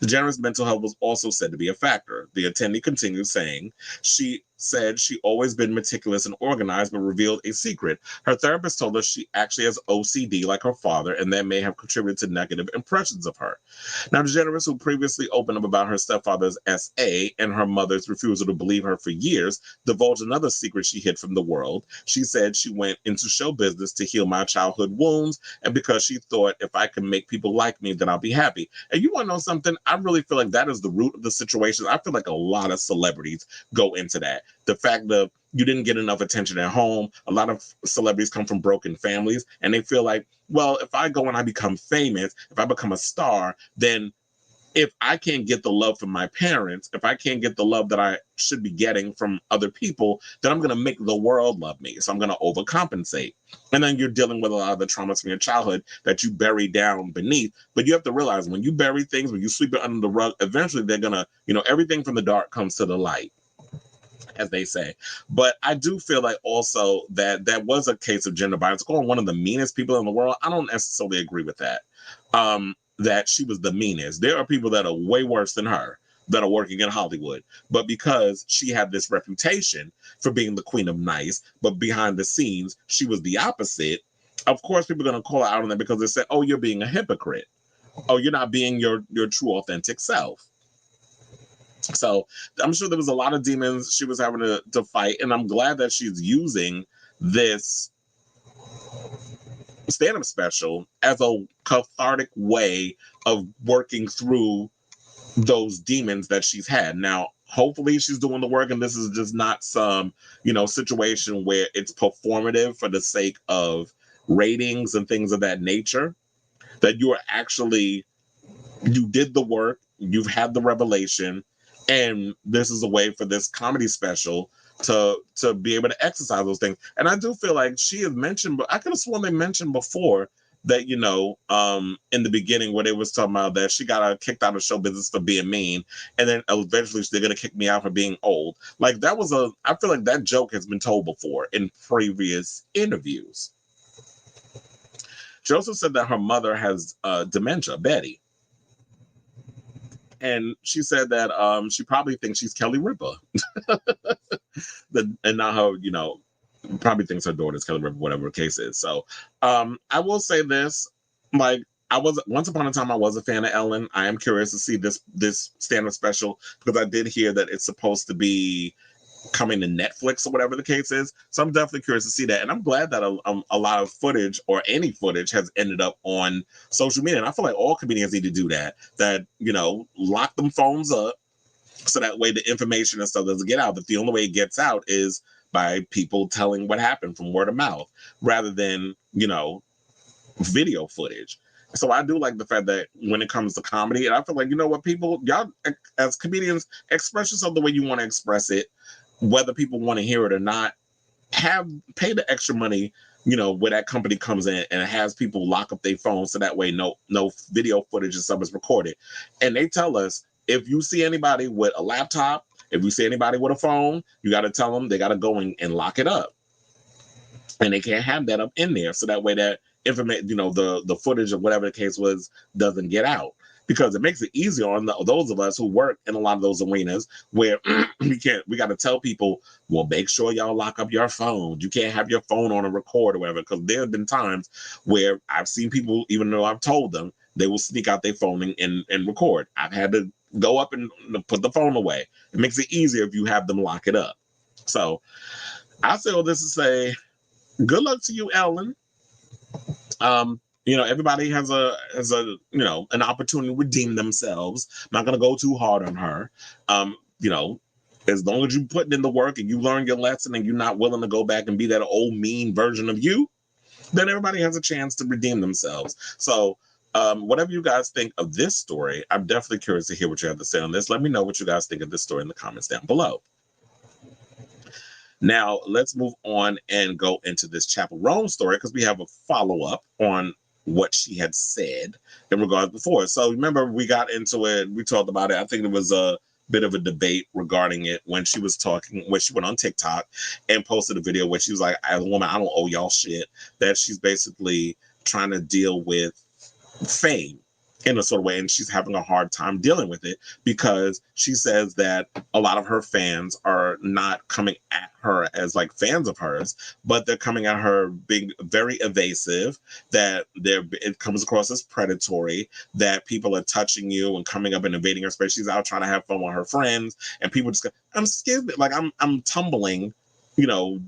DeGeneres' mental health was also said to be a factor. The attendee continued saying, she said she always been meticulous and organized, but revealed a secret. Her therapist told her she actually has OCD like her father, and that may have contributed to negative impressions of her. Now, DeGeneres, who previously opened up about her stepfather's SA and her mother's refusal to believe her for years, divulged another secret she hid from the world. She said she went into show business to heal my childhood wounds, and because she thought if I can make people like me, then I'll be happy. And you want to know something? I really feel like that is the root of the situation. I feel like a lot of celebrities go into that. The fact that you didn't get enough attention at home. A lot of celebrities come from broken families, and they feel like, well, if I go and I become famous, if I become a star, then if I can't get the love from my parents, if I can't get the love that I should be getting from other people, then I'm going to make the world love me. So I'm going to overcompensate. And then you're dealing with a lot of the traumas from your childhood that you bury down beneath. But you have to realize when you bury things, when you sweep it under the rug, eventually they're going to, everything from the dark comes to the light, as they say. But I do feel like also that that was a case of gender bias. Calling one of the meanest people in the world, I don't necessarily agree with that. That she was the meanest. There are people that are way worse than her that are working in Hollywood. But because she had this reputation for being the queen of nice, but behind the scenes, she was the opposite. Of course, people are going to call her out on that because they say, oh, you're being a hypocrite. Oh, you're not being your true, authentic self. So I'm sure there was a lot of demons she was having to fight. And I'm glad that she's using this stand-up special as a cathartic way of working through those demons that she's had. Now, hopefully she's doing the work and this is just not some, situation where it's performative for the sake of ratings and things of that nature, that you did the work, you've had the revelation, and this is a way for this comedy special to be able to exercise those things. And I do feel like she has mentioned, but I could have sworn they mentioned before that, in the beginning where they was talking about that she got kicked out of show business for being mean. And then eventually they're going to kick me out for being old. Like I feel like that joke has been told before in previous interviews. She also said that her mother has dementia, Betty. And she said that she probably thinks she's Kelly Ripa. And not her, probably thinks her daughter's Kelly Ripa, whatever the case is. So I will say this, like, once upon a time I was a fan of Ellen. I am curious to see this stand-up special because I did hear that it's supposed to be coming to Netflix or whatever the case is. So I'm definitely curious to see that. And I'm glad that a lot of footage or any footage has ended up on social media. And I feel like all comedians need to do that, lock them phones up so that way the information and stuff doesn't get out. But the only way it gets out is by people telling what happened from word of mouth rather than, video footage. So I do like the fact that when it comes to comedy, and I feel like, people, y'all as comedians, express yourself the way you want to express it, whether people want to hear it or not. Pay the extra money, where that company comes in and has people lock up their phones so that way no video footage and stuff is recorded. And they tell us, if you see anybody with a laptop, if you see anybody with a phone, you got to tell them they got to go and lock it up. And they can't have that up in there. So that way that information, the footage of whatever the case was doesn't get out. Because it makes it easier on those of us who work in a lot of those arenas where we got to tell people, well, make sure y'all lock up your phone. You can't have your phone on a record or whatever. Because there have been times where I've seen people, even though I've told them, they will sneak out their phone and record. I've had to go up and put the phone away. It makes it easier if you have them lock it up. So I say all this to say, good luck to you, Ellen. Everybody has an opportunity to redeem themselves. I'm not gonna go too hard on her. As long as you put in the work and you learn your lesson and you're not willing to go back and be that old mean version of you, then everybody has a chance to redeem themselves. So whatever you guys think of this story, I'm definitely curious to hear what you have to say on this. Let me know what you guys think of this story in the comments down below. Now, let's move on and go into this Chappell Roan story because we have a follow-up on what she had said in regards before. So remember, we got into it. We talked about it. I think there was a bit of a debate regarding it when she was talking, when she went on TikTok and posted a video where she was like, as a woman, I don't owe y'all shit. That she's basically trying to deal with fame in a sort of way, and she's having a hard time dealing with it because she says that a lot of her fans are not coming at her as like fans of hers, but they're coming at her being very evasive, that it comes across as predatory, that people are touching you and coming up and invading her space. She's out trying to have fun with her friends, and people just go, I'm scared, like I'm tumbling,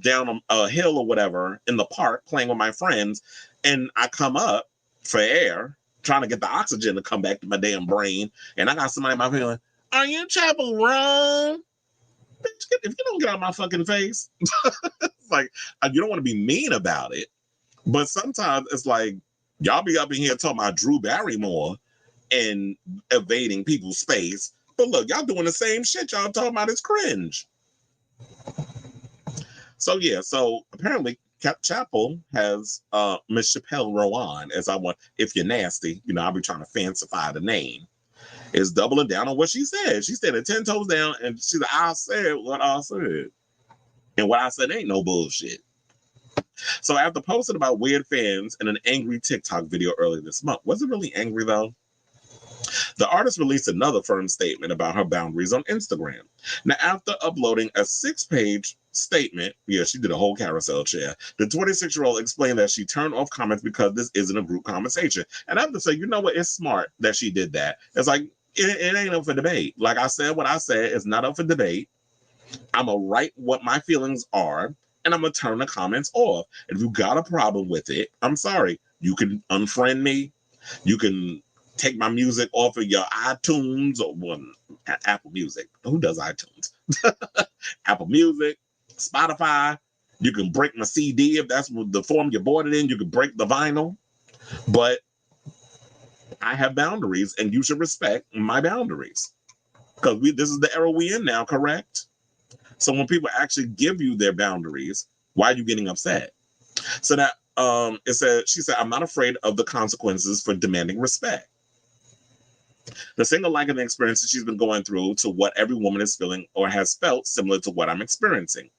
down a hill or whatever in the park playing with my friends, and I come up for air trying to get the oxygen to come back to my damn brain, and I got somebody in my feeling, are you Chappell Roan? Bitch, if you don't get out of my fucking face, it's like, you don't want to be mean about it, but sometimes it's like, y'all be up in here talking about Drew Barrymore and evading people's space, but look, y'all doing the same shit y'all talking about is cringe. So yeah, so apparently Chappell has Miss Chappell Roan, as I want, if you're nasty, I'll be trying to fancify the name, is doubling down on what she said. She said it 10 toes down, and she's like, I said what I said. And what I said ain't no bullshit. So after posting about weird fans in an angry TikTok video earlier this month, was it really angry though? The artist released another firm statement about her boundaries on Instagram. Now, after uploading a 6-page statement, yeah, she did a whole carousel chair, the 26-year-old explained that she turned off comments because this isn't a group conversation. And I have to say, you know what? It's smart that she did that. It's like, it ain't up for debate. Like I said, what I said is not up for debate. I'm going to write what my feelings are, and I'm going to turn the comments off. If you got a problem with it, I'm sorry. You can unfriend me. You can take my music off of your iTunes or Apple Music. Who does iTunes? Apple Music, Spotify. You can break my CD if that's the form you bought it in. You can break the vinyl. But I have boundaries, and you should respect my boundaries. Because this is the era we in now, correct? So when people actually give you their boundaries, why are you getting upset? So that she said, I'm not afraid of the consequences for demanding respect. The single likening the experiences she's been going through to what every woman is feeling or has felt similar to what I'm experiencing.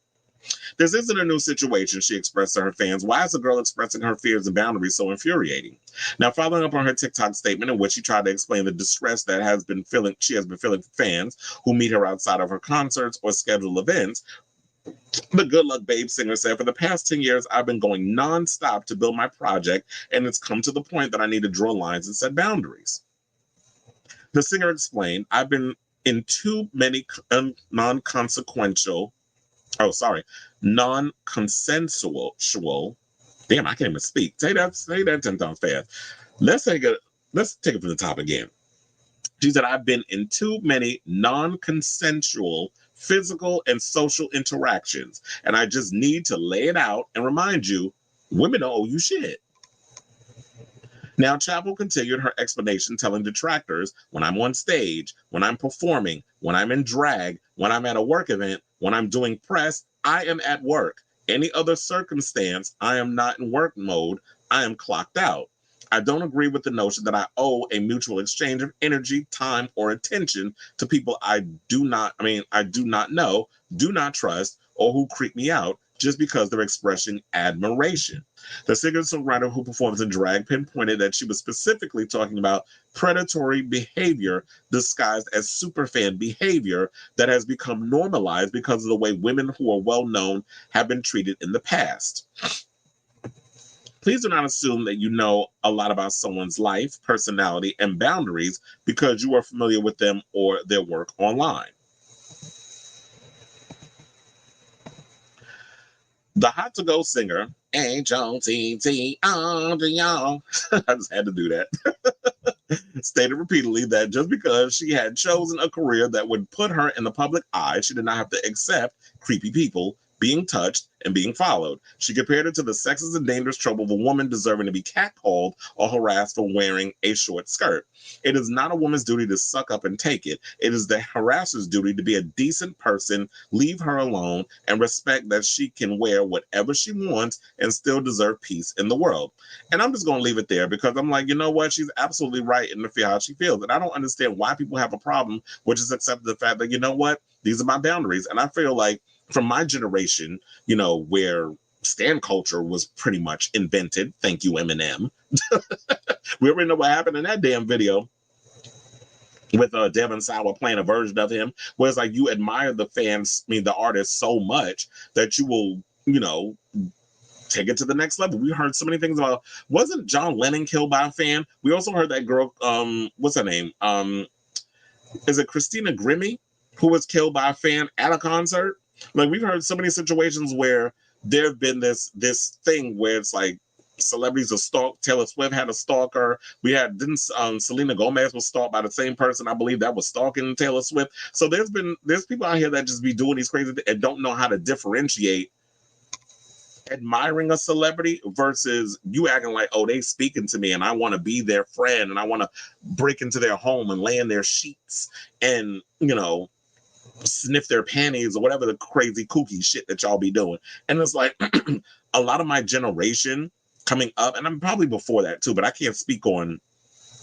This isn't a new situation, she expressed to her fans. Why is the girl expressing her fears and boundaries so infuriating? Now, following up on her TikTok statement in which she tried to explain the distress that she has been feeling for fans who meet her outside of her concerts or scheduled events, the Good Luck Babe singer said, for the past 10 years, I've been going nonstop to build my project, and it's come to the point that I need to draw lines and set boundaries. The singer explained, I've been in too many non-consensual, damn, I can't even speak. Say that 10 times fast. Let's take it from the top again. She said, I've been in too many non-consensual physical and social interactions, and I just need to lay it out and remind you, women don't owe you shit. Now, Chappell continued her explanation, telling detractors, when I'm on stage, when I'm performing, when I'm in drag, when I'm at a work event, when I'm doing press, I am at work. Any other circumstance, I am not in work mode. I am clocked out. I don't agree with the notion that I owe a mutual exchange of energy, time, or attention to people I do not know, do not trust, or who creep me out just because they're expressing admiration. The singer-songwriter who performs in drag pinpointed that she was specifically talking about predatory behavior disguised as superfan behavior that has become normalized because of the way women who are well-known have been treated in the past. Please do not assume that you know a lot about someone's life, personality, and boundaries because you are familiar with them or their work online. The Hot to Go singer, H-O-T-T, I just had to do that, stated repeatedly that just because she had chosen a career that would put her in the public eye, she did not have to accept creepy people being touched, and being followed. She compared it to the sexist and dangerous trope of a woman deserving to be catcalled or harassed for wearing a short skirt. It is not a woman's duty to suck up and take it. It is the harasser's duty to be a decent person, leave her alone, and respect that she can wear whatever she wants and still deserve peace in the world. And I'm just going to leave it there because I'm like, you know what? She's absolutely right in the feel how she feels. And I don't understand why people have a problem with just accepting the fact that, you know what? These are my boundaries. And I feel like from my generation, you know, where stan culture was pretty much invented. Thank you, Eminem. We already know what happened in that damn video with Devin Sawa playing a version of him, where it's like you admire the fans, I mean the artist so much that you will, you know, take it to the next level. We heard so many things about, wasn't John Lennon killed by a fan? We also heard that girl, what's her name? Is it Christina Grimmie, who was killed by a fan at a concert? Like we've heard so many situations where there have been this thing where it's like celebrities are stalked. Taylor Swift had a stalker. We had Selena Gomez was stalked by the same person, I believe, that was stalking Taylor Swift. So there's people out here that just be doing these crazy things and don't know how to differentiate admiring a celebrity versus you acting like, oh, they speaking to me and I want to be their friend and I want to break into their home and lay in their sheets and, you know, sniff their panties or whatever the crazy kooky shit that y'all be doing. And it's like a lot of my generation coming up, and I'm probably before that too, but I can't speak on,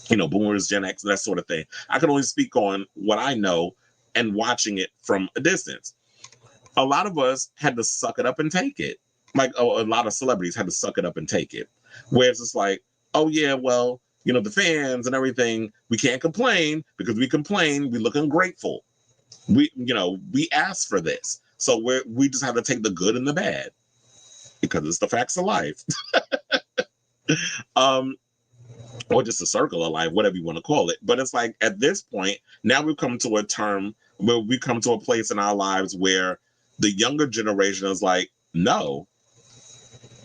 you know, boomers, Gen X, that sort of thing. I can only speak on what I know and watching it from a distance. A lot of us had to suck it up and take it. Like a lot of celebrities had to suck it up and take it. Where it's just like, oh yeah, well, you know, the fans and everything, we can't complain because we complain, we look ungrateful. We, you know, we asked for this. So we just have to take the good and the bad because it's the facts of life. Or just a circle of life, whatever you want to call it. But it's like at this point, now we've come to a term where we come to a place in our lives where the younger generation is like, no,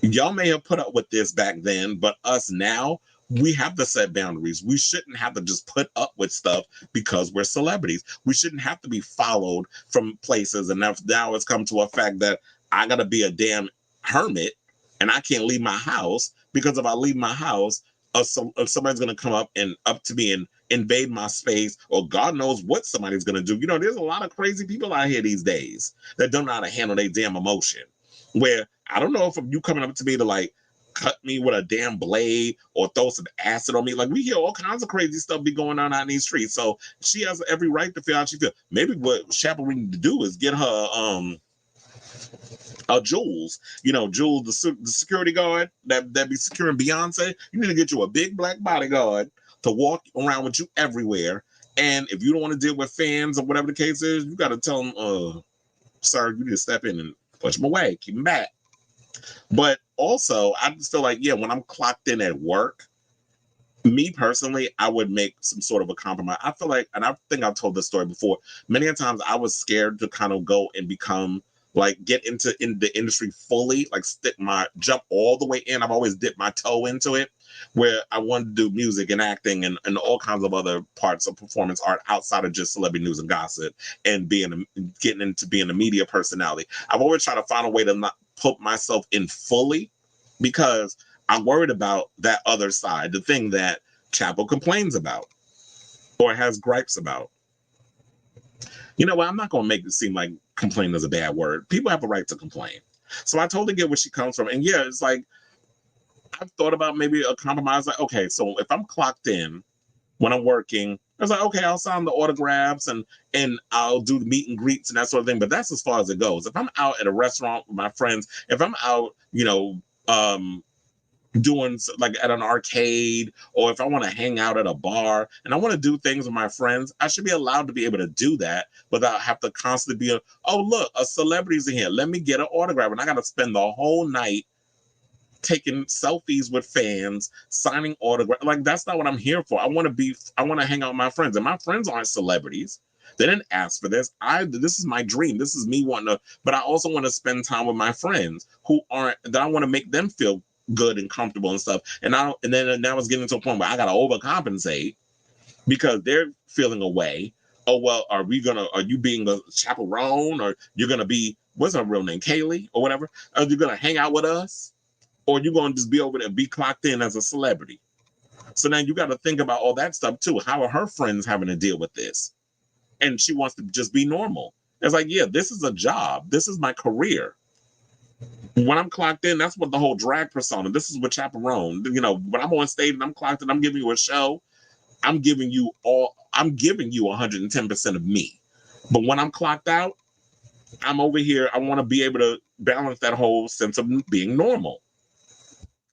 y'all may have put up with this back then, but us now, we have to set boundaries. We shouldn't have to just put up with stuff because we're celebrities. We shouldn't have to be followed from places. And now it's come to a fact that I got to be a damn hermit and I can't leave my house because if I leave my house, if somebody's going to come up to me and invade my space, or God knows what somebody's going to do. You know, there's a lot of crazy people out here these days that don't know how to handle their damn emotion. Where I don't know if you coming up to me to like cut me with a damn blade or throw some acid on me. Like we hear all kinds of crazy stuff be going on out in these streets. So she has every right to feel how she feels. Maybe what Chappell need to do is get her Jules, you know, Jules, the security guard that be securing Beyonce. You need to get you a big black bodyguard to walk around with you everywhere. And if you don't want to deal with fans or whatever the case is, you got to tell them, sir, you need to step in and push them away, keep them back. But also, I just feel like, yeah, when I'm clocked in at work, me personally, I would make some sort of a compromise. I feel like, and I think I've told this story before, many a times I was scared to kind of go and become like get in the industry fully, like jump all the way in. I've always dipped my toe into it, where I wanted to do music and acting and all kinds of other parts of performance art outside of just celebrity news and gossip and getting into being a media personality. I've always tried to find a way to not put myself in fully because I'm worried about that other side, the thing that Chappell complains about or has gripes about. You know what? I'm not going to make it seem like complain is a bad word. People have a right to complain. So I totally get where she comes from. And yeah, it's like, I've thought about maybe a compromise. Like, okay, so if I'm clocked in when I'm working, I was like, okay, I'll sign the autographs and I'll do the meet and greets and that sort of thing. But that's as far as it goes. If I'm out at a restaurant with my friends, if I'm out, you know, doing like at an arcade, or if I want to hang out at a bar and I want to do things with my friends, I should be allowed to be able to do that without have to constantly be oh look, a celebrity's in here, let me get an autograph, and I got to spend the whole night taking selfies with fans, signing autographs. Like that's not what I'm here for. I want to hang out with my friends, and my friends aren't celebrities. They didn't ask for this. This is my dream. This is me wanting to, but I also want to spend time with my friends that I want to make them feel good and comfortable and stuff. And now it's getting to a point where I gotta overcompensate because they're feeling away. Oh well, are you being a chaperone, or you're gonna be what's her real name, Kaylee or whatever? Are you gonna hang out with us, or you gonna just be over there, be clocked in as a celebrity? So now you got to think about all that stuff too. How are her friends having to deal with this? And she wants to just be normal. It's like, yeah, this is a job. This is my career. When I'm clocked in, that's what the whole drag persona. This is what Chaperone. You know, when I'm on stage and I'm clocked in, I'm giving you a show. I'm giving you 110% of me. But when I'm clocked out, I'm over here. I want to be able to balance that whole sense of being normal.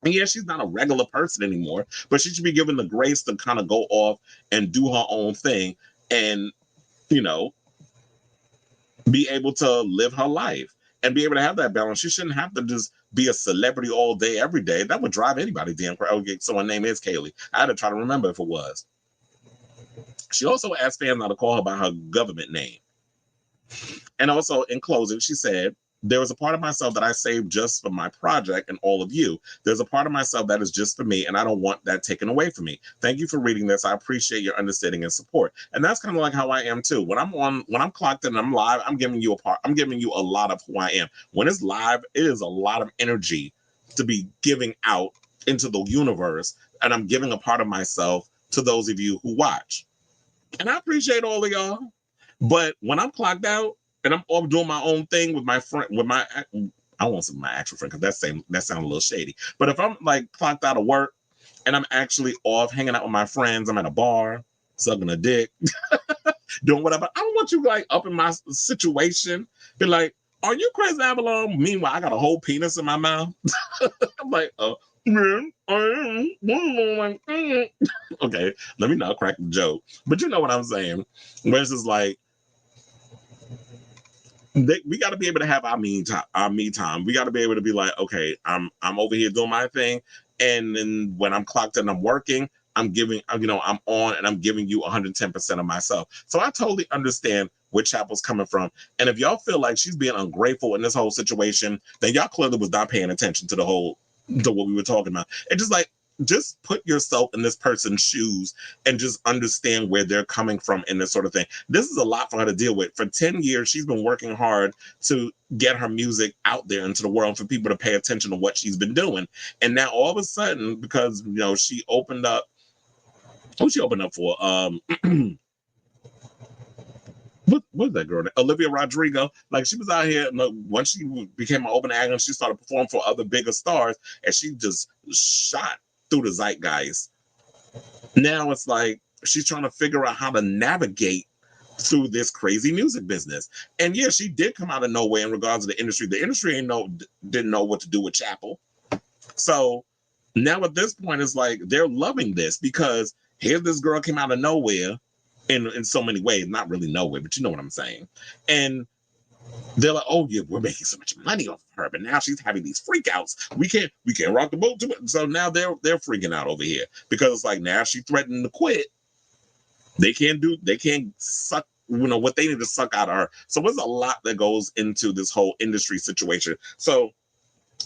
And yeah, she's not a regular person anymore, but she should be given the grace to kind of go off and do her own thing and, you know, be able to live her life and be able to have that balance. She shouldn't have to just be a celebrity all day, every day. That would drive anybody damn crazy. Oh, someone's name is Kaylee. I had to try to remember if it was. She also asked fans not to call her by her government name. And also, in closing, she said, there was a part of myself that I saved just for my project and all of you. There's a part of myself that is just for me, and I don't want that taken away from me. Thank you for reading this. I appreciate your understanding and support. And that's kind of like how I am too. When I'm clocked in and I'm live, I'm giving you a lot of who I am. When it's live, it is a lot of energy to be giving out into the universe, and I'm giving a part of myself to those of you who watch. And I appreciate all of y'all. But when I'm clocked out and I'm off doing my own thing with my friend, I won't say my actual friend because that sounds a little shady. But if I'm like clocked out of work and I'm actually off hanging out with my friends, I'm at a bar, sucking a dick, doing whatever. I don't want you like up in my situation, be like, "Are you crazy, Avalon?" Meanwhile, I got a whole penis in my mouth. I'm like, okay, let me not crack the joke. But you know what I'm saying. Where it's just like, we got to be able to have our me time. We got to be able to be like, okay, I'm over here doing my thing, and then when I'm clocked in, I'm working. I'm giving, I'm on, and I'm giving you 110% of myself. So I totally understand where Chappell's coming from. And if y'all feel like she's being ungrateful in this whole situation, then y'all clearly was not paying attention to what we were talking about. It's just like, just put yourself in this person's shoes and just understand where they're coming from in this sort of thing. This is a lot for her to deal with. For 10 years, she's been working hard to get her music out there into the world for people to pay attention to what she's been doing. And now all of a sudden, because, she opened up, she opened up for? What's that girl? Olivia Rodrigo. Like, she was out here, once she became an open act and she started performing for other bigger stars, and she just shot through the zeitgeist. Now it's like she's trying to figure out how to navigate through this crazy music business. And yeah, she did come out of nowhere in regards to the industry. The industry didn't know what to do with Chappell. So now at this point, it's like they're loving this because here this girl came out of nowhere in so many ways, not really nowhere, but you know what I'm saying. And they're like, oh yeah, we're making so much money off of her, but now she's having these freakouts. We can't rock the boat too much. So now they're freaking out over here because it's like now she threatened to quit. They can't suck, what they need to suck out of her. So there's a lot that goes into this whole industry situation. So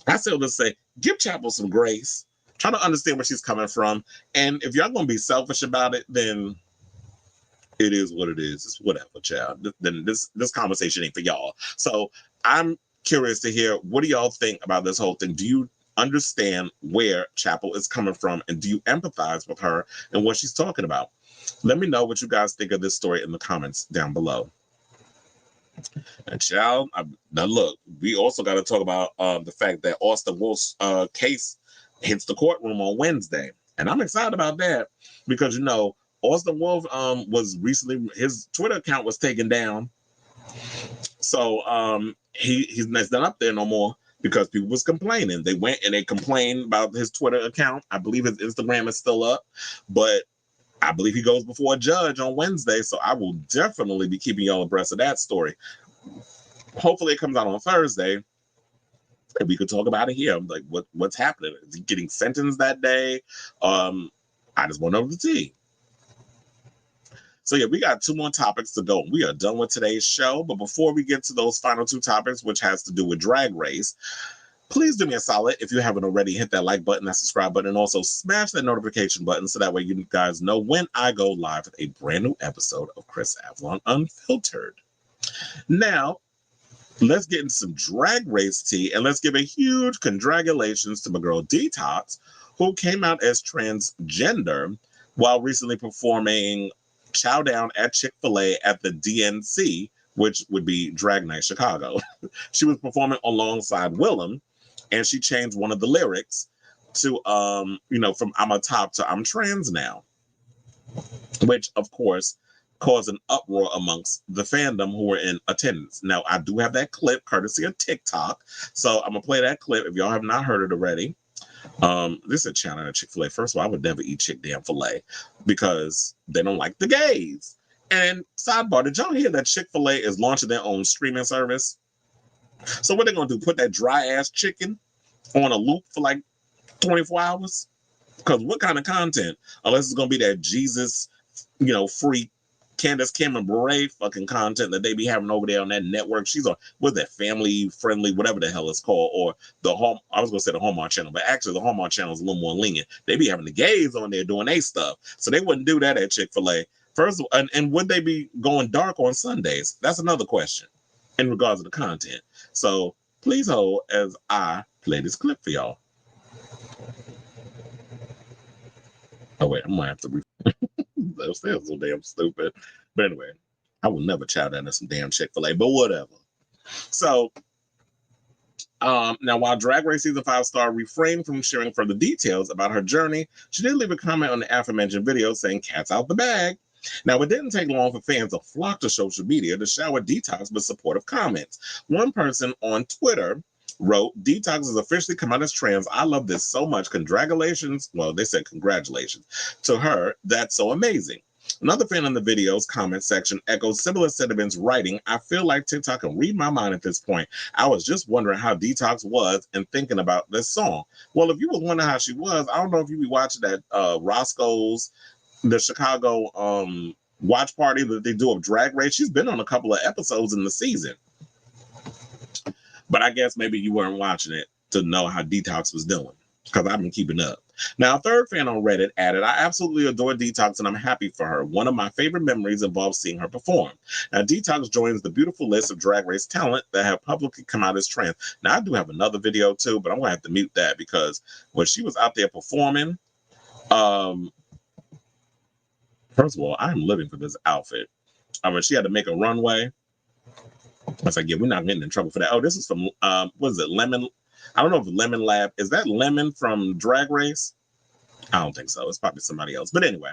I still just say, give Chappell some grace. Try to understand where she's coming from. And if y'all gonna be selfish about it, then it is what it is. It's whatever, child. Then this conversation ain't for y'all. So I'm curious to hear, what do y'all think about this whole thing? Do you understand where Chappell is coming from, and do you empathize with her and what she's talking about? Let me know what you guys think of this story in the comments down below. And child, now look, we also got to talk about the fact that Austin Wolf's case hits the courtroom on Wednesday, and I'm excited about that because Austin Wolf was recently, his Twitter account was taken down. So he's not up there no more because people was complaining. They went and they complained about his Twitter account. I believe his Instagram is still up, but I believe he goes before a judge on Wednesday. So I will definitely be keeping y'all abreast of that story. Hopefully it comes out on Thursday and we could talk about it here. Like what's happening? Is he getting sentenced that day? I just want to know the tea. So yeah, we got 2 more topics to go. We are done with today's show. But before we get to those final 2 topics, which has to do with Drag Race, please do me a solid. If you haven't already, hit that like button, that subscribe button, and also smash that notification button so that way you guys know when I go live with a brand new episode of Chris Avalon Unfiltered. Now, let's get into some drag race tea, and let's give a huge congratulations to my girl Detox, who came out as transgender while recently performing Chow Down at Chick-fil-A at the DNC, which would be Drag Night Chicago. She was performing alongside Willem, and she changed one of the lyrics to from I'm a top to I'm trans now, which of course caused an uproar amongst the fandom who were in attendance. Now I do have that clip courtesy of TikTok, so I'm gonna play that clip if y'all have not heard it already. This is a channel at Chick-fil-A. First of all, I would never eat chick damn filet because they don't like the gays. And sidebar, did y'all hear that Chick-fil-A is launching their own streaming service? So what they're gonna do? Put that dry ass chicken on a loop for like 24 hours? Because what kind of content? Unless it's gonna be that Jesus, free Candace Cameron Bure fucking content that they be having over there on that network. She's on, what's that, family friendly, whatever the hell it's called, or the home. I was gonna say the Hallmark channel, but actually the Hallmark channel is a little more lenient. They be having the gays on there doing their stuff, so they wouldn't do that at Chick-fil-A. First, and would they be going dark on Sundays? That's another question in regards to the content. So please hold as I play this clip for y'all. Oh wait, I'm gonna have to. Those sounds so damn stupid. But anyway, I will never chow down to some damn Chick-fil-A, but whatever. So, now while Drag Race Season 5 star refrained from sharing further details about her journey, she did leave a comment on the aforementioned video saying, "Cat's out the bag." Now, it didn't take long for fans to flock to social media to shower Detox with supportive comments. One person on Twitter wrote, "Detox has officially come out as trans. I love this so much. Congratulations." Well, they said congratulations to her. That's so amazing. Another fan in the video's comment section echoes similar sentiments, writing, "I feel like TikTok can read my mind at this point. I was just wondering how Detox was and thinking about this song." Well, if you was wondering how she was, I don't know if you be watching that Roscoe's, the Chicago watch party that they do of Drag Race. She's been on a couple of episodes in the season. But I guess maybe you weren't watching it to know how Detox was doing, because I've been keeping up. Now, a third fan on Reddit added, "I absolutely adore Detox and I'm happy for her. One of my favorite memories involves seeing her perform." Now, Detox joins the beautiful list of Drag Race talent that have publicly come out as trans. Now, I do have another video too, but I'm going to have to mute that because when she was out there performing, first of all, I'm living for this outfit. When she had to make a runway, I was like, yeah, we're not getting in trouble for that. Oh, this is from, what is it, Lemon? I don't know if Lemon Lab, is that Lemon from Drag Race? I don't think so. It's probably somebody else. But anyway,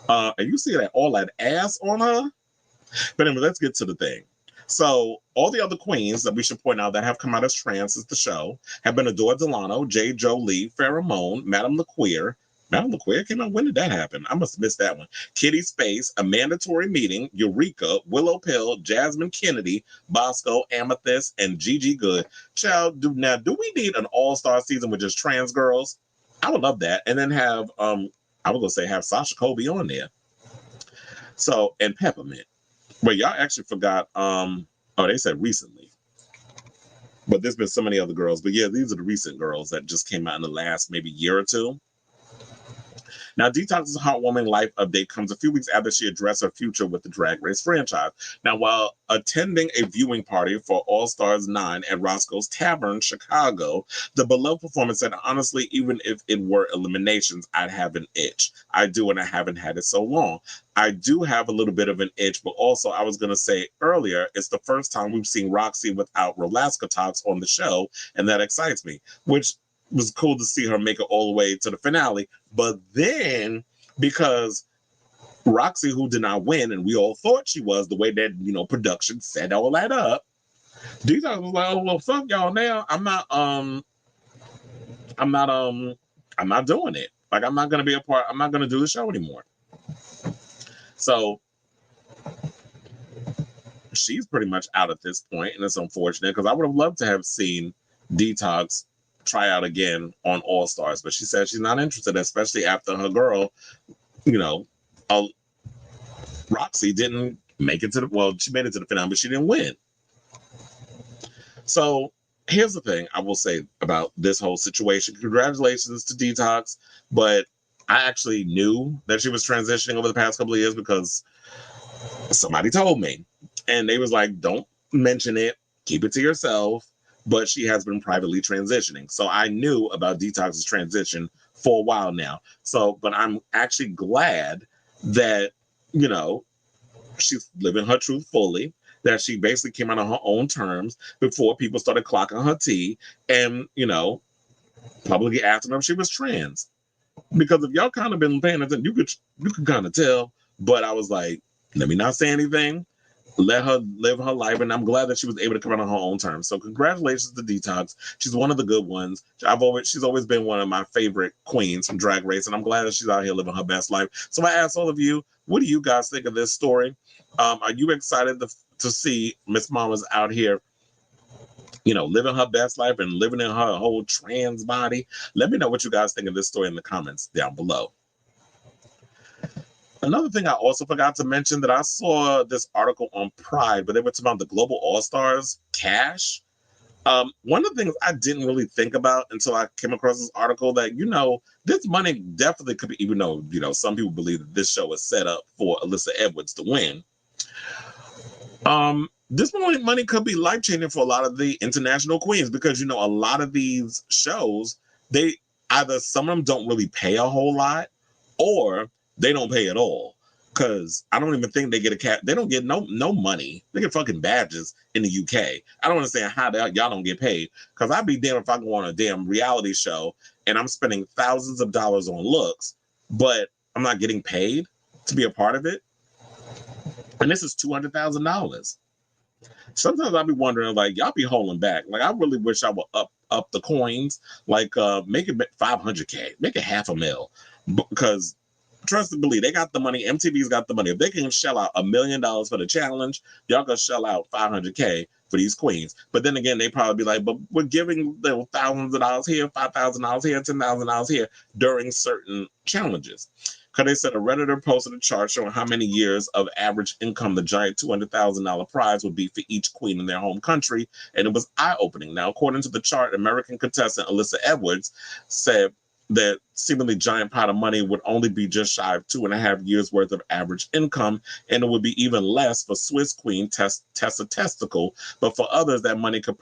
and you see that all that ass on her? But anyway, let's get to the thing. So all the other queens that we should point out that have come out as trans since the show have been Adore Delano, J. Jolie, Pheromone, Madame LaQueer. Madame LaQueer came out. When did that happen? I must have missed that one. Kitty Space, A Mandatory Meeting, Eureka, Willow Pill, Jasmine Kennedy, Bosco, Amethyst, and Gigi Good. Child, do we need an all-star season with just trans girls? I would love that. And then have I was gonna say have Sasha Colby on there. So, and Peppermint. But y'all actually forgot, they said recently. But there's been so many other girls. But yeah, these are the recent girls that just came out in the last maybe year or two. Now, Detox's heartwarming life update comes a few weeks after she addressed her future with the Drag Race franchise. Now, while attending a viewing party for All Stars 9 at Roscoe's Tavern, Chicago, the beloved performer said, "Honestly, even if it were eliminations, I'd have an itch. I do, and I haven't had it so long. I do have a little bit of an itch, but also I was going to say earlier, it's the first time we've seen Roxy without Rolaska Talks on the show, and that excites me," which was cool to see her make it all the way to the finale. But then, because Roxy, who did not win, and we all thought she was, the way that production set all that up, Detox was like, "Oh well, fuck y'all now. I'm not doing it. Like, I'm not gonna be a part. I'm not gonna do the show anymore." So she's pretty much out at this point, and it's unfortunate because I would have loved to have seen Detox try out again on All Stars, but she said she's not interested, especially after her girl, Roxy didn't make it to she made it to the finale, but she didn't win. So here's the thing I will say about this whole situation. Congratulations to Detox, but I actually knew that she was transitioning over the past couple of years because somebody told me, and they was like, "Don't mention it. keep it to yourself. But she has been privately transitioning. So I knew about Detox's transition for a while now. So, but I'm actually glad that, you know, she's living her truth fully, that she basically came out on her own terms before people started clocking her tea and, you know, publicly asking her if she was trans. Because if y'all kind of been paying attention, you could kind of tell. But I was like, let me not say anything. Let her live her life, and I'm glad that she was able to come out on her own terms. So congratulations to Detox. She's one of the good ones. She's always been one of my favorite queens from Drag Race, and I'm glad that she's out here living her best life. So I ask all of you, what do you guys think of this story? Are you excited to see Miss Mama's out here, you know, living her best life and living in her whole trans body? Let me know what you guys think of this story in the comments down below. Another thing I also forgot to mention, that I saw this article on Pride, but they were talking about the Global All-Stars cash. One of the things I didn't really think about until I came across this article, that, you know, this money definitely could be, even though, you know, some people believe that this show is set up for Alyssa Edwards to win. This money could be life-changing for a lot of the international queens, because, you know, a lot of these shows, they either, some of them don't really pay a whole lot, or they don't pay at all. Because I don't even think they get a cat. They don't get no money. They get fucking badges in the UK. I don't understand how y'all don't get paid. Because I'd be damned if I go on a damn reality show and I'm spending thousands of dollars on looks, but I'm not getting paid to be a part of it. And this is $200,000. Sometimes I'll be wondering, like, y'all be holding back. Like, I really wish I would up the coins. Like, make it $500K, make it $500,000, because trust and believe, they got the money. MTV's got the money. If they can shell out $1 million for the challenge, y'all gonna shell out $500K for these queens. But then again, they probably be like, but we're giving them thousands of dollars here, $5,000 here, $10,000 here during certain challenges. Because they said a Redditor posted a chart showing how many years of average income the giant $200,000 prize would be for each queen in their home country, and it was eye-opening. Now, according to the chart, American contestant Alyssa Edwards said that seemingly giant pot of money would only be just shy of 2.5 years worth of average income, and it would be even less for Swiss queen Tessa Testicle, but for others that money could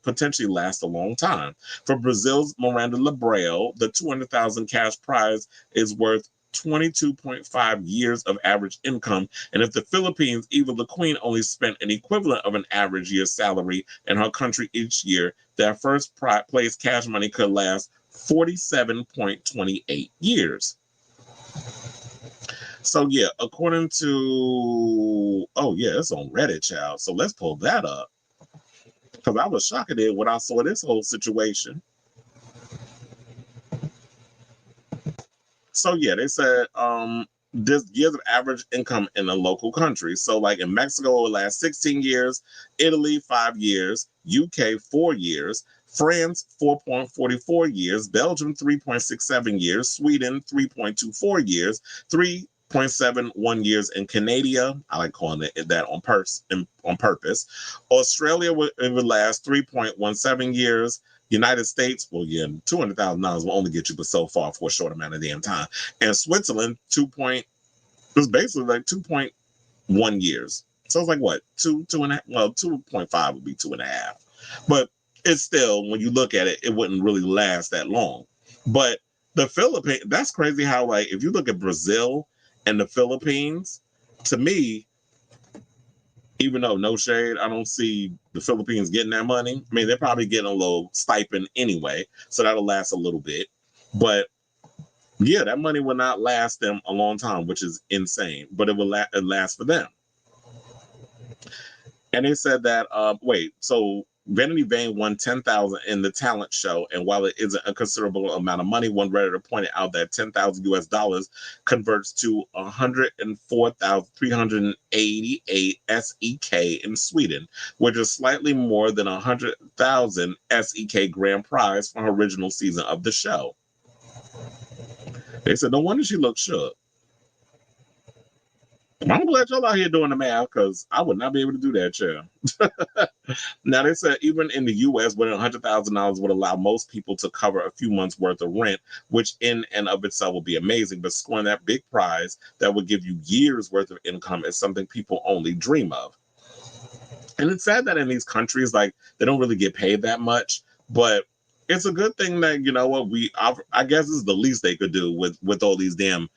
potentially last a long time. For Brazil's Miranda Lebrel, the 200,000 cash prize is worth 22.5 years of average income, and if the Philippines, even the queen, only spent an equivalent of an average year's salary in her country each year, their first place cash money could last 47.28 years. So yeah, according to, oh yeah, it's on Reddit, child. So let's pull that up, because I was shocked at it when I saw this whole situation. So yeah, they said this years of average income in a local country. So like in Mexico, it will last 16 years, Italy 5 years, UK 4 years, France 4.44 years, Belgium 3.67 years, Sweden 3.24 years, 3.71 years in Canada. I like calling it that on purpose. Australia would last 3.17 years. United States, well, yeah, $200,000 will only get you but so far for a short amount of damn time. And Switzerland, was basically like 2.1 years. So it's like what, 2.5 would be 2.5. But it's still, when you look at it, it wouldn't really last that long. But the Philippines, that's crazy how, like, if you look at Brazil and the Philippines, to me, even though no shade, I don't see the Philippines getting that money. I mean, they're probably getting a little stipend anyway, so that'll last a little bit. But yeah, that money will not last them a long time, which is insane. But it will last for them. And they said that, so Vanity Vane won $10,000 in the talent show, and while it isn't a considerable amount of money, one Redditor pointed out that $10,000 converts to 104,388 SEK in Sweden, which is slightly more than 100,000 SEK grand prize for her original season of the show. They said, no wonder she looked shook. I'm glad y'all out here doing the math, because I would not be able to do that, child. Now, they said even in the U.S., winning $100,000 would allow most people to cover a few months' worth of rent, which in and of itself would be amazing. But scoring that big prize that would give you years' worth of income is something people only dream of. And it's sad that in these countries, like, they don't really get paid that much, but it's a good thing that, you know what, I guess this is the least they could do with all these damn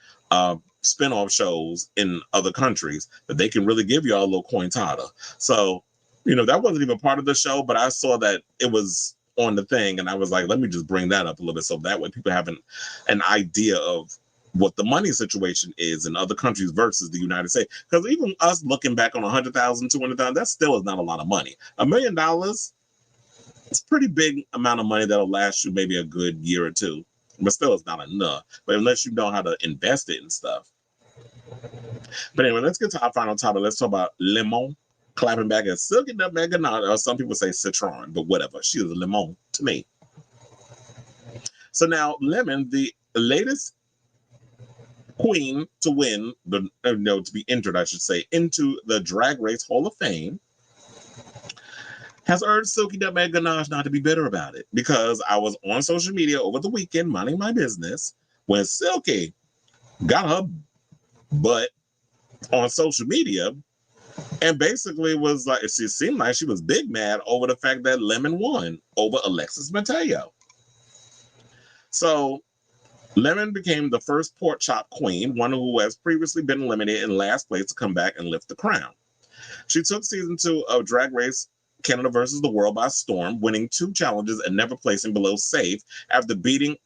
spin-off shows in other countries, that they can really give y'all a little cointada. So, you know, that wasn't even part of the show, but I saw that it was on the thing, and I was like, let me just bring that up a little bit, so that way people have an idea of what the money situation is in other countries versus the United States. Because even us looking back on 100,000, 200,000, that still is not a lot of money. $1 million, it's a pretty big amount of money that'll last you maybe a good year or two, but still it's not enough. But unless you know how to invest it and stuff. But anyway, let's get to our final topic. Let's talk about Lemon clapping back at Silky Nutmeg Ganache, or some people say Citron, but whatever. She is a lemon to me. So now Lemon, the latest queen to win to be entered, I should say, into the Drag Race Hall of Fame, has urged Silky Nutmeg Ganache not to be bitter about it, because I was on social media over the weekend minding my business when Silky got her butt on social media and basically was like, it seemed like she was big mad over the fact that Lemon won over Alexis Mateo. So Lemon became the first pork chop queen, one who has previously been eliminated in last place, to come back and lift the crown. She took season 2 of Drag Race Canada versus the World by storm, winning 2 challenges and never placing below safe after beating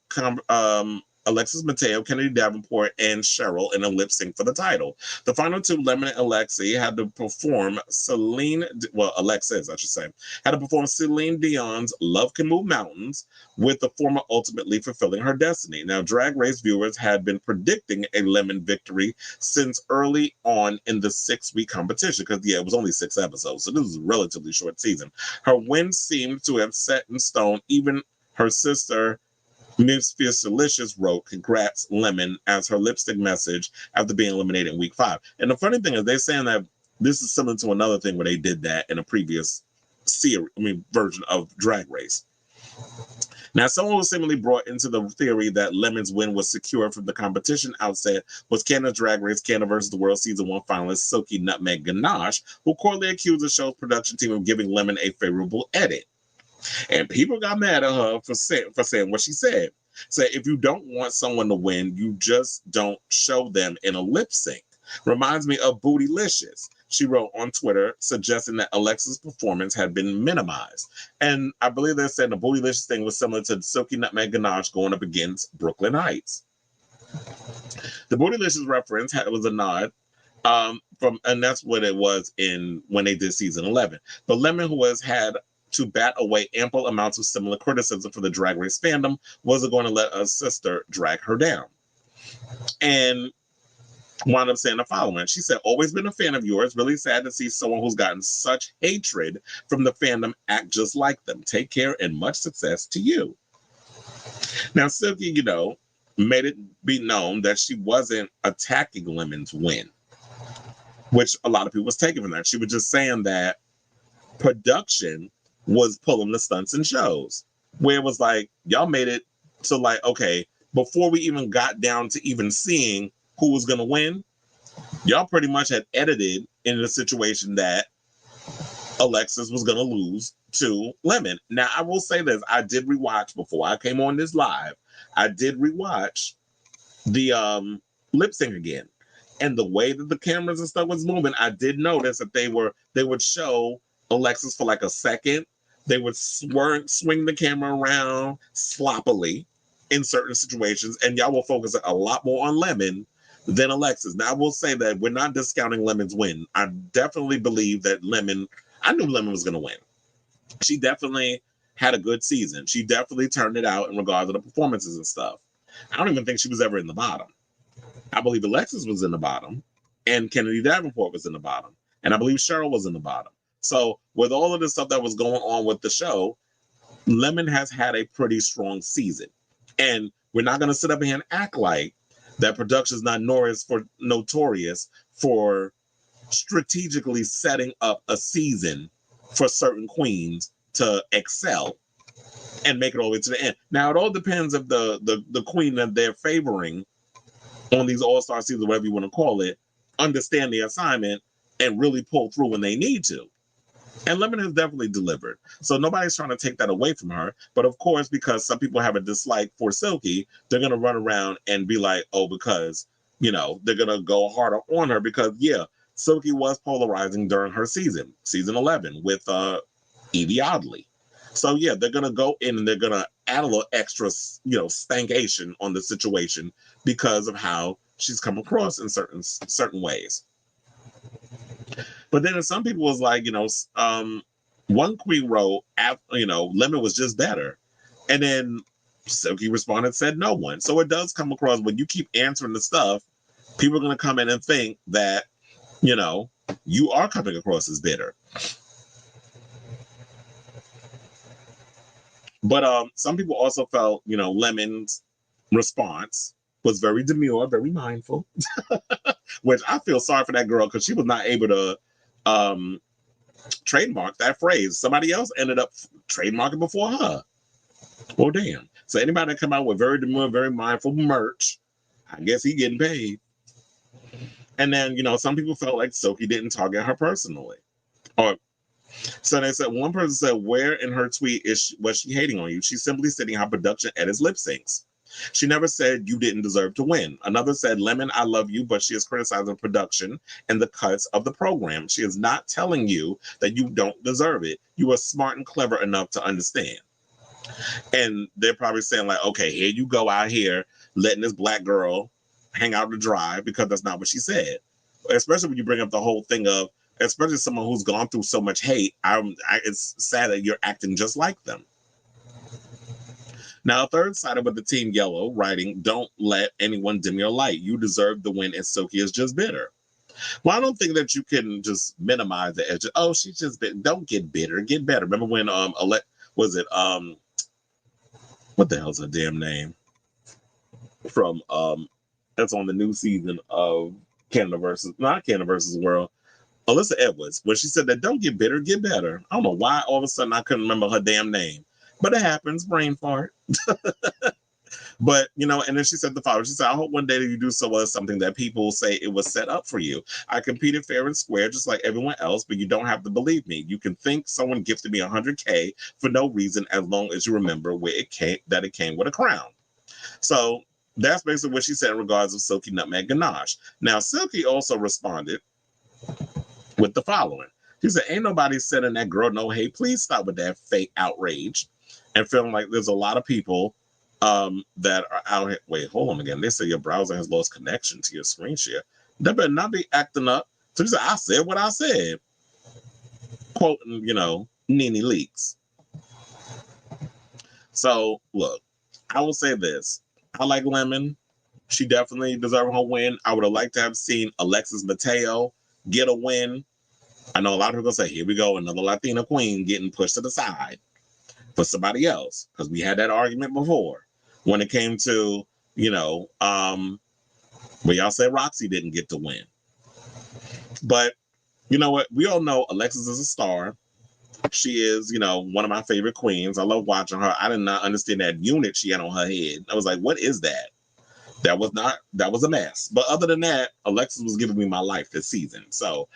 Alexis Mateo, Kennedy Davenport, and Cheryl in a lip sync for the title. The final 2, Lemon and Alexis, had to perform Alexis, I should say, had to perform Celine Dion's Love Can Move Mountains, with the former ultimately fulfilling her destiny. Now, Drag Race viewers had been predicting a Lemon victory since early on in the 6-week competition, because, it was only 6 episodes, so this was a relatively short season. Her win seemed to have set in stone. Even her sister, Miss Fierce Delicious, wrote, "Congrats, Lemon," as her lipstick message after being eliminated in week 5. And the funny thing is, they're saying that this is similar to another thing where they did that in a previous version of Drag Race. Now, someone was similarly brought into the theory that Lemon's win was secure from the competition outset was Canada's Drag Race Canada versus the World Season 1 finalist Silky Nutmeg Ganache, who courtly accused the show's production team of giving Lemon a favorable edit. And people got mad at her for saying what she said. Say, if you don't want someone to win, you just don't show them in a lip sync. Reminds me of Bootylicious, she wrote on Twitter, suggesting that Alexis' performance had been minimized. And I believe they're saying the Bootylicious thing was similar to Silky Nutmeg Ganache going up against Brooklyn Heights. The Bootylicious reference was a nod and that's what it was when they did season 11. But Lemon, who has had to bat away ample amounts of similar criticism for the Drag Race fandom, wasn't going to let a sister drag her down. And wound up saying the following. She said, "Always been a fan of yours. Really sad to see someone who's gotten such hatred from the fandom act just like them. Take care and much success to you." Now, Silky, made it be known that she wasn't attacking Lemon's win, which a lot of people was taking from that. She was just saying that production was pulling the stunts and shows, where it was like, y'all made it to like, okay, before we even got down to even seeing who was going to win, y'all pretty much had edited in the situation that Alexis was going to lose to Lemon. Now, I will say this. I did rewatch before I came on this live. I did rewatch the lip sync again. And the way that the cameras and stuff was moving, I did notice that they would show Alexis for like a second. They would swing the camera around sloppily in certain situations, and y'all will focus a lot more on Lemon than Alexis. Now, I will say that we're not discounting Lemon's win. I definitely believe that I knew Lemon was going to win. She definitely had a good season. She definitely turned it out in regards to the performances and stuff. I don't even think she was ever in the bottom. I believe Alexis was in the bottom, and Kennedy Davenport was in the bottom, and I believe Cheryl was in the bottom. So with all of the stuff that was going on with the show, Lemon has had a pretty strong season. And we're not going to sit up here and act like that production is not notorious for strategically setting up a season for certain queens to excel and make it all the way to the end. Now, it all depends if the queen that they're favoring on these all-star seasons, whatever you want to call it, understand the assignment and really pull through when they need to. And Lemon has definitely delivered. So nobody's trying to take that away from her. But of course, because some people have a dislike for Silky, they're going to run around and be like, oh, because, they're going to go harder on her because, yeah, Silky was polarizing during her season 11, with Evie Oddly. So, yeah, they're going to go in and they're going to add a little extra, stankation on the situation because of how she's come across in certain ways. But then some people was like, one queen wrote, Lemon was just better. And then Silky responded, said no one. So it does come across when you keep answering the stuff, people are going to come in and think that, you are coming across as bitter. But some people also felt, Lemon's response was very demure, very mindful, which I feel sorry for that girl because she was not able to trademark that phrase. Somebody else ended up trademarking before her. Well, damn. So anybody that come out with very demure, very mindful merch, I guess he getting paid. And then, some people felt like Silky didn't target her personally. So they said, one person said, where in her tweet was she hating on you? She's simply stating how production edits lip syncs. She never said you didn't deserve to win. Another said, Lemon, I love you, but she is criticizing production and the cuts of the program. She is not telling you that you don't deserve it. You are smart and clever enough to understand. And they're probably saying like, okay, here you go out here letting this black girl hang out to dry because that's not what she said. Especially when you bring up the whole thing of, especially someone who's gone through so much hate, it's sad that you're acting just like them. Now, a third sided with the Team Yellow, writing, don't let anyone dim your light. You deserve the win and Silky is just bitter. Well, I don't think that you can just minimize the edge. Oh, she's just bitter. Don't get bitter. Get better. Remember when, what the hell's her damn name? From, that's on the new season of not Canada versus World. Alyssa Edwards, when she said that don't get bitter, get better. I don't know why all of a sudden I couldn't remember her damn name. But it happens, brain fart. But, and then she said the following. She said, I hope one day that you do so well as something that people say it was set up for you. I competed fair and square just like everyone else, but you don't have to believe me. You can think someone gifted me 100K for no reason as long as you remember where it came with a crown. So that's basically what she said in regards of Silky Nutmeg Ganache. Now, Silky also responded with the following. She said, ain't nobody sending that girl no hate. Please stop with that fake outrage. And feeling like there's a lot of people that are out here. Wait, hold on again. They say your browser has lost connection to your screen share. They better not be acting up. So she said, I said what I said. Quoting, Nene Leaks. So, look, I will say this. I like Lemon. She definitely deserved her win. I would have liked to have seen Alexis Mateo get a win. I know a lot of people say, here we go, another Latina queen getting pushed to the side for somebody else. Because we had that argument before when it came to, where y'all said Roxy didn't get to win. But you know what? We all know Alexis is a star. She is, one of my favorite queens. I love watching her. I did not understand that unit she had on her head. I was like, what is that? That was a mess. But other than that, Alexis was giving me my life this season. So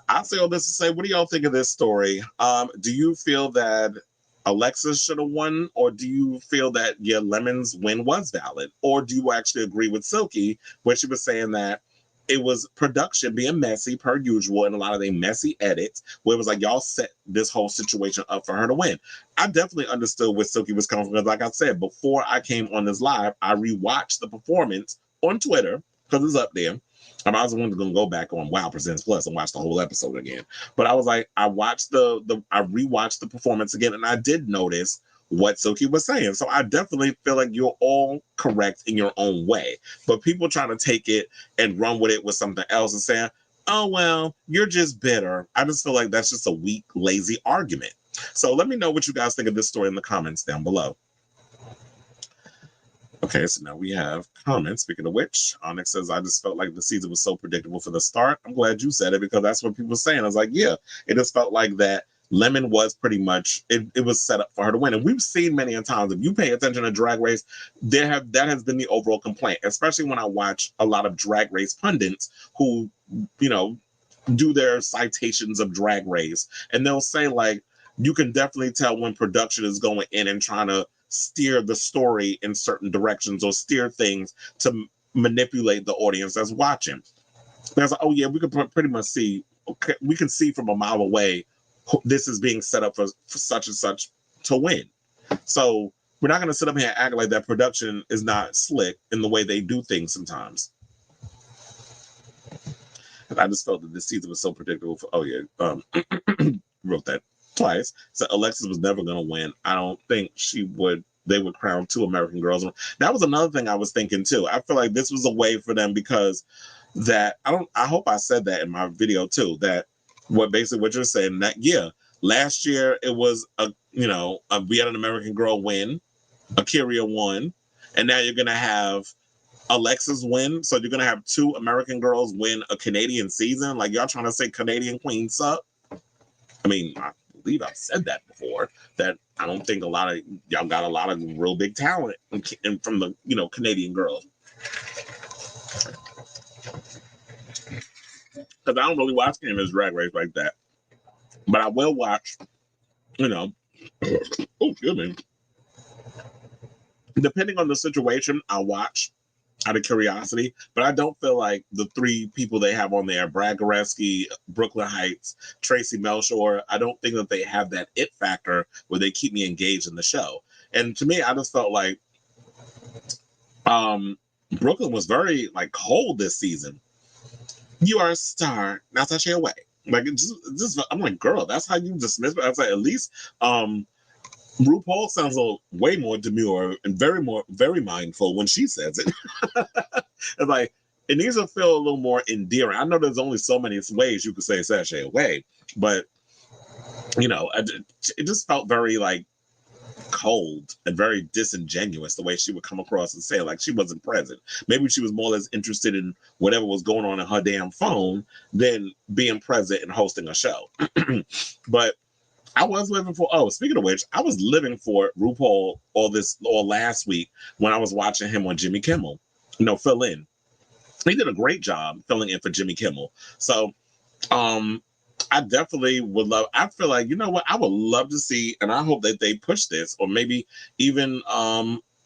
I say all this to say, what do y'all think of this story? Do you feel that Alexis should have won, or do you feel that Lemon's win was valid? Or do you actually agree with Silky when she was saying that it was production being messy per usual and a lot of the messy edits where it was like y'all set this whole situation up for her to win? I definitely understood where Silky was coming from because like I said, before I came on this live, I rewatched the performance on Twitter because it's up there. I was the one going to go back on Wow Presents Plus and watch the whole episode again. But I was like, I rewatched the performance again, and I did notice what Silky was saying. So I definitely feel like you're all correct in your own way. But people trying to take it and run with it with something else and saying, oh, well, you're just bitter. I just feel like that's just a weak, lazy argument. So let me know what you guys think of this story in the comments down below. Okay, so now we have comments. Speaking of which, Onyx says, I just felt like the season was so predictable for the start. I'm glad you said it because that's what people were saying. I was like, yeah, it just felt like that Lemon was pretty much, it was set up for her to win. And we've seen many times, if you pay attention to Drag Race, that has been the overall complaint, especially when I watch a lot of Drag Race pundits who, do their citations of Drag Race, and they'll say like, you can definitely tell when production is going in and trying to steer the story in certain directions or steer things to manipulate the audience that's watching. There's like, oh yeah, we can pretty much see. Okay, we can see from a mile away this is being set up for such and such to win. So we're not going to sit up here and act like that production is not slick in the way they do things sometimes. And I just felt that this season was so predictable. Oh yeah, wrote that twice. So Alexis was never going to win. I don't think they would crown two American girls. That was another thing I was thinking too. I feel like this was a way for them because that I hope I said that in my video too, that what you're saying that yeah, last year it was we had an American girl win, Akira won, and now you're gonna have Alexis win. So you're gonna have two American girls win a Canadian season. Like y'all trying to say Canadian queens suck? I mean, I believe I've said that before, that I don't think a lot of y'all got a lot of real big talent from the Canadian girls. Because I don't really watch Canada's Drag Race like that. But I will watch, oh, excuse me. Depending on the situation, I'll watch out of curiosity. But I don't feel like the three people they have on there, Brad Goreski, Brooklyn Heights, Tracy Melchior, I don't think that they have that it factor where they keep me engaged in the show. And to me, I just felt like Brooklyn was very cold this season. You are a star. Now sashay away. Like just I'm like, girl, that's how you dismiss me. I was like, at least RuPaul sounds way more demure and very mindful when she says it. It's like it needs to feel a little more endearing. I know there's only so many ways you could say sashay away, but it just felt very cold and very disingenuous the way she would come across and say like she wasn't present. Maybe she was more or less interested in whatever was going on in her damn phone than being present and hosting a show. But I was living for, speaking of which, I was living for RuPaul all last week when I was watching him on Jimmy Kimmel, fill in. He did a great job filling in for Jimmy Kimmel. So, I definitely would love, I feel like, you know what, I would love to see, and I hope that they push this, or maybe even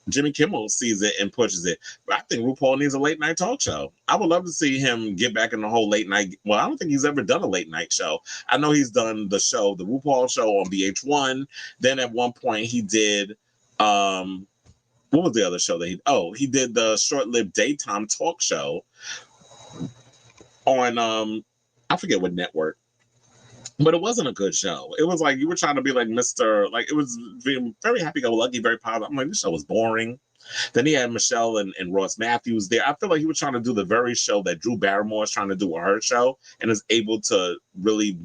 Jimmy Kimmel sees it and pushes it. But I think RuPaul needs a late night talk show. I would love to see him get back in the whole late night. Well, I don't think he's ever done a late night show. I know he's done the RuPaul show on VH1. Then at one point he did, what was the other show that he did the short-lived daytime talk show on, I forget what network. But it wasn't a good show. It was like you were trying to be like Mr. Like it was very happy-go-lucky, very positive. I'm like, this show was boring. Then he had Michelle and Ross Matthews there. I feel like he was trying to do the very show that Drew Barrymore is trying to do with her show, and is able to really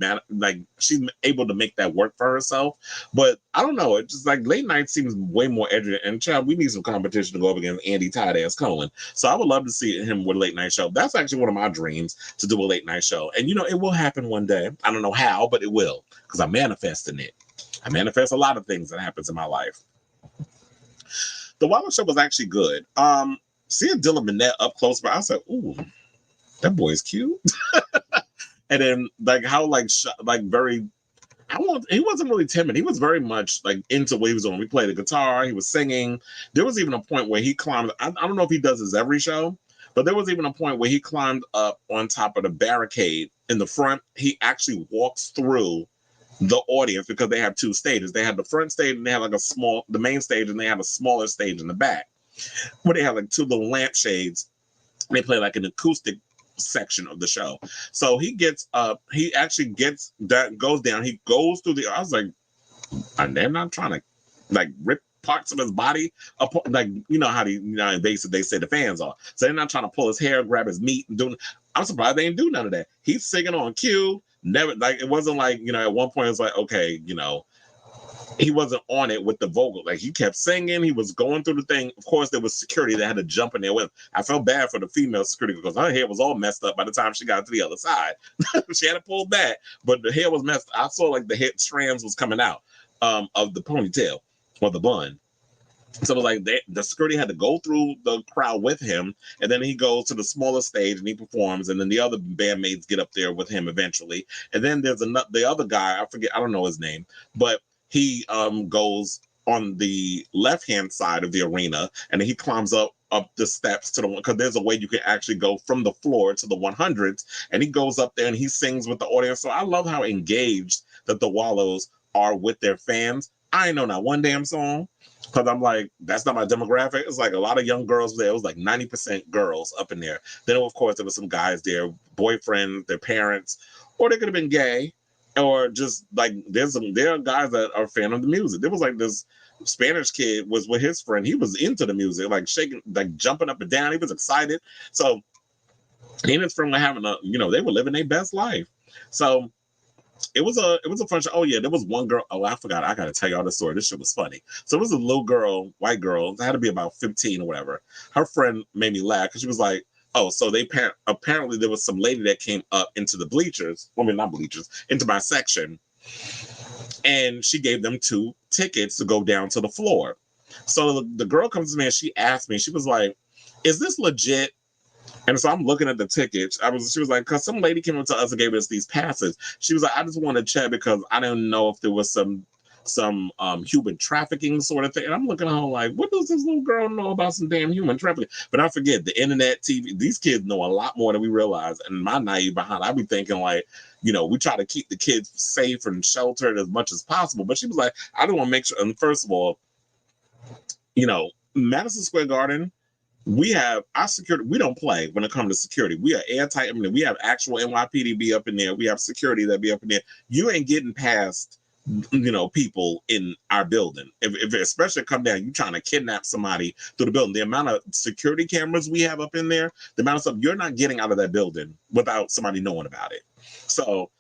she's able to make that work for herself. But I don't know. It's just like late night seems way more edgy. And child, we need some competition to go up against Andy Tight Ass Cohen. So I would love to see him with a late night show. That's actually one of my dreams, to do a late night show. And it will happen one day. I don't know how, but it will, because I'm manifesting it. I manifest a lot of things that happens in my life. The Wild Show was actually good. Seeing Dylan Minnette up close, but I said, "Ooh, that boy's cute." And then very, he wasn't really timid. He was very much into what he was doing. We played the guitar. He was singing. There was even a point where he climbed. I don't know if he does this every show, but there was even a point where he climbed up on top of the barricade in the front. He actually walks through the audience, because they have two stages. They have the front stage and they have the main stage, and they have a smaller stage in the back where they have two little lampshades. They play an acoustic section of the show. So he gets up, he actually gets that, goes down, he goes through I was like, and they're not trying to rip parts of his body apart, how invasive they say the fans are. So they're not trying to pull his hair, grab his meat, and do. I'm surprised they didn't do none of that. He's singing on cue. Never it wasn't at one point it's okay, he wasn't on it with the vocal. He kept singing, he was going through the thing. Of course, there was security that had to jump in there with him. I felt bad for the female security because her hair was all messed up by the time she got to the other side. She had to pull back, but the hair was messed. I saw the head strands was coming out of the ponytail or the bun. So it was like the security had to go through the crowd with him, and then he goes to the smaller stage and he performs, and then the other bandmates get up there with him eventually. And then there's the other guy, I forget, I don't know his name, but he goes on the left hand side of the arena, and he climbs up the steps to the one, because there's a way you can actually go from the floor to the 100s, and he goes up there and he sings with the audience. So I love how engaged that the Wallows are with their fans. I ain't know not one damn song, because I'm like, that's not my demographic. It's like a lot of young girls there. It was like 90% girls up in there. Then, of course, there was some guys there, boyfriends, their parents, or they could have been gay, or just like there are guys that are a fan of the music. There was like this Spanish kid was with his friend. He was into the music, like shaking, like jumping up and down. He was excited. So he and his friend were having they were living their best life. So it was a fun show. Oh yeah, there was one girl. Oh, I forgot. I gotta tell y'all the story. This shit was funny. So it was a little girl, white girl. It had to be about 15 or whatever. Her friend made me laugh because she was like, "Oh, so they apparently there was some lady that came up into the bleachers. I mean, not bleachers, into my section, and she gave them 2 tickets to go down to the floor." So the girl comes to me and she asked me. She was like, "Is this legit?" And so I'm looking at the tickets. She was like, because some lady came up to us and gave us these passes. She was like, I just want to check because I didn't know if there was some human trafficking sort of thing. And I'm looking at her like, what does this little girl know about some damn human trafficking? But I forget the internet, TV. These kids know a lot more than we realize. And my naive behind, I be thinking like, we try to keep the kids safe and sheltered as much as possible. But she was like, I don't want to make sure. And first of all, Madison Square Garden. We have our security. We don't play when it comes to security. We are airtight. I mean, we have actual NYPD up in there. We have security that be up in there. You ain't getting past, people in our building. If especially come down, you trying to kidnap somebody through the building. The amount of security cameras we have up in there, the amount of stuff you're not getting out of that building without somebody knowing about it. So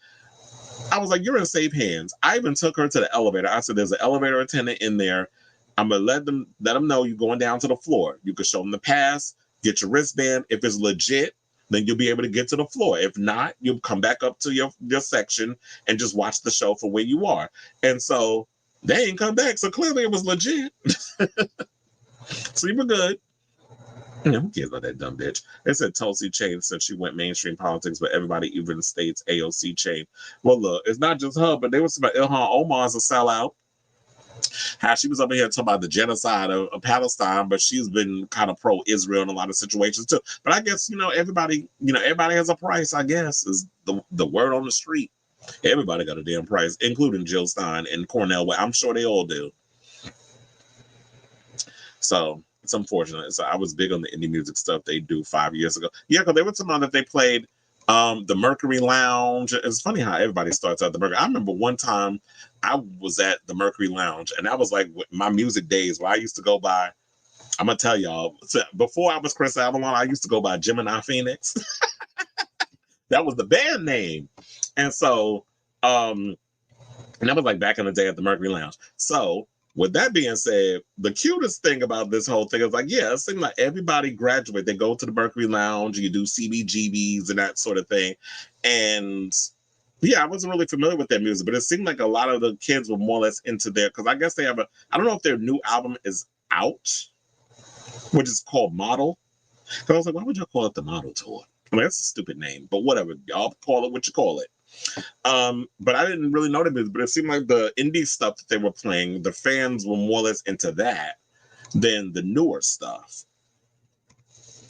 I was like, you're in safe hands. I even took her to the elevator. I said, there's an elevator attendant in there. I'm gonna let them know you're going down to the floor. You can show them the pass, get your wristband. If it's legit, then you'll be able to get to the floor. If not, you'll come back up to your section and just watch the show for where you are. And so they ain't come back. So clearly it was legit. So you were good. Who cares about that dumb bitch? They said Tulsi changed since she went mainstream politics, but everybody even states AOC changed. Well, look, it's not just her, but they was about Ilhan Omar's a sellout. How she was over here talking about the genocide of Palestine, but she's been kind of pro-Israel in a lot of situations too. But I guess everybody has a price. I guess is the word on the street. Everybody got a damn price, including Jill Stein and Cornell. I'm sure they all do. So it's unfortunate. So I was big on the indie music stuff they do 5 years ago. Yeah, because there was some that they played. The Mercury Lounge. It's funny how everybody starts out the Mercury. I remember one time I was at the Mercury Lounge, and that was like my music days where I used to go by. I'm gonna tell y'all, before I was Chris Avalon, I used to go by Gemini Phoenix. That was the band name, and so and that was like back in the day at the Mercury Lounge. So with that being said, the cutest thing about this whole thing is like, yeah, it seems like everybody graduate. They go to the Mercury Lounge, you do CBGBs and that sort of thing. And yeah, I wasn't really familiar with their music, but it seemed like a lot of the kids were more or less into their, because I guess they have I don't know if their new album is out, which is called Model. Because I was like, why would y'all call it the Model Tour? I mean, that's a stupid name, but whatever. Y'all call it what you call it. But I didn't really know the music, but it seemed like the indie stuff that they were playing, the fans were more or less into that than the newer stuff.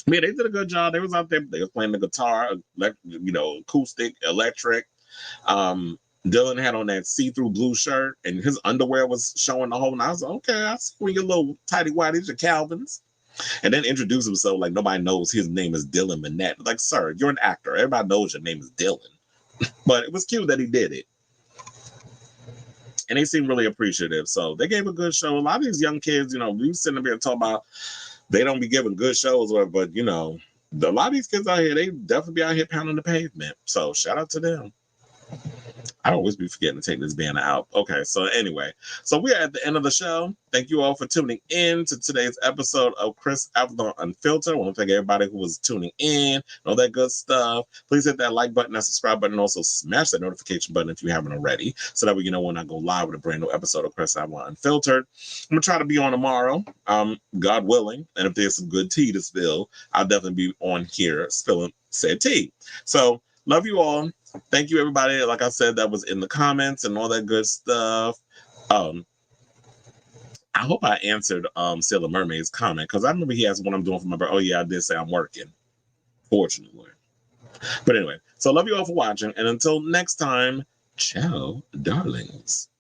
I mean, they did a good job. They was out there, they were playing the guitar, acoustic, electric. Dylan had on that see-through blue shirt, and his underwear was showing the whole. And I was like, okay, I see your little tighty whities, your Calvins. And then introduce himself like nobody knows his name is Dylan Minnette. Like, sir, you're an actor. Everybody knows your name is Dylan. But it was cute that he did it. And they seemed really appreciative. So they gave a good show. A lot of these young kids, we sitting up here and talk about they don't be giving good shows, but a lot of these kids out here, they definitely be out here pounding the pavement. So shout out to them. I always be forgetting to take this banner out. Okay, so anyway, so we are at the end of the show. Thank you all for tuning in to today's episode of Chris Avalon Unfiltered. I want to thank everybody who was tuning in and all that good stuff. Please hit that like button, that subscribe button, and also smash that notification button if you haven't already, so that way you know when I go live with a brand new episode of Chris Avalon Unfiltered. I'm gonna try to be on tomorrow, God willing, and if there's some good tea to spill, I'll definitely be on here spilling said tea. So love you all. Thank you, everybody. Like I said, that was in the comments and all that good stuff. I hope I answered Sailor Mermaid's comment, because I remember he asked what I'm doing for my birthday. Oh yeah, I did say I'm working, fortunately. But anyway, so love you all for watching, and until next time, ciao, darlings.